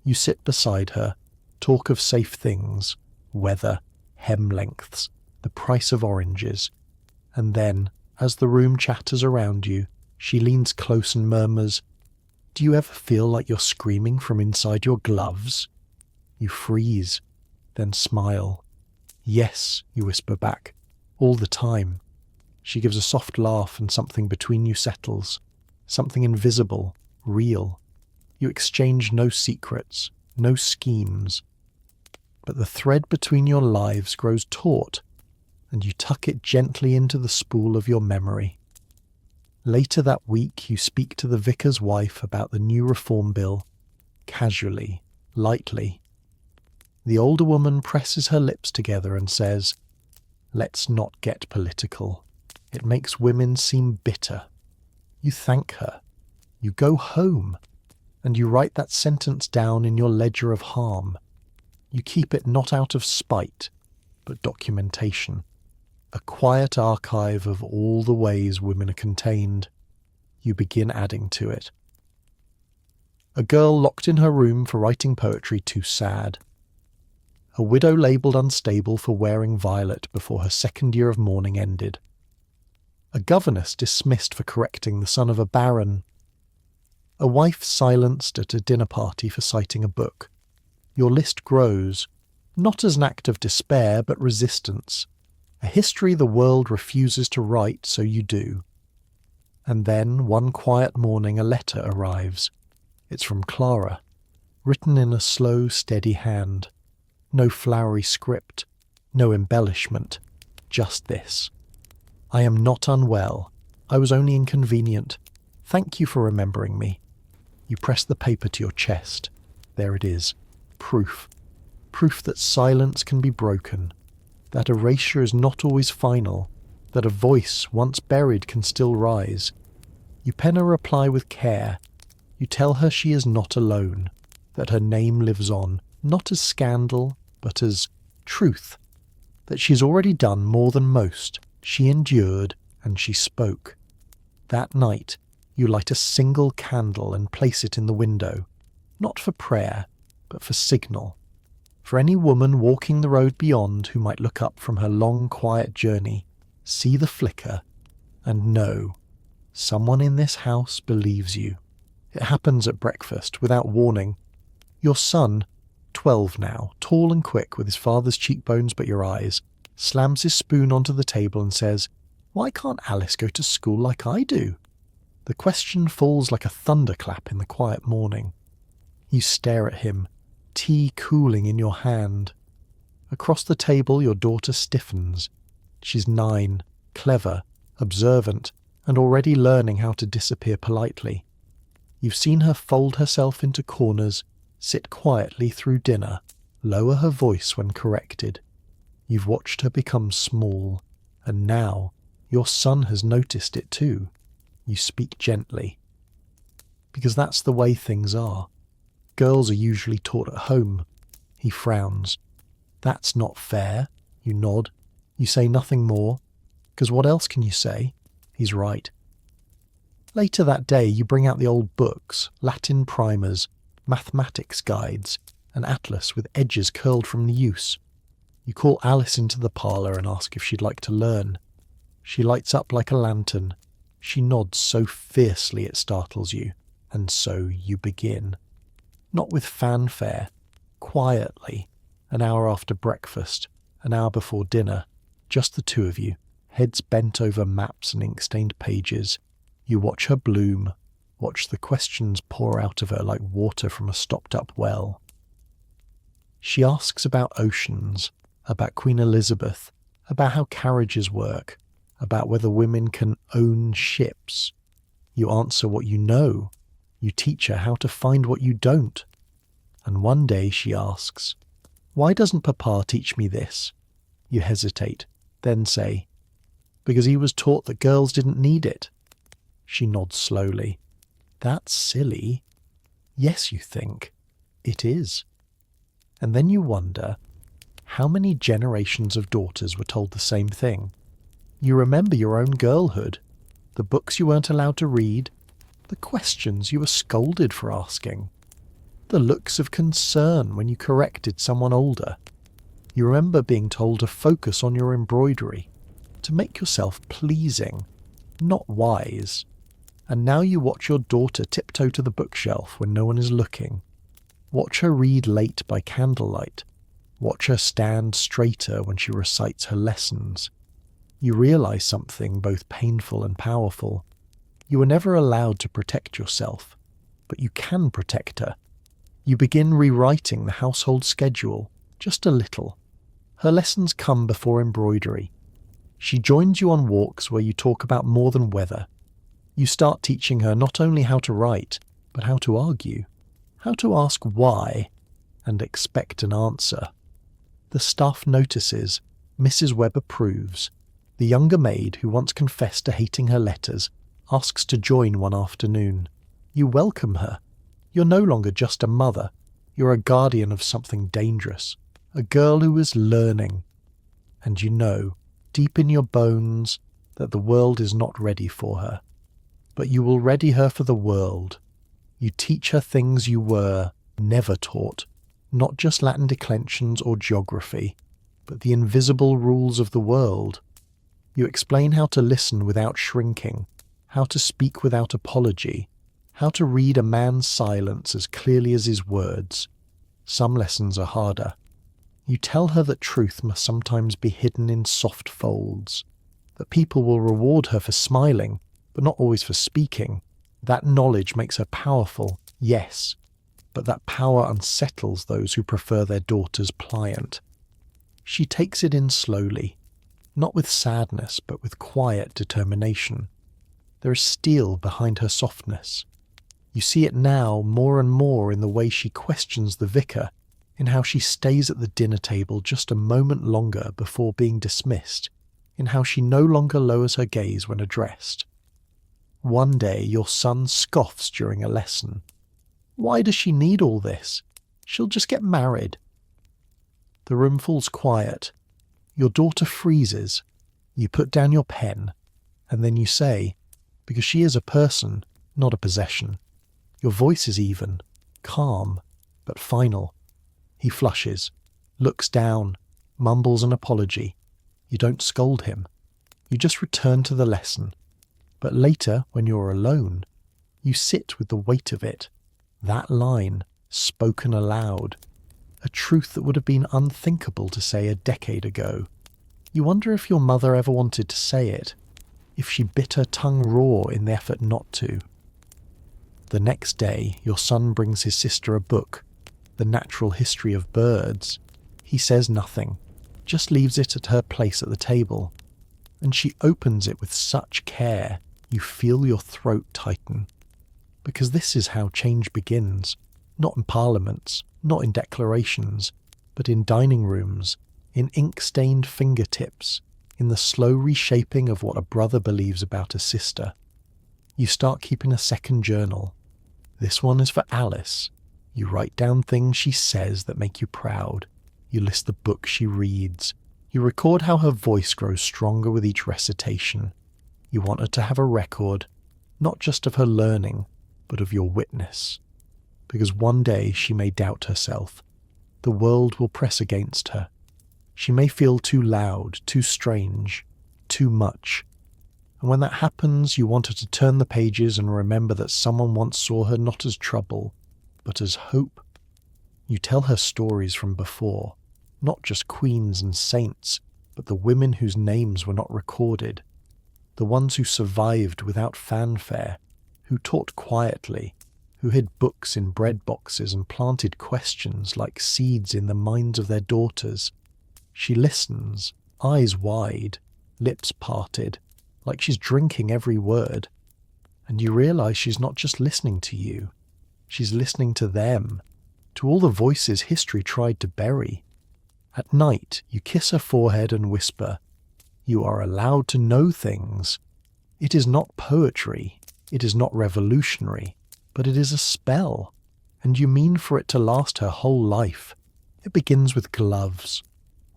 You sit beside her, talk of safe things, weather, hem lengths, the price of oranges, and then, as the room chatters around you, she leans close and murmurs, "Do you ever feel like you're screaming from inside your gloves?" You freeze, then smile. "Yes," you whisper back, "all the time." She gives a soft laugh and something between you settles, something invisible, real. You exchange no secrets, no schemes. But the thread between your lives grows taut, and you tuck it gently into the spool of your memory. Later that week you speak to the vicar's wife about the new reform bill, casually, lightly. The older woman presses her lips together and says, "Let's not get political. It makes women seem bitter." You thank her. You go home, and you write that sentence down in your ledger of harm. You keep it not out of spite, but documentation. A quiet archive of all the ways women are contained. You begin adding to it. A girl locked in her room for writing poetry too sad. a widow labelled unstable for wearing violet before her second year of mourning ended, a governess dismissed for correcting the son of a baron, a wife silenced at a dinner party for citing a book. Your list grows, not as an act of despair but resistance, a history the world refuses to write, so you do. And then, one quiet morning, a letter arrives. It's from Clara, written in a slow, steady hand. No flowery script, no embellishment, just this. I am not unwell. I was only inconvenient. Thank you for remembering me. You press the paper to your chest. There it is. Proof. Proof that silence can be broken, that erasure is not always final, that a voice once buried can still rise. You pen a reply with care. You tell her she is not alone, that her name lives on, not as scandal, but as truth, that she's already done more than most. She endured, and she spoke. That night, you light a single candle and place it in the window, not for prayer, but for signal. For any woman walking the road beyond who might look up from her long, quiet journey, see the flicker, and know, someone in this house believes you. It happens at breakfast, without warning. Your son, 12 now, tall and quick with his father's cheekbones but your eyes, slams his spoon onto the table and says, "Why can't Alice go to school like I do?" The question falls like a thunderclap in the quiet morning. You stare at him, tea cooling in your hand. Across the table your daughter stiffens. She's 9, clever, observant, and already learning how to disappear politely. You've seen her fold herself into corners, sit quietly through dinner, lower her voice when corrected. You've watched her become small, and now your son has noticed it too. You speak gently. Because that's the way things are. Girls are usually taught at home. He frowns. That's not fair. You nod. You say nothing more. 'Cause what else can you say? He's right. Later that day you bring out the old books, Latin primers, mathematics guides, an atlas with edges curled from the use. You call Alice into the parlour and ask if she'd like to learn. She lights up like a lantern. She nods so fiercely it startles you, and so you begin. Not with fanfare, quietly, an hour after breakfast, an hour before dinner, just the two of you, heads bent over maps and ink-stained pages. You watch her bloom, watch the questions pour out of her like water from a stopped-up well. She asks about oceans, about Queen Elizabeth, about how carriages work, about whether women can own ships. You answer what you know. You teach her how to find what you don't. And one day she asks, "Why doesn't Papa teach me this?" You hesitate, then say, "Because he was taught that girls didn't need it." She nods slowly. "That's silly." "Yes," you think. "It is." And then you wonder, how many generations of daughters were told the same thing? You remember your own girlhood, the books you weren't allowed to read, the questions you were scolded for asking, the looks of concern when you corrected someone older. You remember being told to focus on your embroidery, to make yourself pleasing, not wise. And now you watch your daughter tiptoe to the bookshelf when no one is looking. Watch her read late by candlelight. Watch her stand straighter when she recites her lessons. You realize something both painful and powerful. You were never allowed to protect yourself, but you can protect her. You begin rewriting the household schedule, just a little. Her lessons come before embroidery. She joins you on walks where you talk about more than weather. You start teaching her not only how to write, but how to argue, how to ask why, and expect an answer. The staff notices, Mrs. Webb approves. The younger maid, who once confessed to hating her letters, asks to join one afternoon. You welcome her. You're no longer just a mother. You're a guardian of something dangerous, a girl who is learning. And you know, deep in your bones, that the world is not ready for her. But you will ready her for the world. You teach her things you were never taught, not just Latin declensions or geography, but the invisible rules of the world. You explain how to listen without shrinking, how to speak without apology, how to read a man's silence as clearly as his words. Some lessons are harder. You tell her that truth must sometimes be hidden in soft folds, that people will reward her for smiling, but not always for speaking. That knowledge makes her powerful, yes, but that power unsettles those who prefer their daughters pliant. She takes it in slowly, not with sadness, but with quiet determination. There is steel behind her softness. You see it now more and more in the way she questions the vicar, in how she stays at the dinner table just a moment longer before being dismissed, in how she no longer lowers her gaze when addressed. One day your son scoffs during a lesson. Why does she need all this? She'll just get married. The room falls quiet. Your daughter freezes. You put down your pen, and then you say, because she is a person, not a possession. Your voice is even, calm, but final. He flushes, looks down, mumbles an apology. You don't scold him. You just return to the lesson. But later, when you're alone, you sit with the weight of it. That line, spoken aloud. A truth that would have been unthinkable to say a decade ago. You wonder if your mother ever wanted to say it, if she bit her tongue raw in the effort not to. The next day, your son brings his sister a book, The Natural History of Birds. He says nothing, just leaves it at her place at the table. And she opens it with such care, you feel your throat tighten. Because this is how change begins, not in parliaments, not in declarations, but in dining rooms, in ink-stained fingertips, in the slow reshaping of what a brother believes about a sister. You start keeping a second journal. This one is for Alice. You write down things she says that make you proud. You list the books she reads. You record how her voice grows stronger with each recitation. You want her to have a record, not just of her learning, but of your witness. Because one day she may doubt herself. The world will press against her. She may feel too loud, too strange, too much. And when that happens, you want her to turn the pages and remember that someone once saw her not as trouble, but as hope. You tell her stories from before, not just queens and saints, but the women whose names were not recorded, the ones who survived without fanfare, who taught quietly, who hid books in bread boxes and planted questions like seeds in the minds of their daughters. She listens, eyes wide, lips parted, like she's drinking every word. And you realize she's not just listening to you. She's listening to them, to all the voices history tried to bury. At night, you kiss her forehead and whisper, "You are allowed to know things." It is not poetry, it is not revolutionary, but it is a spell, and you mean for it to last her whole life. It begins with gloves,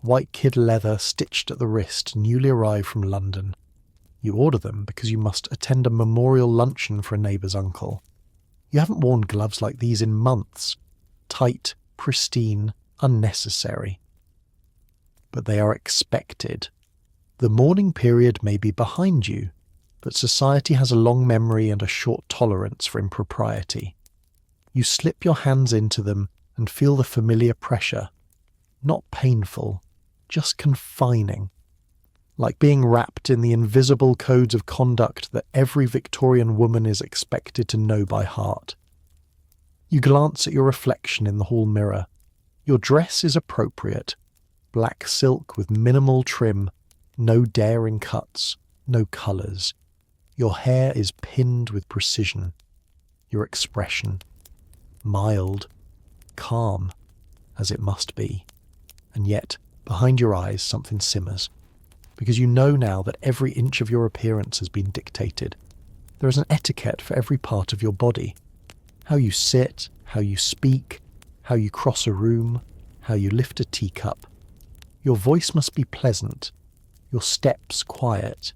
white kid leather stitched at the wrist, newly arrived from London. You order them because you must attend a memorial luncheon for a neighbour's uncle. You haven't worn gloves like these in months. Tight, pristine, unnecessary. But they are expected. The mourning period may be behind you, but society has a long memory and a short tolerance for impropriety. You slip your hands into them and feel the familiar pressure. Not painful, just confining. Like being wrapped in the invisible codes of conduct that every Victorian woman is expected to know by heart. You glance at your reflection in the hall mirror. Your dress is appropriate. Black silk with minimal trim, no daring cuts, no colours. Your hair is pinned with precision. Your expression, mild, calm, as it must be. And yet, behind your eyes, something simmers. Because you know now that every inch of your appearance has been dictated. There is an etiquette for every part of your body. How you sit, how you speak, how you cross a room, how you lift a teacup. Your voice must be pleasant, your steps quiet,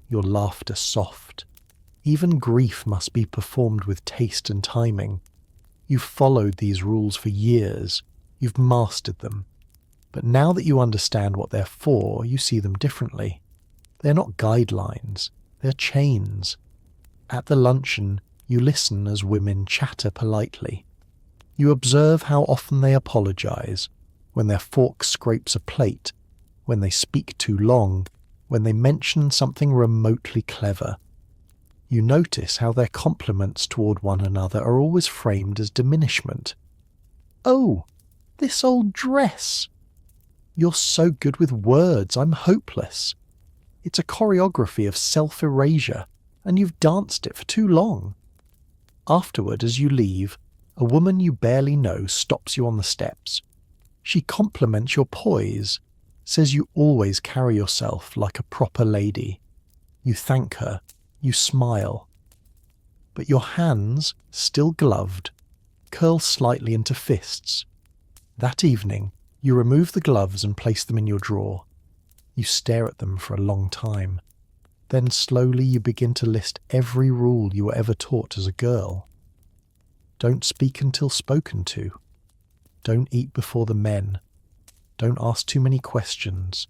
your laughter soft. Even grief must be performed with taste and timing. You've followed these rules for years. You've mastered them. But now that you understand what they're for, you see them differently. They're not guidelines, they're chains. At the luncheon, you listen as women chatter politely. You observe how often they apologize, when their fork scrapes a plate, when they speak too long, when they mention something remotely clever. You notice how their compliments toward one another are always framed as diminishment. "Oh, this old dress! You're so good with words, I'm hopeless. It's a choreography of self-erasure, and you've danced it for too long." Afterward, as you leave, a woman you barely know stops you on the steps. She compliments your poise, says you always carry yourself like a proper lady. You thank her, you smile. But your hands, still gloved, curl slightly into fists. That evening, you remove the gloves and place them in your drawer. You stare at them for a long time. Then slowly you begin to list every rule you were ever taught as a girl. Don't speak until spoken to. Don't eat before the men. Don't ask too many questions.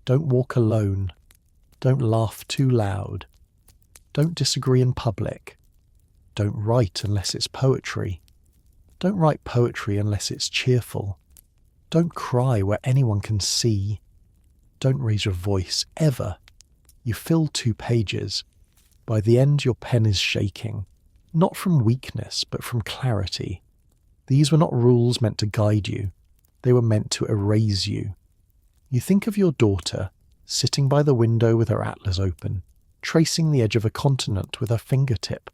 Don't walk alone. Don't laugh too loud. Don't disagree in public. Don't write unless it's poetry. Don't write poetry unless it's cheerful. Don't cry where anyone can see. Don't raise your voice, ever. You fill 2 pages. By the end, your pen is shaking. Not from weakness, but from clarity. These were not rules meant to guide you. They were meant to erase you. You think of your daughter, sitting by the window with her atlas open, tracing the edge of a continent with her fingertip.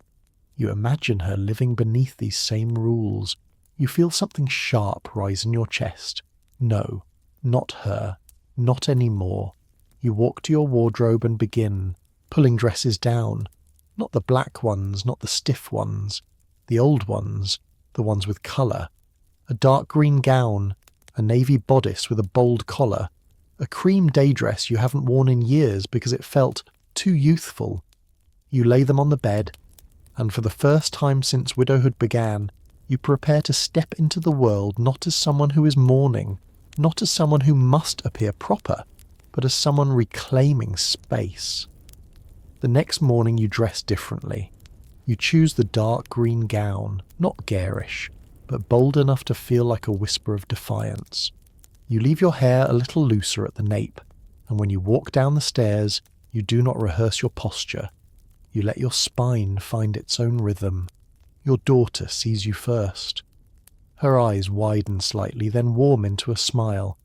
You imagine her living beneath these same rules. You feel something sharp rise in your chest. No, not her. Not anymore. You walk to your wardrobe and begin, pulling dresses down. Not the black ones, not the stiff ones. The old ones, the ones with colour. A dark green gown, a navy bodice with a bold collar, a cream day dress you haven't worn in years because it felt too youthful. You lay them on the bed, and for the first time since widowhood began, you prepare to step into the world not as someone who is mourning, not as someone who must appear proper, but as someone reclaiming space. The next morning you dress differently. You choose the dark green gown, not garish, but bold enough to feel like a whisper of defiance. You leave your hair a little looser at the nape, and when you walk down the stairs, you do not rehearse your posture. You let your spine find its own rhythm. Your daughter sees you first. Her eyes widen slightly, then warm into a smile.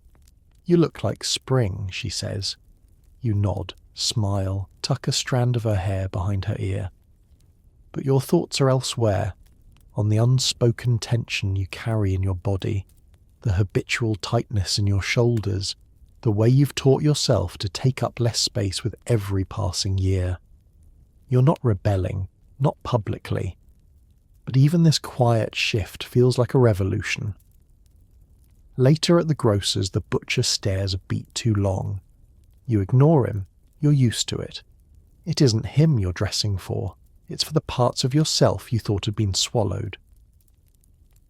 "You look like spring," she says. You nod, smile, tuck a strand of her hair behind her ear. But your thoughts are elsewhere, on the unspoken tension you carry in your body, the habitual tightness in your shoulders, the way you've taught yourself to take up less space with every passing year. You're not rebelling, not publicly. But even this quiet shift feels like a revolution. Later at the grocer's, the butcher stares a beat too long. You ignore him. You're used to it. It isn't him you're dressing for. It's for the parts of yourself you thought had been swallowed.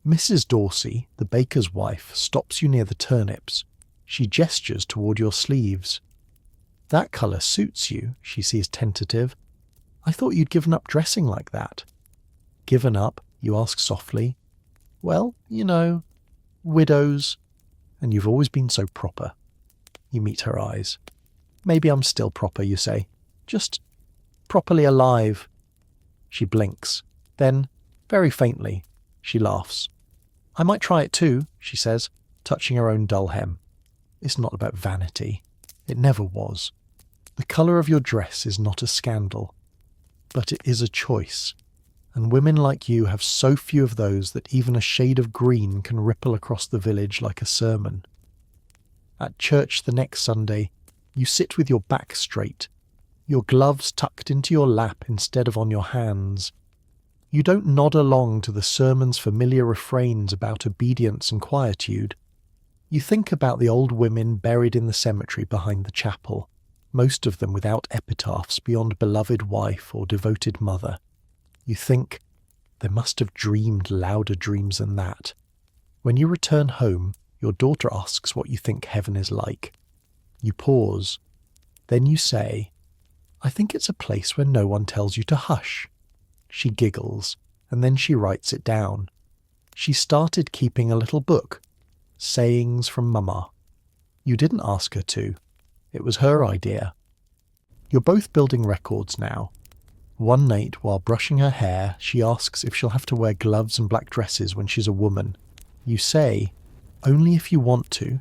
Mrs. Dorsey, the baker's wife, stops you near the turnips. She gestures toward your sleeves. "That colour suits you," she says, tentative. "I thought you'd given up dressing like that." "Given up?" you ask softly. "Well, you know, widows, and you've always been so proper." You meet her eyes. "Maybe I'm still proper," you say. "Just properly alive." She blinks. Then, very faintly, she laughs. "I might try it too," she says, touching her own dull hem. "It's not about vanity. It never was. The colour of your dress is not a scandal. But it is a choice. And women like you have so few of those that even a shade of green can ripple across the village like a sermon. At church the next Sunday, you sit with your back straight, your gloves tucked into your lap instead of on your hands. You don't nod along to the sermon's familiar refrains about obedience and quietude. You think about the old women buried in the cemetery behind the chapel, most of them without epitaphs beyond beloved wife or devoted mother. You think, they must have dreamed louder dreams than that. When you return home, your daughter asks what you think heaven is like. You pause. Then you say, "I think it's a place where no one tells you to hush." She giggles, and then she writes it down. She started keeping a little book, Sayings from Mama. You didn't ask her to. It was her idea. You're both building records now. One night, while brushing her hair, she asks if she'll have to wear gloves and black dresses when she's a woman. You say, "Only if you want to."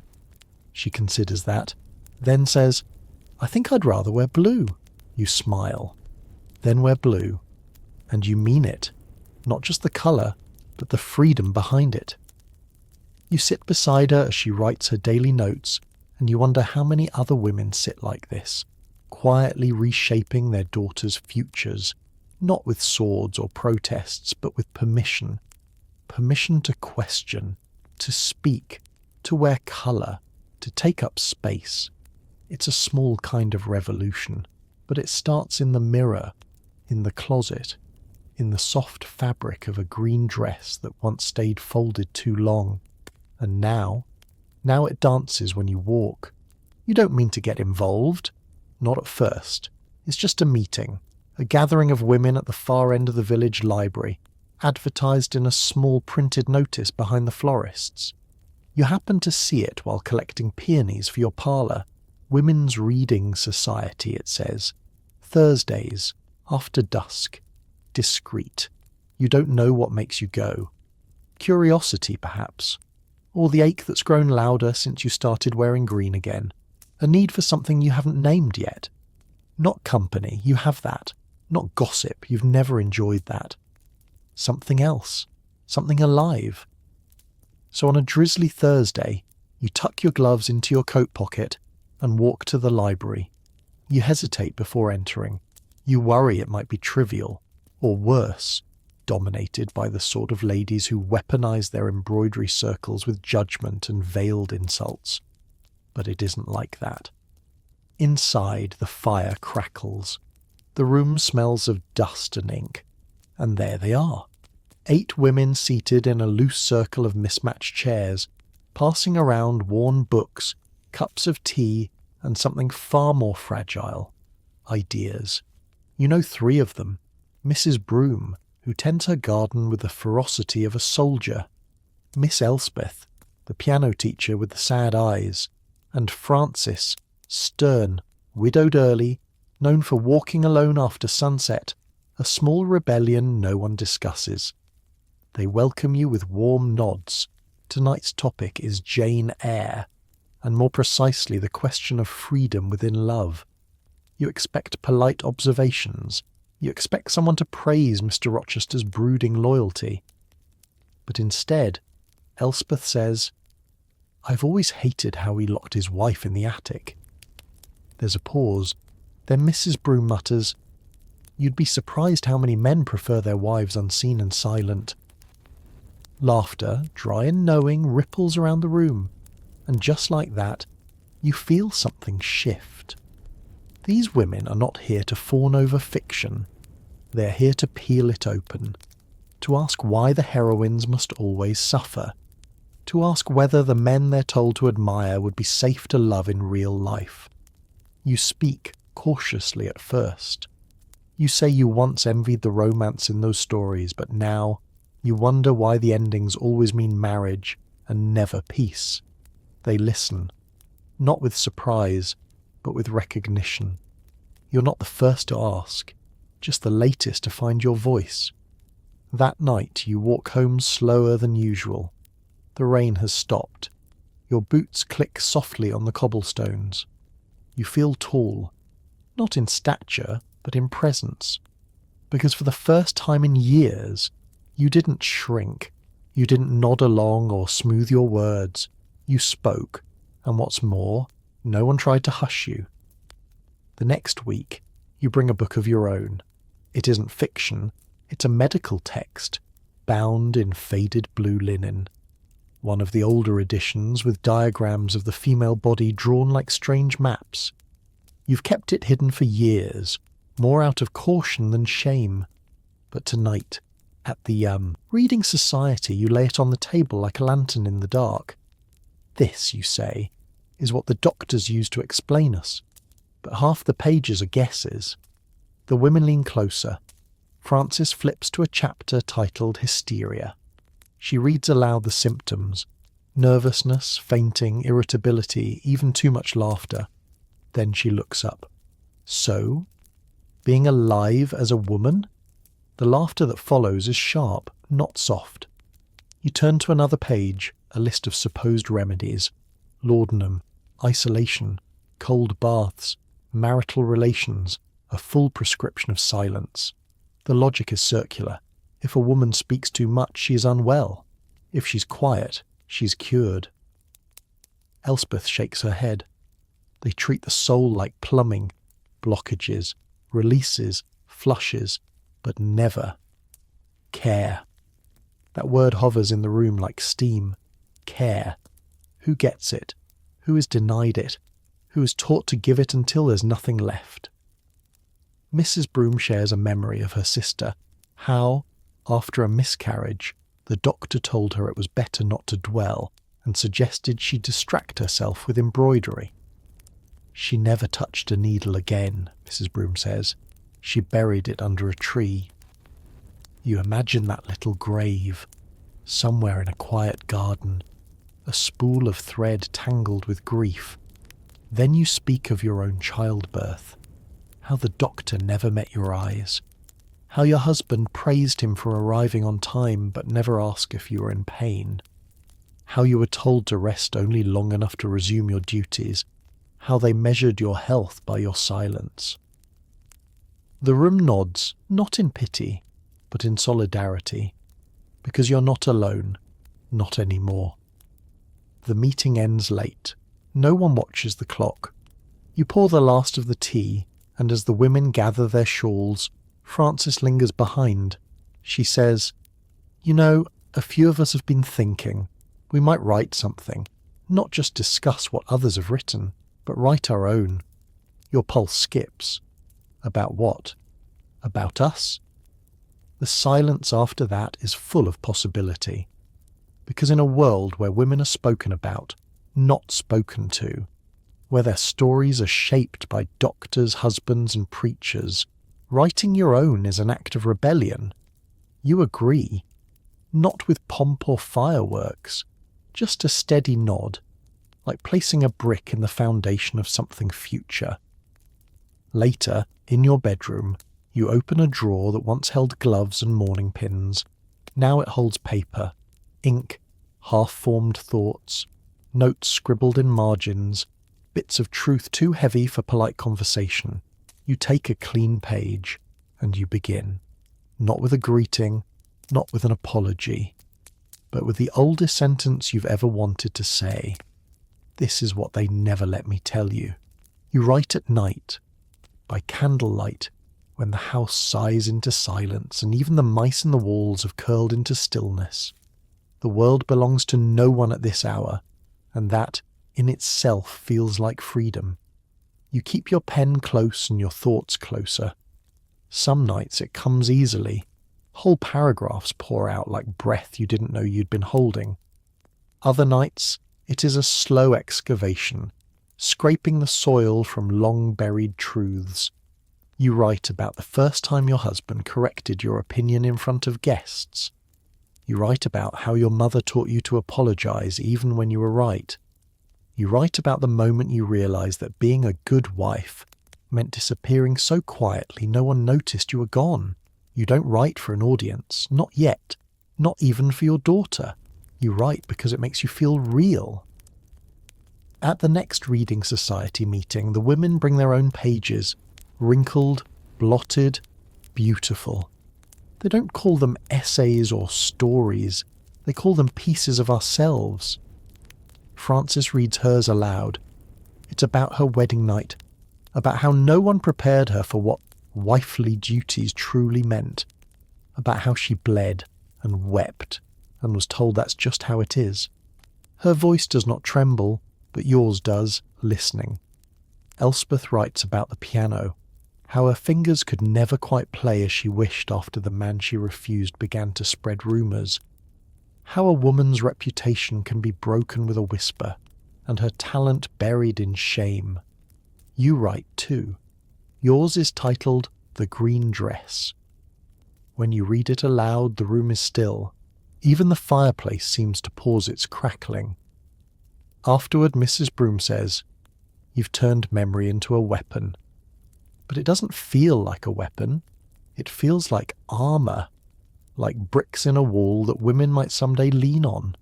She considers that, then says, "I think I'd rather wear blue." You smile. Then wear blue. And you mean it. Not just the colour, but the freedom behind it. You sit beside her as she writes her daily notes, and you wonder how many other women sit like this, quietly reshaping their daughters' futures, not with swords or protests, but with permission. Permission to question, to speak, to wear colour, to take up space. It's a small kind of revolution, but it starts in the mirror, in the closet, in the soft fabric of a green dress that once stayed folded too long. And now it dances when you walk. You don't mean to get involved. Not at first. It's just a meeting, a gathering of women at the far end of the village library, advertised in a small printed notice behind the florists. You happen to see it while collecting peonies for your parlour. Women's Reading Society, it says. Thursdays, after dusk. Discreet. You don't know what makes you go. Curiosity, perhaps. Or the ache that's grown louder since you started wearing green again. A need for something you haven't named yet. Not company, you have that. Not gossip, you've never enjoyed that. Something else. Something alive. So on a drizzly Thursday, you tuck your gloves into your coat pocket and walk to the library. You hesitate before entering. You worry it might be trivial, or worse, dominated by the sort of ladies who weaponize their embroidery circles with judgment and veiled insults. But it isn't like that. Inside, the fire crackles. The room smells of dust and ink. And there they are. 8 women seated in a loose circle of mismatched chairs, passing around worn books, cups of tea, and something far more fragile. Ideas. You know 3 of them. Mrs. Broom, who tends her garden with the ferocity of a soldier. Miss Elspeth, the piano teacher with the sad eyes. And Frances, stern, widowed early, known for walking alone after sunset, a small rebellion no one discusses. They welcome you with warm nods. Tonight's topic is Jane Eyre, and more precisely the question of freedom within love. You expect polite observations. You expect someone to praise Mr. Rochester's brooding loyalty. But instead, Elspeth says, "I've always hated how he locked his wife in the attic." There's a pause. Then Mrs. Broom mutters, "You'd be surprised how many men prefer their wives unseen and silent." Laughter, dry and knowing, ripples around the room. And just like that, you feel something shift. These women are not here to fawn over fiction. They're here to peel it open. To ask why the heroines must always suffer. To ask whether the men they're told to admire would be safe to love in real life. You speak cautiously at first. You say you once envied the romance in those stories, but now you wonder why the endings always mean marriage and never peace. They listen, not with surprise, but with recognition. You're not the first to ask, just the latest to find your voice. That night you walk home slower than usual. The rain has stopped. Your boots click softly on the cobblestones. You feel tall, not in stature, but in presence. Because for the first time in years, you didn't shrink. You didn't nod along or smooth your words. You spoke, and what's more, no one tried to hush you. The next week, you bring a book of your own. It isn't fiction, it's a medical text, bound in faded blue linen. One of the older editions with diagrams of the female body drawn like strange maps. You've kept it hidden for years, more out of caution than shame. But tonight, At the reading society, you lay it on the table like a lantern in the dark. This, you say, is what the doctors use to explain us, but half the pages are guesses. The women lean closer. Frances flips to a chapter titled Hysteria. She reads aloud the symptoms: nervousness, fainting, irritability, even too much laughter. Then she looks up. So, being alive as a woman? The laughter that follows is sharp, not soft. You turn to another page, a list of supposed remedies: laudanum, isolation, cold baths, marital relations, a full prescription of silence. The logic is circular. If a woman speaks too much, she is unwell. If she's quiet, she's cured. Elspeth shakes her head. They treat the soul like plumbing: blockages, releases, flushes, but never care. That word hovers in the room like steam. Care. Who gets it? Who is denied it? Who is taught to give it until there's nothing left? Mrs. Broom shares a memory of her sister, how, after a miscarriage, the doctor told her it was better not to dwell and suggested she distract herself with embroidery. She never touched a needle again, Mrs. Broom says. She buried it under a tree. You imagine that little grave, somewhere in a quiet garden, a spool of thread tangled with grief. Then you speak of your own childbirth, how the doctor never met your eyes, how your husband praised him for arriving on time but never asked if you were in pain, how you were told to rest only long enough to resume your duties, how they measured your health by your silence. The room nods, not in pity, but in solidarity, because you're not alone, not anymore. The meeting ends late. No one watches the clock. You pour the last of the tea, and as the women gather their shawls, Frances lingers behind. She says, "You know, a few of us have been thinking. We might write something, not just discuss what others have written, but write our own." Your pulse skips. About what? About us? The silence after that is full of possibility. Because in a world where women are spoken about, not spoken to, where their stories are shaped by doctors, husbands, and preachers, writing your own is an act of rebellion. You agree. Not with pomp or fireworks, just a steady nod, like placing a brick in the foundation of something future. Later, in your bedroom, you open a drawer that once held gloves and mourning pins. Now it holds paper, ink, half-formed thoughts, notes scribbled in margins, bits of truth too heavy for polite conversation. You take a clean page, and you begin. Not with a greeting, not with an apology, but with the oldest sentence you've ever wanted to say. This is what they never let me tell you. You write at night, by candlelight, when the house sighs into silence and even the mice in the walls have curled into stillness. The world belongs to no one at this hour, and that, in itself, feels like freedom. You keep your pen close and your thoughts closer. Some nights it comes easily. Whole paragraphs pour out like breath you didn't know you'd been holding. Other nights it is a slow excavation, scraping the soil from long-buried truths. You write about the first time your husband corrected your opinion in front of guests. You write about how your mother taught you to apologize even when you were right. You write about the moment you realized that being a good wife meant disappearing so quietly no one noticed you were gone. You don't write for an audience, not yet, not even for your daughter. You write because it makes you feel real. At the next reading society meeting, the women bring their own pages, wrinkled, blotted, beautiful. They don't call them essays or stories. They call them pieces of ourselves. Frances reads hers aloud. It's about her wedding night, about how no one prepared her for what wifely duties truly meant, about how she bled and wept and was told that's just how it is. Her voice does not tremble, but yours does, listening. Elspeth writes about the piano, How her fingers could never quite play as she wished after the man she refused began to spread rumours. How a woman's reputation can be broken with a whisper, and her talent buried in shame. You write too. Yours is titled The Green Dress. When you read it aloud, the room is still. Even the fireplace seems to pause its crackling. Afterward, Mrs. Broom says, "You've turned memory into a weapon." But it doesn't feel like a weapon. It feels like armour, like bricks in a wall that women might someday lean on.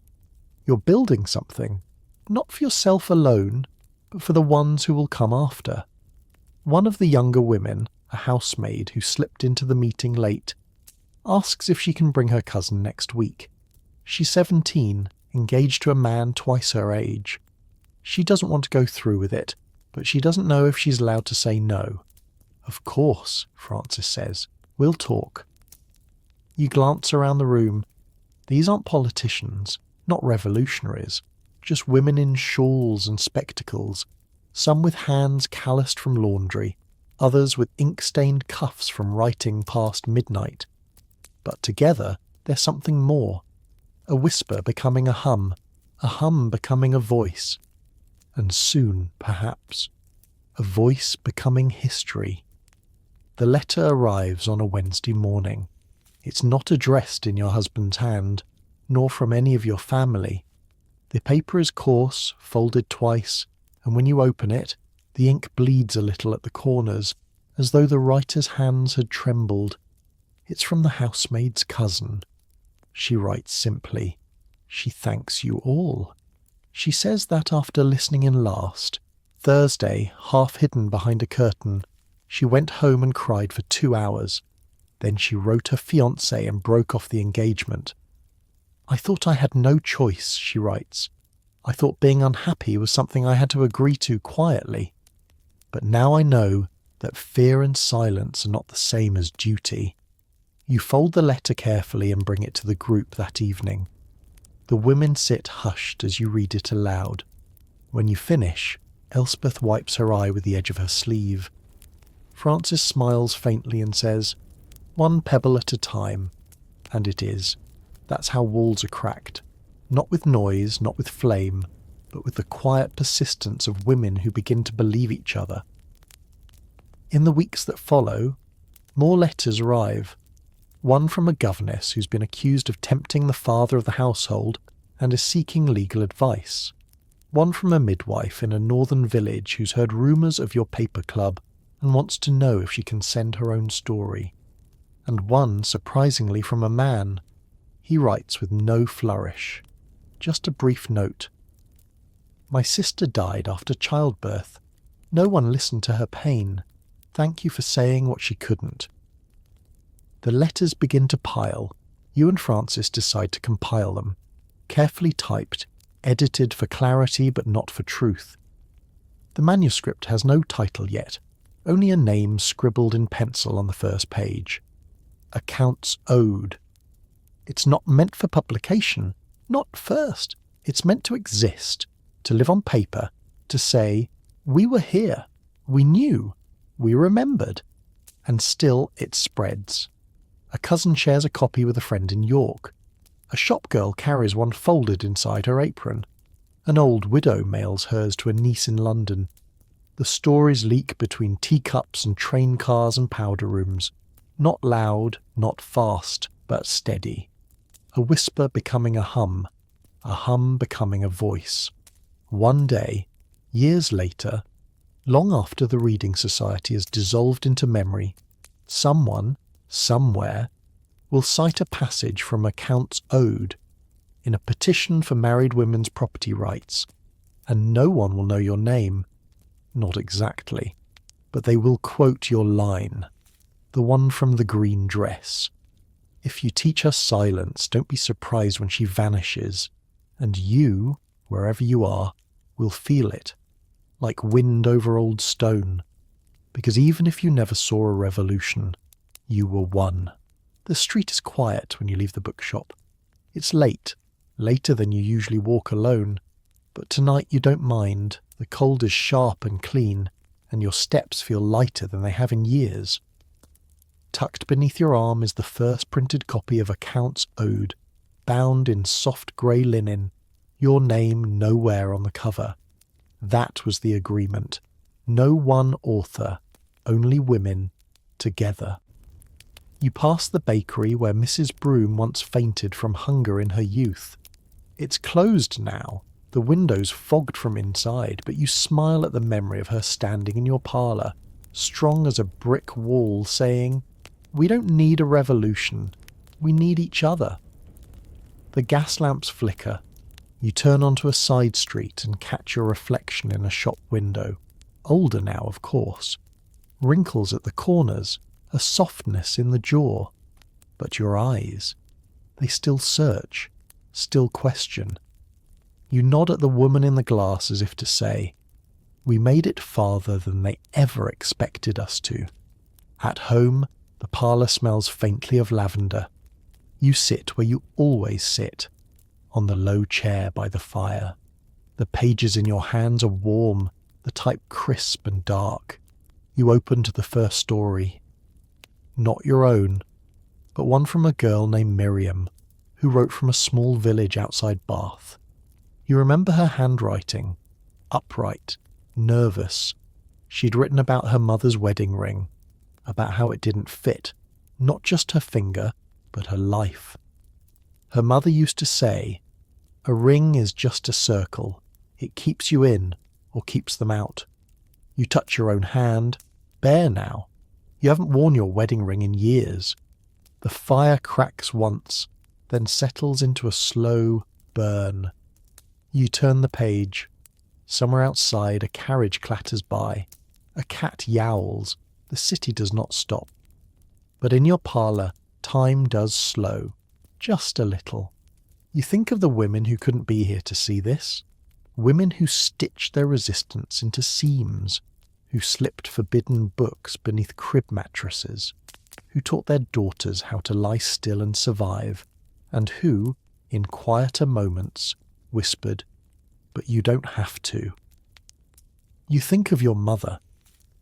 You're building something, not for yourself alone, but for the ones who will come after. One of the younger women, a housemaid who slipped into the meeting late, asks if she can bring her cousin next week. She's 17, engaged to a man twice her age. She doesn't want to go through with it, but she doesn't know if she's allowed to say no. "Of course," Frances says. "We'll talk." You glance around the room. These aren't politicians, not revolutionaries, just women in shawls and spectacles, some with hands calloused from laundry, others with ink-stained cuffs from writing past midnight. But together, they're something more. A whisper becoming a hum becoming a voice. And soon, perhaps, a voice becoming history. The letter arrives on a Wednesday morning. It's not addressed in your husband's hand, nor from any of your family. The paper is coarse, folded twice, and when you open it, the ink bleeds a little at the corners, as though the writer's hands had trembled. It's from the housemaid's cousin. She writes simply, "She thanks you all." She says that after listening in last, Thursday, half hidden behind a curtain, she went home and cried for 2 hours. Then she wrote her fiancé and broke off the engagement. "I thought I had no choice," she writes. "I thought being unhappy was something I had to agree to quietly. But now I know that fear and silence are not the same as duty." You fold the letter carefully and bring it to the group that evening. The women sit hushed as you read it aloud. When you finish, Elspeth wipes her eye with the edge of her sleeve. Frances smiles faintly and says, "One pebble at a time." And it is. That's how walls are cracked. Not with noise, not with flame, but with the quiet persistence of women who begin to believe each other. In the weeks that follow, more letters arrive. One from a governess who's been accused of tempting the father of the household and is seeking legal advice. One from a midwife in a northern village who's heard rumours of your paper club and wants to know if she can send her own story. And one, surprisingly, from a man. He writes with no flourish. Just a brief note. "My sister died after childbirth. No one listened to her pain. Thank you for saying what she couldn't." The letters begin to pile. You and Frances decide to compile them. Carefully typed, edited for clarity but not for truth. The manuscript has no title yet, only a name scribbled in pencil on the first page. Accounts Ode. It's not meant for publication, not first. It's meant to exist, to live on paper, to say, "We were here, we knew, we remembered." And still it spreads. A cousin shares a copy with a friend in York. A shopgirl carries one folded inside her apron. An old widow mails hers to a niece in London. The stories leak between teacups and train cars and powder rooms. Not loud, not fast, but steady. A whisper becoming a hum becoming a voice. One day, years later, long after the Reading Society has dissolved into memory, someone, somewhere, will cite a passage from Accounts Ode in a petition for married women's property rights, and no one will know your name. Not exactly, but they will quote your line, the one from The Green Dress. If you teach her silence, don't be surprised when she vanishes, and you, wherever you are, will feel it, like wind over old stone, because even if you never saw a revolution, you were one. The street is quiet when you leave the bookshop. It's late, later than you usually walk alone, but tonight you don't mind. The cold is sharp and clean, and your steps feel lighter than they have in years. Tucked beneath your arm is the first printed copy of a Count's Ode, bound in soft grey linen, your name nowhere on the cover. That was the agreement. No one author, only women, together. You pass the bakery where Mrs. Broom once fainted from hunger in her youth. It's closed now, the windows fogged from inside, but you smile at the memory of her standing in your parlour, strong as a brick wall, saying, "We don't need a revolution, we need each other." The gas lamps flicker. You turn onto a side street and catch your reflection in a shop window. Older now, of course. Wrinkles at the corners, a softness in the jaw. But your eyes, they still search, still question. You nod at the woman in the glass as if to say, "We made it farther than they ever expected us to." At home, the parlour smells faintly of lavender. You sit where you always sit, on the low chair by the fire. The pages in your hands are warm, the type crisp and dark. You open to the first story. Not your own, but one from a girl named Miriam, who wrote from a small village outside Bath. You remember her handwriting, upright, nervous. She'd written about her mother's wedding ring, about how it didn't fit, not just her finger, but her life. Her mother used to say, "A ring is just a circle. It keeps you in or keeps them out." You touch your own hand, bare now. You haven't worn your wedding ring in years. The fire cracks once, then settles into a slow burn. You turn the page. Somewhere outside, a carriage clatters by. A cat yowls. The city does not stop. But in your parlour, time does slow. Just a little. You think of the women who couldn't be here to see this. Women who stitched their resistance into seams, who slipped forbidden books beneath crib mattresses, who taught their daughters how to lie still and survive, and who, in quieter moments, whispered, "But you don't have to." You think of your mother,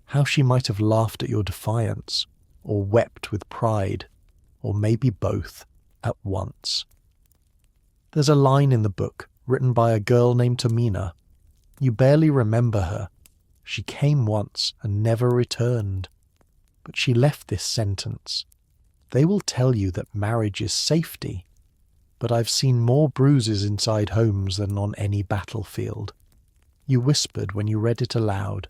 how she might have laughed at your defiance, or wept with pride, or maybe both, at once. There's a line in the book written by a girl named Tamina. You barely remember her. She came once and never returned. But she left this sentence. "They will tell you that marriage is safety, but I've seen more bruises inside homes than on any battlefield." You whispered when you read it aloud.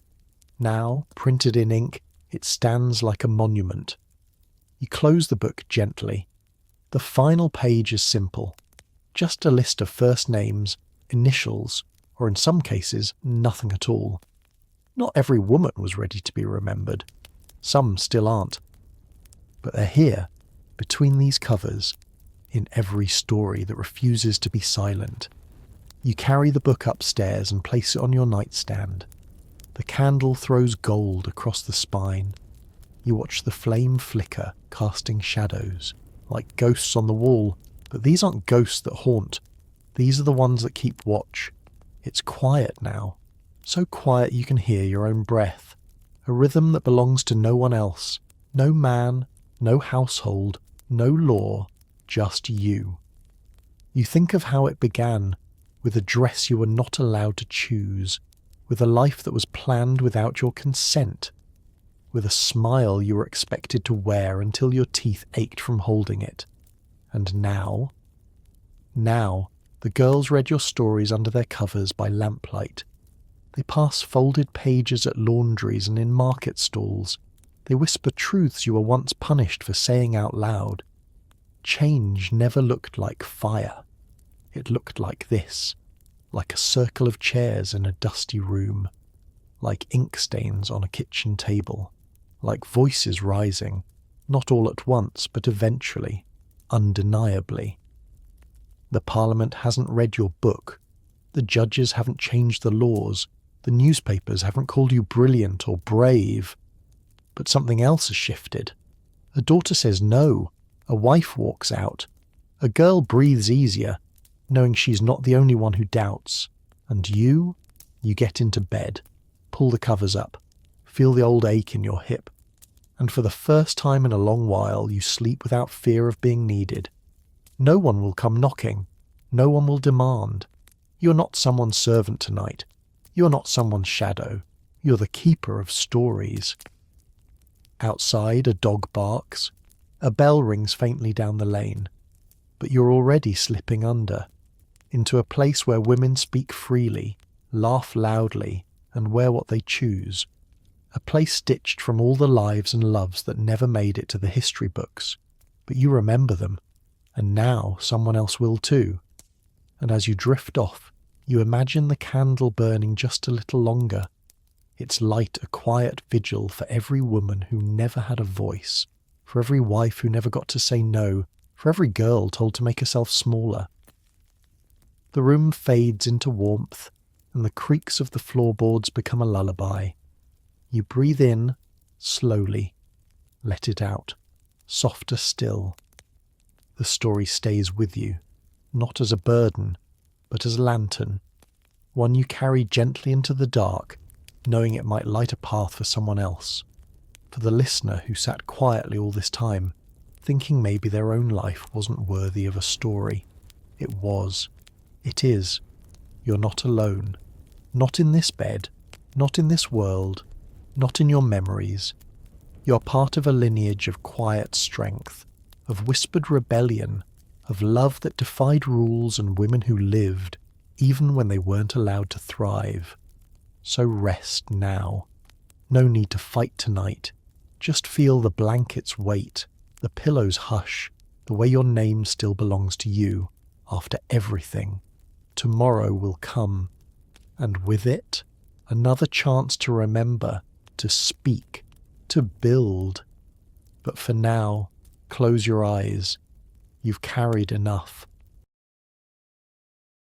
Now, printed in ink, it stands like a monument. You close the book gently. The final page is simple. Just a list of first names, initials, or in some cases, nothing at all. Not every woman was ready to be remembered. Some still aren't. But they're here, between these covers, in every story that refuses to be silent. You carry the book upstairs and place it on your nightstand. The candle throws gold across the spine. You watch the flame flicker, casting shadows, like ghosts on the wall. But these aren't ghosts that haunt. These are the ones that keep watch. It's quiet now. So quiet you can hear your own breath. A rhythm that belongs to no one else. No man, no household, no law, just you. You think of how it began, with a dress you were not allowed to choose, with a life that was planned without your consent, with a smile you were expected to wear until your teeth ached from holding it. And now, the girls read your stories under their covers by lamplight. They pass folded pages at laundries and in market stalls. They whisper truths you were once punished for saying out loud. Change never looked like fire. It looked like this, like a circle of chairs in a dusty room, like ink stains on a kitchen table, like voices rising, not all at once, but eventually, undeniably. The Parliament hasn't read your book. The judges haven't changed the laws. The newspapers haven't called you brilliant or brave. But something else has shifted. A daughter says no. A wife walks out. A girl breathes easier, knowing she's not the only one who doubts. And you get into bed, pull the covers up, feel the old ache in your hip, and for the first time in a long while you sleep without fear of being needed. No one will come knocking. No one will demand. You're not someone's servant tonight. You're not someone's shadow. You're the keeper of stories. Outside, a dog barks. A bell rings faintly down the lane. But you're already slipping under, into a place where women speak freely, laugh loudly, and wear what they choose. A place stitched from all the lives and loves that never made it to the history books. But you remember them, and now someone else will too. And as you drift off, you imagine the candle burning just a little longer, its light a quiet vigil for every woman who never had a voice, for every wife who never got to say no, for every girl told to make herself smaller. The room fades into warmth, and the creaks of the floorboards become a lullaby. You breathe in, slowly, let it out, softer still. The story stays with you, not as a burden, but as a lantern, one you carry gently into the dark, knowing it might light a path for someone else, for the listener who sat quietly all this time, thinking maybe their own life wasn't worthy of a story. It was. It is. You're not alone. Not in this bed, not in this world, not in your memories. You're part of a lineage of quiet strength, of whispered rebellion, of love that defied rules and women who lived, even when they weren't allowed to thrive. So rest now. No need to fight tonight. Just feel the blanket's weight, the pillow's hush, the way your name still belongs to you, after everything. Tomorrow will come, and with it, another chance to remember, to speak, to build. But for now, close your eyes. You've carried enough.